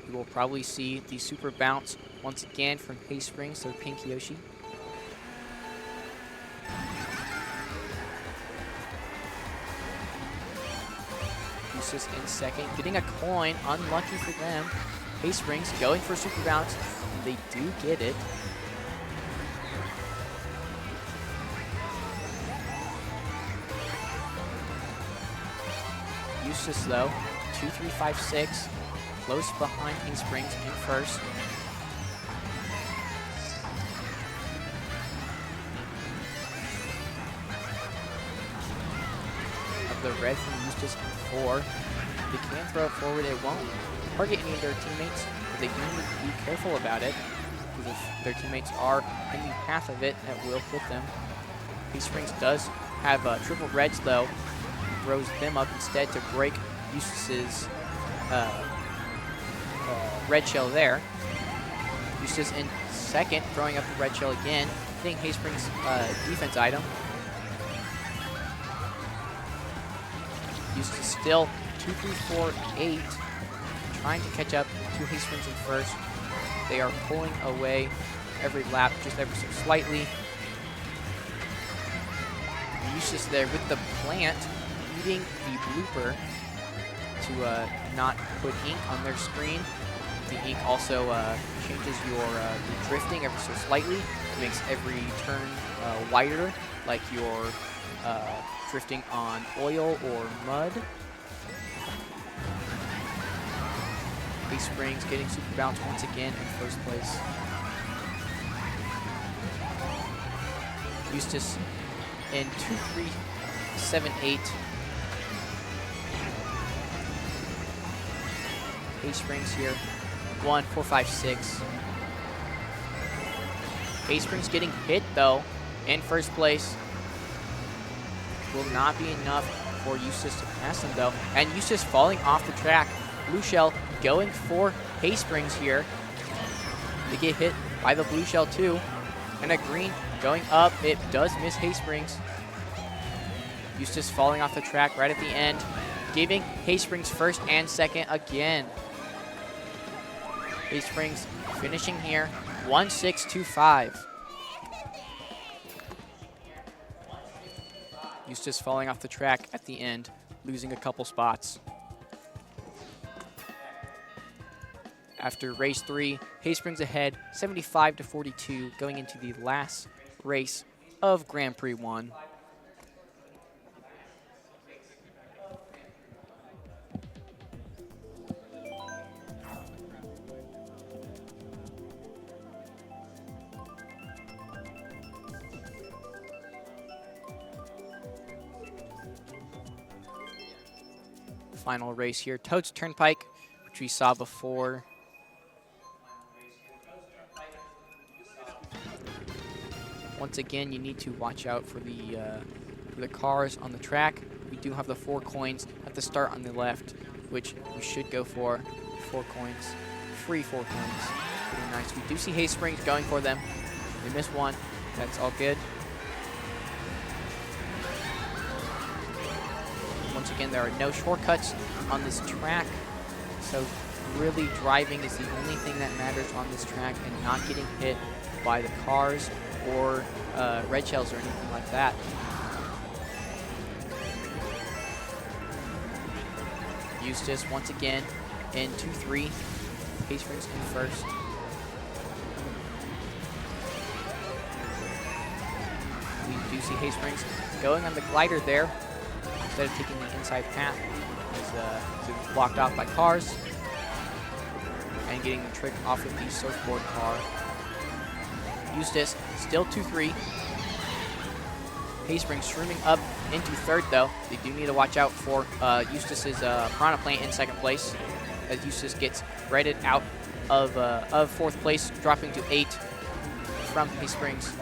We will probably see the super bounce once again from Hay Springs, their Pink Yoshi. Eustis in second, getting a coin, unlucky for them. Hay Springs going for super bounce, and they do get it. Eustis though, 2, 3, 5, 6, close behind Hay Springs in first. Of the red from Eustis in 4. They can throw it forward, it won't target any of their teammates, but they do need to be careful about it, because if their teammates are in the path of it, that will hit them. Hay Springs does have triple reds though, throws them up instead to break Eustis's red shell there. Eustis in second, throwing up the red shell again, hitting Hay Springs' defense item. Eustis still 2, 3, 4, 8, trying to catch up to Hay Springs in first. They are pulling away every lap, just ever so slightly. Eustis there with the plant, eating the blooper to not put ink on their screen. The ink also changes your drifting ever so slightly. It makes every turn wider, like you're drifting on oil or mud. Hay Springs getting super bounce once again in first place. Eustis in 2, 3, 7, 8. Hay Springs here, 1, 4, 5, 6. Hay Springs getting hit though in first place. Will not be enough for Eustis to pass them though. And Eustis falling off the track. Blue shell going for Hay Springs here. They get hit by the blue shell too. And a green going up. It does miss Hay Springs. Eustis falling off the track right at the end, giving Hay Springs first and second again. Hay Springs finishing here, 1-6-2-5. Eustis falling off the track at the end, losing a couple spots. After race 3, Hay Springs ahead, 75-42, going into the last race of Grand Prix 1. Final race here, Toads Turnpike, which we saw before. Once again, you need to watch out for the cars on the track. We do have the 4 coins at the start on the left, which we should go for. 4 coins, free 4 coins. Pretty nice. We do see Hay Springs going for them. They missed one. That's all good. Once again, there are no shortcuts on this track, so really driving is the only thing that matters on this track and not getting hit by the cars or red shells or anything like that. Eustis once again in 2-3. Hay Springs in first. We do see Hay Springs going on the glider there instead of taking the inside path. It was blocked off by cars and getting the trick off of the surfboard car. Eustis still 2-3. Hay Springs shrooming up into third though. They do need to watch out for Eustis's Piranha Plant in second place, as Eustis gets breaded out of fourth place, dropping to 8 from Hay Springs.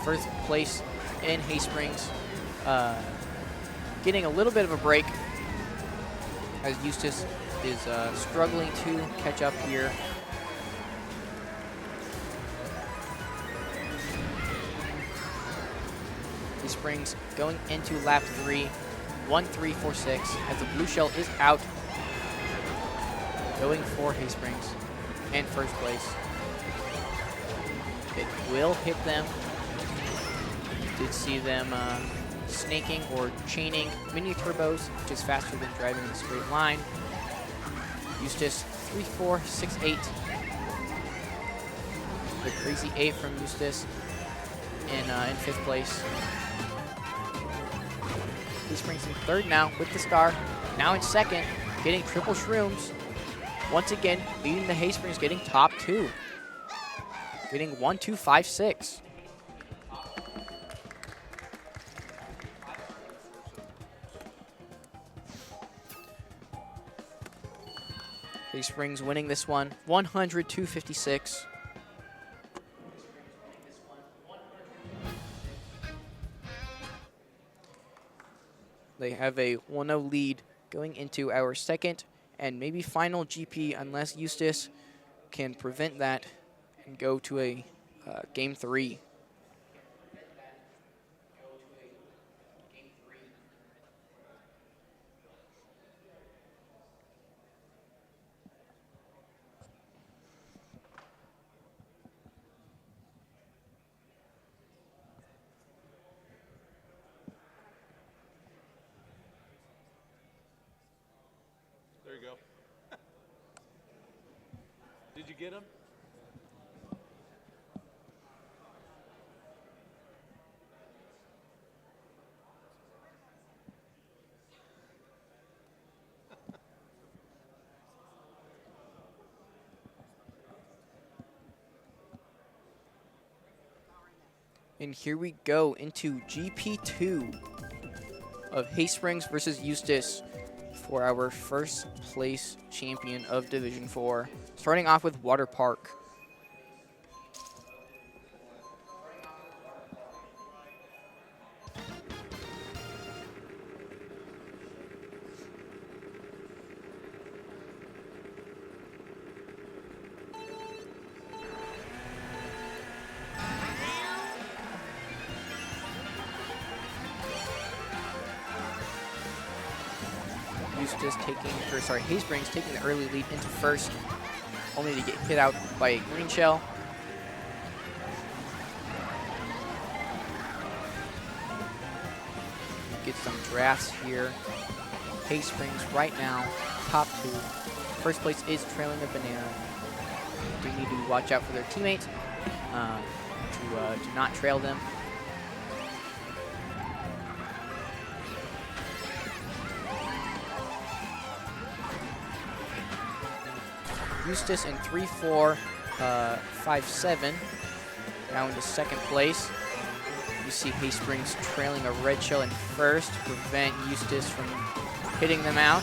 First place in Hay Springs getting a little bit of a break as Eustis is struggling to catch up here. Haysprings going into lap 3, 1-3-4-6, as the blue shell is out. Going for Haysprings in first place. It will hit them. You did see them snaking or chaining mini turbos, which is faster than driving in a straight line. Eustis 3-4-6-8. The crazy 8 from Eustis in 5th place. Haysprings in 3rd now with the star. Now in 2nd, getting triple shrooms. Once again, leading the Haysprings, getting top 2. Getting 1-2-5-6. Haysprings winning this one, 100-256. They have a 1-0 lead going into our 2nd and maybe final GP, unless Eustis can prevent that and go to a game 3. There you go. Did you get him? And here we go into GP2 of Haysprings versus Eustis for our first place champion of Division 4. Starting off with Water Park. Haysprings taking the early lead into first, only to get hit out by a green shell. Get some drafts here. Haysprings right now, top 2. First place is trailing a banana. They need to watch out for their teammates to not trail them. Eustis in 3-4-5-7, now into 2nd place. You see Haysprings trailing a red shell in first to prevent Eustis from hitting them out.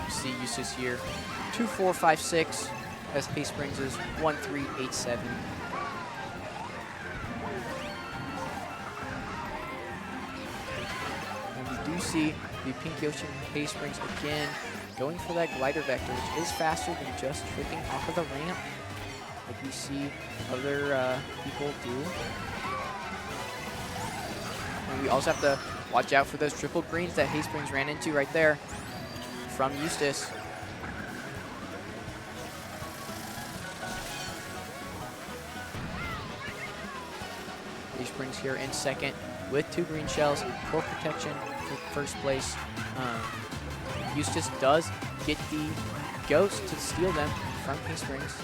You see Eustis here, 2-4-5-6, as Haysprings is 1-3-8-7. See the Pink Ocean Haysprings again going for that glider vector, which is faster than just tricking off of the ramp, like we see other people do. And we also have to watch out for those triple greens that Haysprings ran into right there from Eustis. Haysprings here in 2nd with 2 green shells for protection for first place. Eustis does get the ghost to steal them from Haysprings.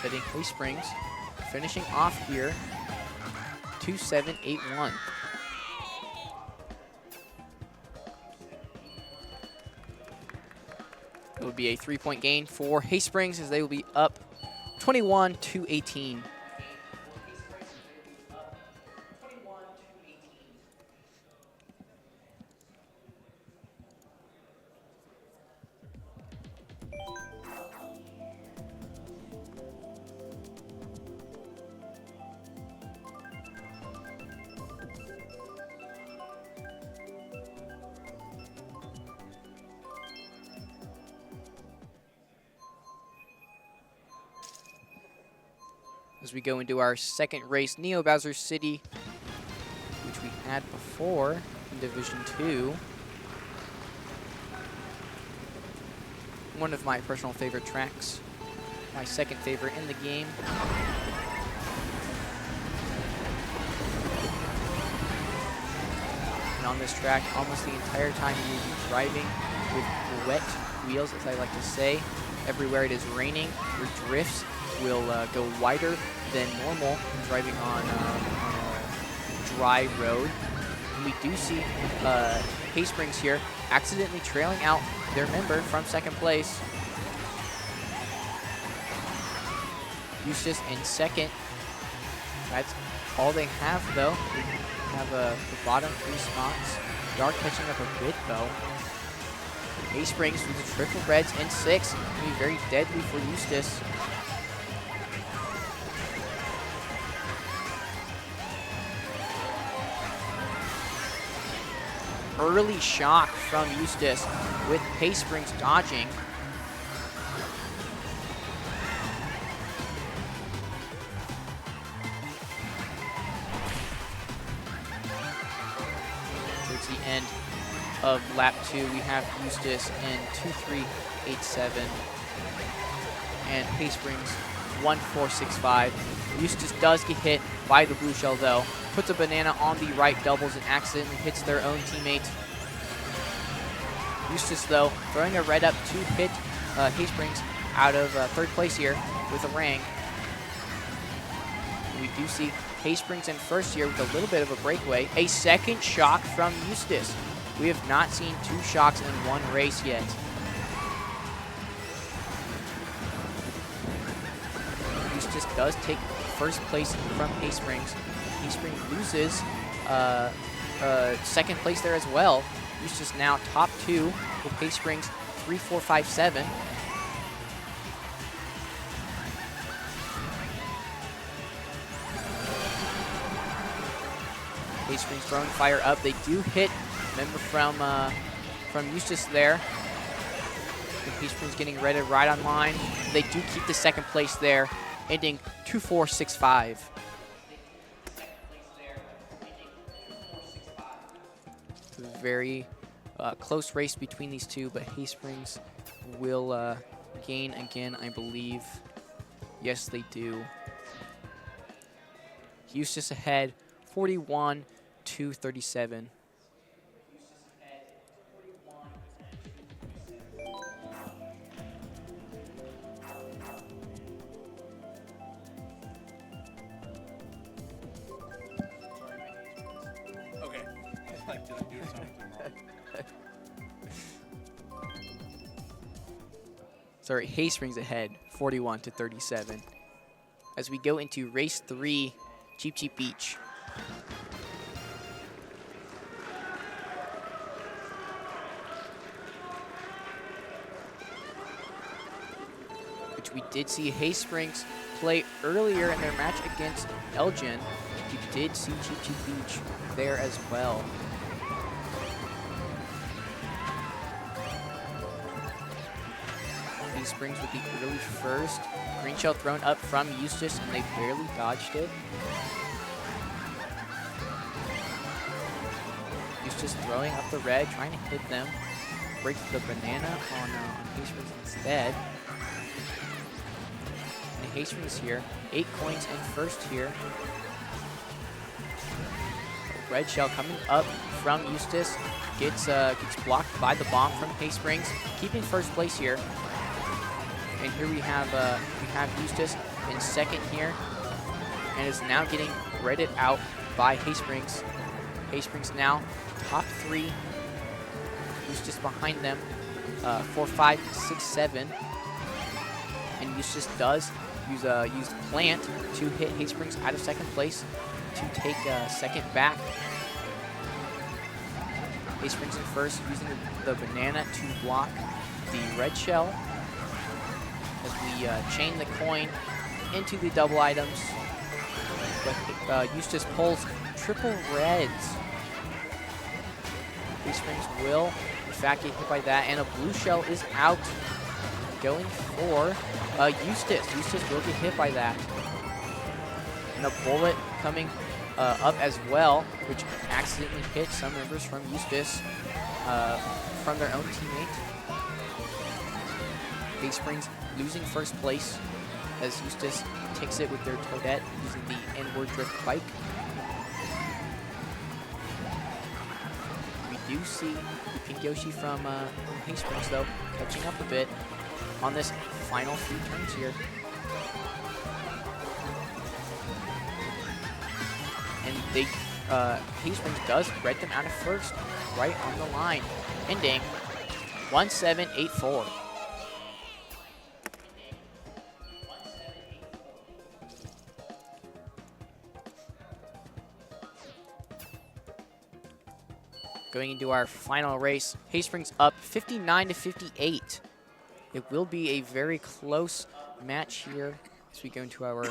Setting Haysprings, finishing off here, 2-7-8-1. It will be a 3-point gain for Haysprings as they will be up 21-18. as we go into our second race, Neo Bowser City, which we had before in Division 2. One of my personal favorite tracks, my second favorite in the game. And on this track, almost the entire time you will be driving with wet wheels, as I like to say. Everywhere it is raining, your drifts will go wider than normal when driving on a dry road. And we do see Haysprings here accidentally trailing out their member from second place. Eustis in second. That's all they have, though. They have the bottom 3 spots. Dark catching up a bit, though. Haysprings with the triple reds in 6. It'll be very deadly for Eustis. Early shock from Eustis with Haysprings dodging. Towards the end of lap 2, we have Eustis in 2.387 and Haysprings 1.465. Eustis does get hit by the blue shell, though. Puts a banana on the right doubles and accidentally hits their own teammate. Eustis, though, throwing a red up to hit Haysprings out of third place here with a ring. We do see Haysprings in first here with a little bit of a breakaway. A second shock from Eustis. We have not seen 2 shocks in one race yet. Eustis does take first place from Haysprings. Haysprings loses second place there as well. Eustis now top 2 with Haysprings 3.457. Haysprings throwing fire up. They do hit member from Eustis there. Haysprings getting ready right on line. They do keep the second place there, ending 2.465. Very close race between these two, but Haysprings will gain again, I believe. Yes, they do. Eustis ahead, 41-37. Okay. Like, did I do something wrong? Sorry, Haysprings ahead, 41-37. As we go into race 3, Cheep Cheep Beach. Which we did see Haysprings play earlier in their match against Elgin. You did see Cheep Cheep Beach there as well. Haysprings with the early first. Green shell thrown up from Eustis, and they barely dodged it. Eustis throwing up the red, trying to hit them. Breaks the banana on Haysprings instead. And Haysprings here, 8 coins in first here. Red shell coming up from Eustis, gets blocked by the bomb from Haysprings, keeping first place here. And here we have Eustis in second here, and is now getting redded out by Haysprings. Haysprings now top 3. Eustis behind them, 4, 5, 6, 7. And Eustis does use plant to hit Haysprings out of second place to take second back. Haysprings in first, using the banana to block the red shell. As we chain the coin into the double items. But Eustis pulls triple reds. Haysprings will, in fact, get hit by that, and a blue shell is out. Going for Eustis. Eustis will get hit by that. and a bullet coming up as well, which accidentally hit some members from Eustis from their own teammate. Haysprings losing first place as Eustis takes it with their Toadette using the N-word drift bike. We do see the Pink Yoshi from Haysprings, though, catching up a bit on this final few turns here. And they, Haysprings does red them out of first, right on the line, ending 1-7-8-4. Going into our final race, Haysprings up 59-58. It will be a very close match here as we go into our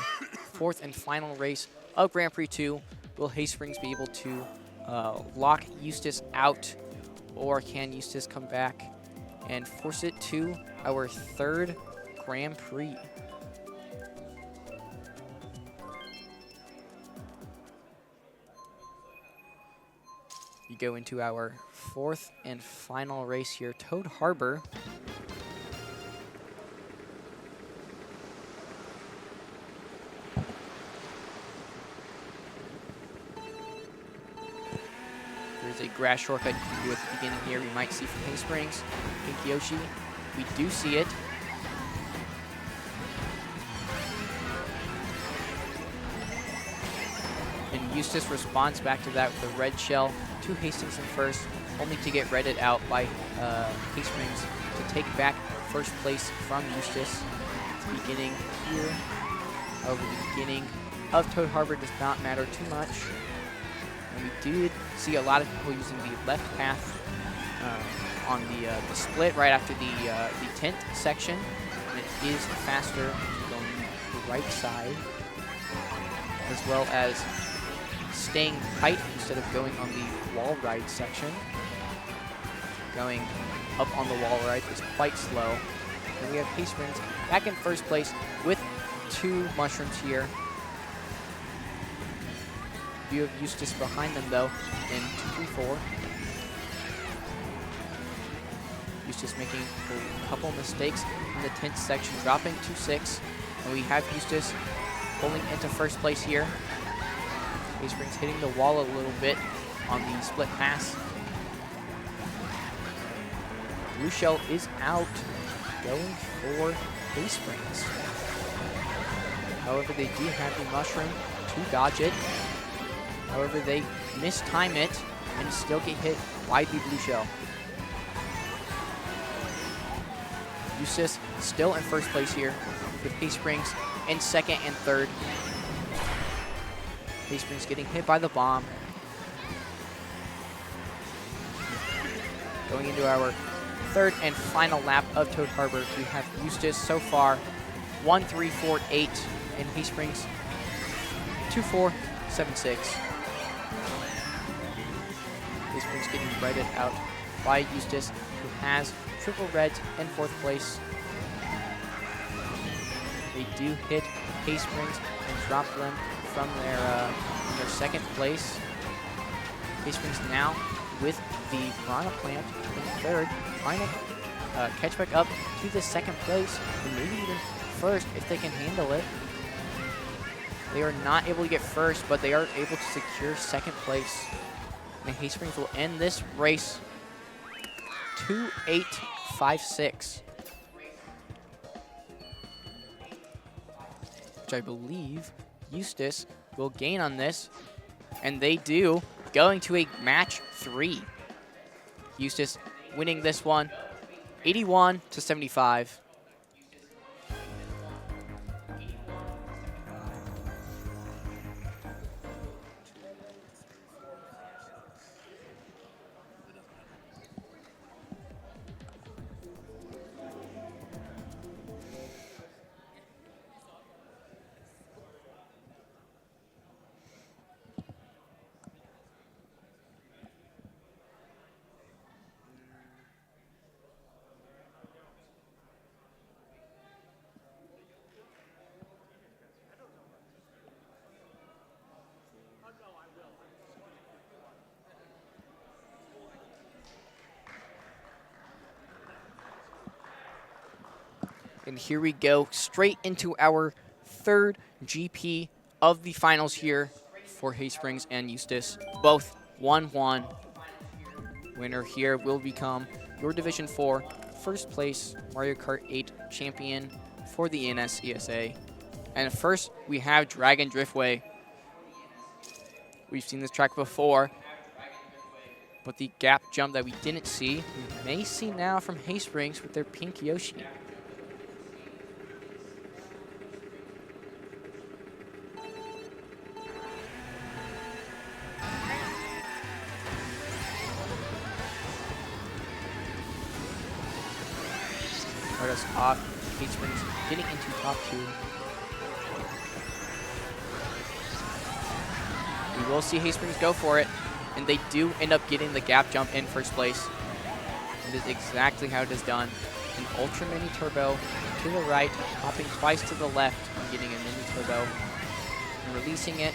fourth and final race of Grand Prix 2. Will Haysprings be able to lock Eustis out, or can Eustis come back and force it to our third Grand Prix? We go into our fourth and final race here, Toad Harbor. There's a grass shortcut you can do at the beginning here. We might see from Haysprings. Pink Yoshi, we do see it. And Eustis responds back to that with a red shell to Hastings in first, only to get redded out by Haysprings to take back first place from Eustis at the beginning here. However, the beginning of Toad Harbor does not matter too much. And we did see a lot of people using the left path on the split right after the tent section. And it is faster going the right side, as well as staying tight instead of going on the wall ride section. Going up on the wall ride is quite slow. And we have Haysprings back in first place with 2 mushrooms here. You have Eustis behind them, though, in 2-3-4. Eustis making a couple mistakes in the 10th section, dropping 2-6. And we have Eustis pulling into first place here. Haysprings hitting the wall a little bit on the split pass. Blue shell is out, going for Haysprings. However, they do have the mushroom to dodge it. However, they mistime it and still get hit by the blue shell. Eustis still in first place here with Haysprings in second and third. Haysprings getting hit by the bomb. Going into our third and final lap of Toad Harbor, we have Eustis so far 1-3-4-8 and Haysprings 2-4-7-6. Haysprings getting redded out by Eustis, who has triple reds in fourth place. They do hit Haysprings and drop them from their second place. Haysprings now with the Piranha Plant in third, trying to catch back up to the second place, and maybe even first if they can handle it. They are not able to get first, but they are able to secure second place. And Haysprings will end this race 2-8-5-6. Which I believe Eustis will gain on this, and they do, going to a match 3. Eustis winning this one 81-75. And here we go, straight into our third GP of the finals here for Haysprings and Eustis. Both 1-1. Winner here will become your Division 4 first place Mario Kart 8 champion for the ENS ESA. And first, we have Dragon Driftway. We've seen this track before, but the gap jump that we didn't see, we may see now from Haysprings with their pink Yoshi. Start us off, Haysprings getting into top 2. We will see Haysprings go for it, and they do end up getting the gap jump in first place. It is exactly how it is done. An Ultra Mini Turbo to the right, hopping twice to the left, and getting a Mini Turbo, and releasing it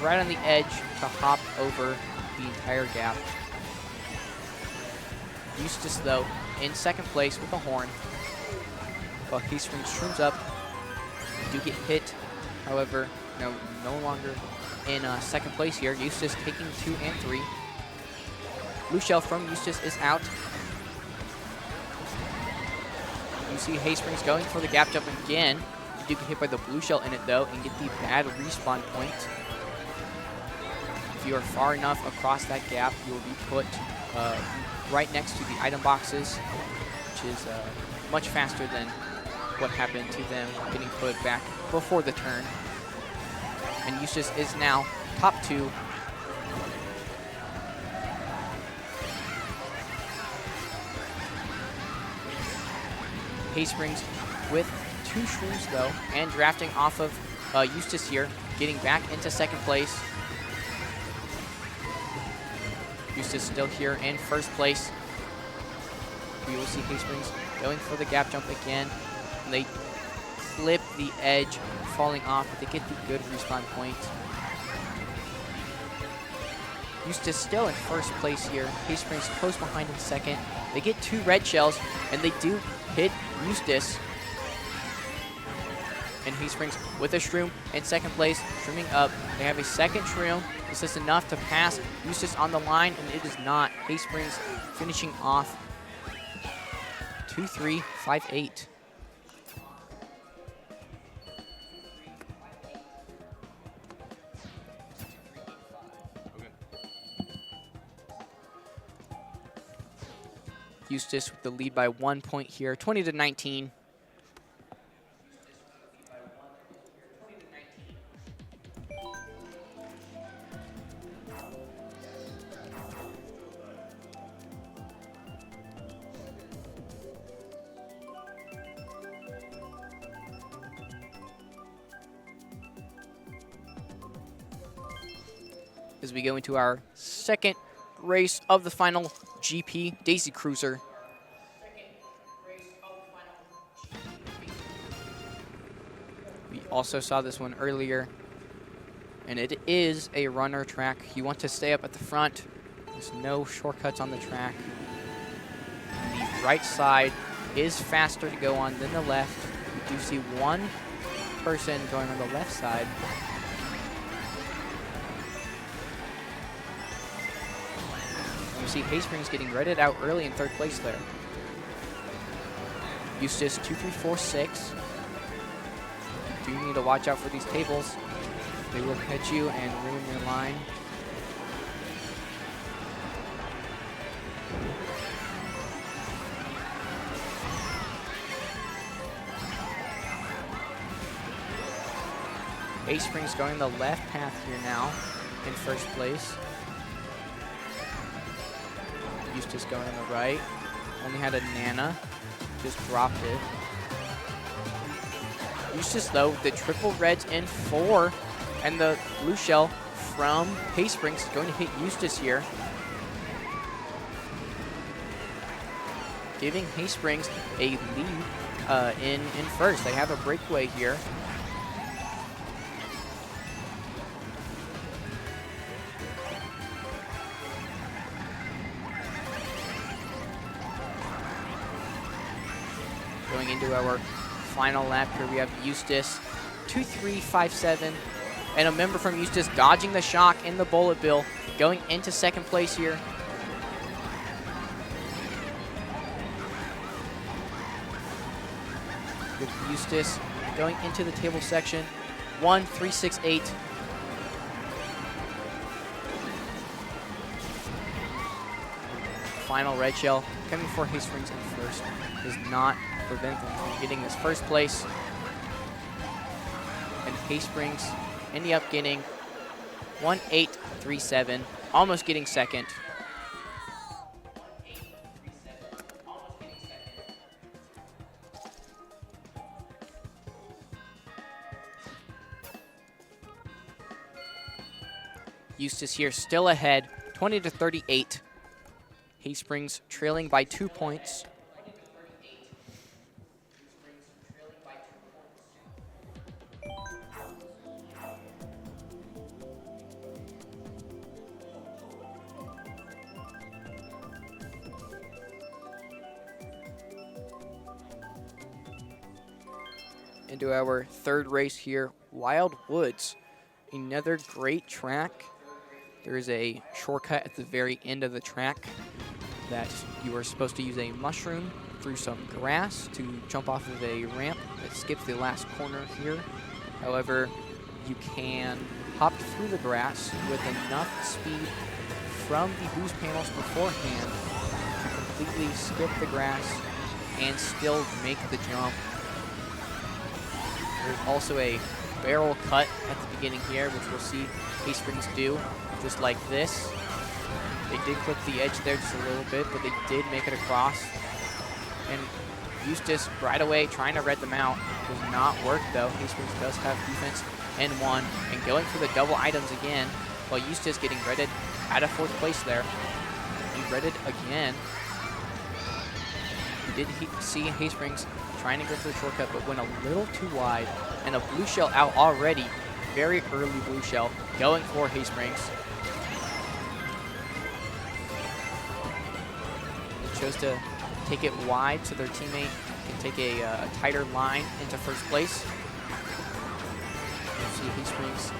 right on the edge to hop over the entire gap. Eustis, though, in second place with a horn, while Haysprings shrooms up. They do get hit, however, no longer in second place here. Eustis taking 2 and 3. Blue shell from Eustis is out. You see Haysprings going for the gap jump again. You do get hit by the blue shell in it though and get the bad respawn point. If you are far enough across that gap, you will be put right next to the item boxes, which is much faster than what happened to them getting put back before the turn. And Eustis is now top 2. Haysprings with 2 shrooms though, and drafting off of Eustis here, getting back into second place. Eustis still here in first place. We will see Haysprings going for the gap jump again. And they clip the edge, falling off, but they get the good respawn point. Eustis still in first place here. Haysprings close behind in second. They get 2 red shells, and they do hit Eustis. And Haysprings with a shroom in second place, shrooming up. They have a second shroom. Is this enough to pass Eustis on the line? And it is not. Haysprings finishing off 2-3, 5-8. Eustis with the lead by 1 point here, 20-19. As we go into our second race of the final GP, Daisy Cruiser. We also saw this one earlier, and it is a runner track. You want to stay up at the front. There's no shortcuts on the track. And the right side is faster to go on than the left. We do see one person going on the left side. You see Haysprings getting redded out early in third place there. Eustis 2, 3, 4, 6. You do need to watch out for these tables. They will hit you and ruin your line. Haysprings going the left path here now in first place. Eustis going on the right. Only had a Nana. Just dropped it. Eustis, though, the triple reds in 4. And the blue shell from Haysprings is going to hit Eustis here. Giving Haysprings a lead in first. They have a breakaway here. Going into our final lap here. We have Eustis, 2-3-5-7, and a member from Eustis dodging the shock in the bullet bill, going into second place here. With Eustis going into the table section, 1-3-6-8. Final red shell coming for Hastings in first does not prevent them from getting this first place. And Hastings ending up getting 1-8-3-7, almost getting second. Eustis here still ahead, 20-38. Hastings trailing by 2 points. Into our third race here, Wild Woods. Another great track. There is a shortcut at the very end of the track that you are supposed to use a mushroom through some grass to jump off of a ramp that skips the last corner here. However, you can hop through the grass with enough speed from the boost panels beforehand to completely skip the grass and still make the jump. There's also a barrel cut at the beginning here, which we'll see Hastings do, just like this. They did clip the edge there just a little bit, but they did make it across. And Eustis right away trying to red them out. Does not work though. Hastings does have defense and one, and going for the double items again, while Eustis getting redded out of fourth place there. He redded again. We did see Hastings trying to go for the shortcut, but went a little too wide. And a blue shell out already. Very early blue shell going for Hastings. They chose to take it wide so their teammate can take a tighter line into first place. You see Hastings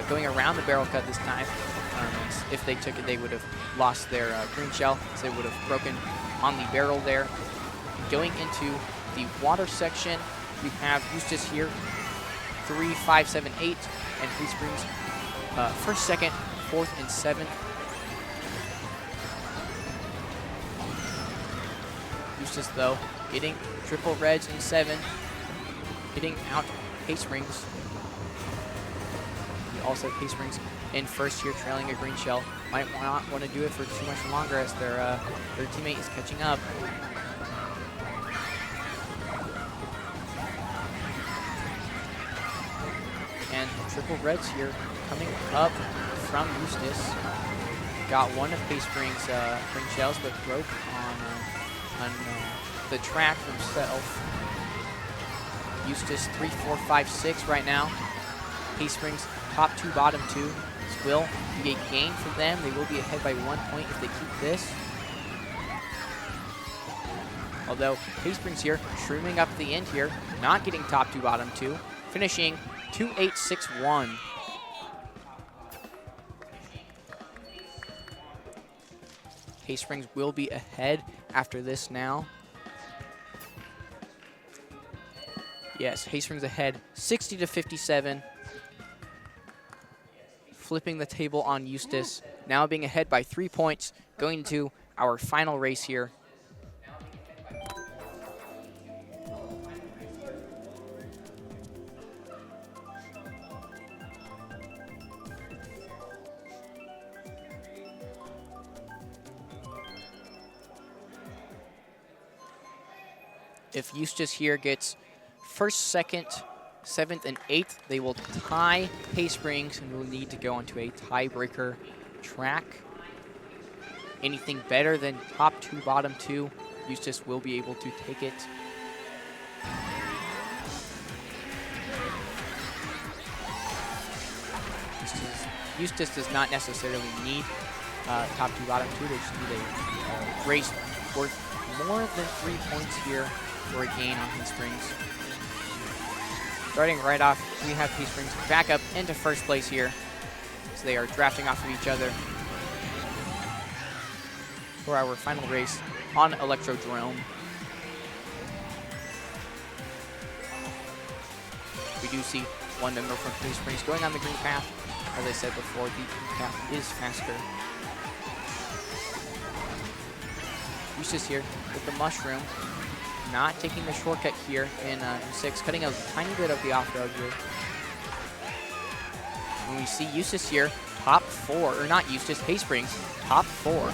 going around the barrel cut this time. If they took it, they would have lost their green shell, so they would have broken on the barrel there. Going into the water section, we have Eustis here, 3, 5, 7, 8, and Hastings first, second, fourth, and seventh. Eustis though getting triple reds in 7, getting out Hastings. Also Hastings in first here, trailing a green shell. Might not want to do it for too much longer as their teammate is catching up. And triple reds here coming up from Eustis. Got one of Hastings' green shells, but broke on the track himself. Eustis 3, 4, 5, 6 right now. Hastings top 2, bottom 2. This will be a gain for them. They will be ahead by 1 point if they keep this. Although Hastings here, shrooming up at the end here, not getting top 2, bottom 2, finishing 2-8-6-1. Hastings will be ahead after this now. Yes, Hastings ahead 60-57. Flipping the table on Eustis. Now being ahead by 3 points, going to our final race here. If Eustis here gets first, second, 7th, and 8th, they will tie Hastings and will need to go onto a tiebreaker track. Anything better than top 2, bottom 2, Eustis will be able to take it. Eustis does not necessarily need top 2, bottom 2. They just need a race worth more than 3 points here for a gain on Hastings. Starting right off, we have Haysprings back up into first place here. So they are drafting off of each other for our final race on Electrodrome. We do see one member from Haysprings going on the green path. As I said before, the green path is faster. Eustis here with the mushroom. Not taking the shortcut here in 6, cutting a tiny bit of the off-road here. And we see Eustis here, top 4, or not Eustis, Haysprings, top 4.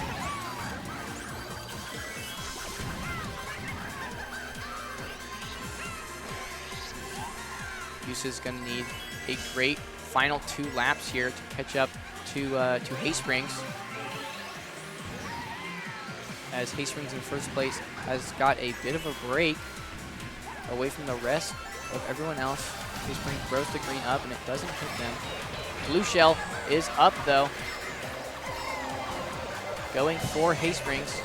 Eustis is going to need a great final 2 laps here to catch up to Haysprings. As Haysprings in first place has got a bit of a break away from the rest of everyone else. Haysprings throws the green up and it doesn't hit them. Blue shell is up though. Going for Haysprings.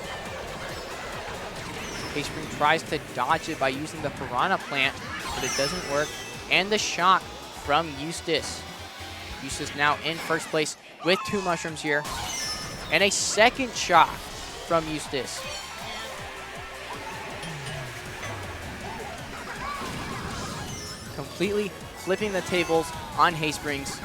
Haysprings tries to dodge it by using the Piranha Plant, but it doesn't work. And the shock from Eustis. Eustis now in first place with 2 mushrooms here. And a second shock from Eustis. Completely flipping the tables on Haysprings.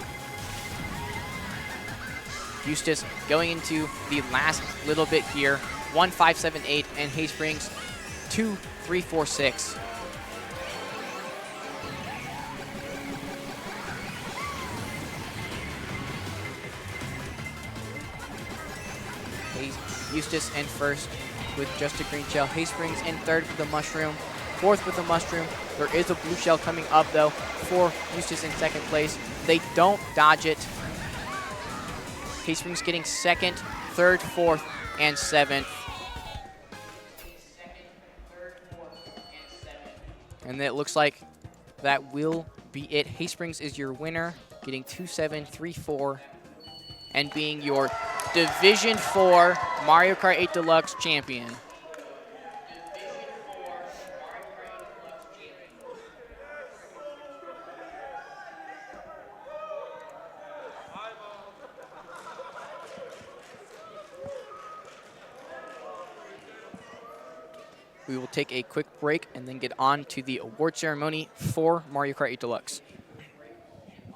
Eustis going into the last little bit here. 1-5-7-8 and Haysprings 2-3-4-6. Eustis in first with just a green shell. Haysprings in third with the mushroom. Fourth with the mushroom. There is a blue shell coming up though for Eustis in second place. They don't dodge it. Haysprings getting second, third, fourth, and seventh. And it looks like that will be it. Haysprings is your winner, getting 2-7-3-4 and being your Division 4 Mario Kart 8 Deluxe champion. We will take a quick break and then get on to the award ceremony for Mario Kart 8 Deluxe.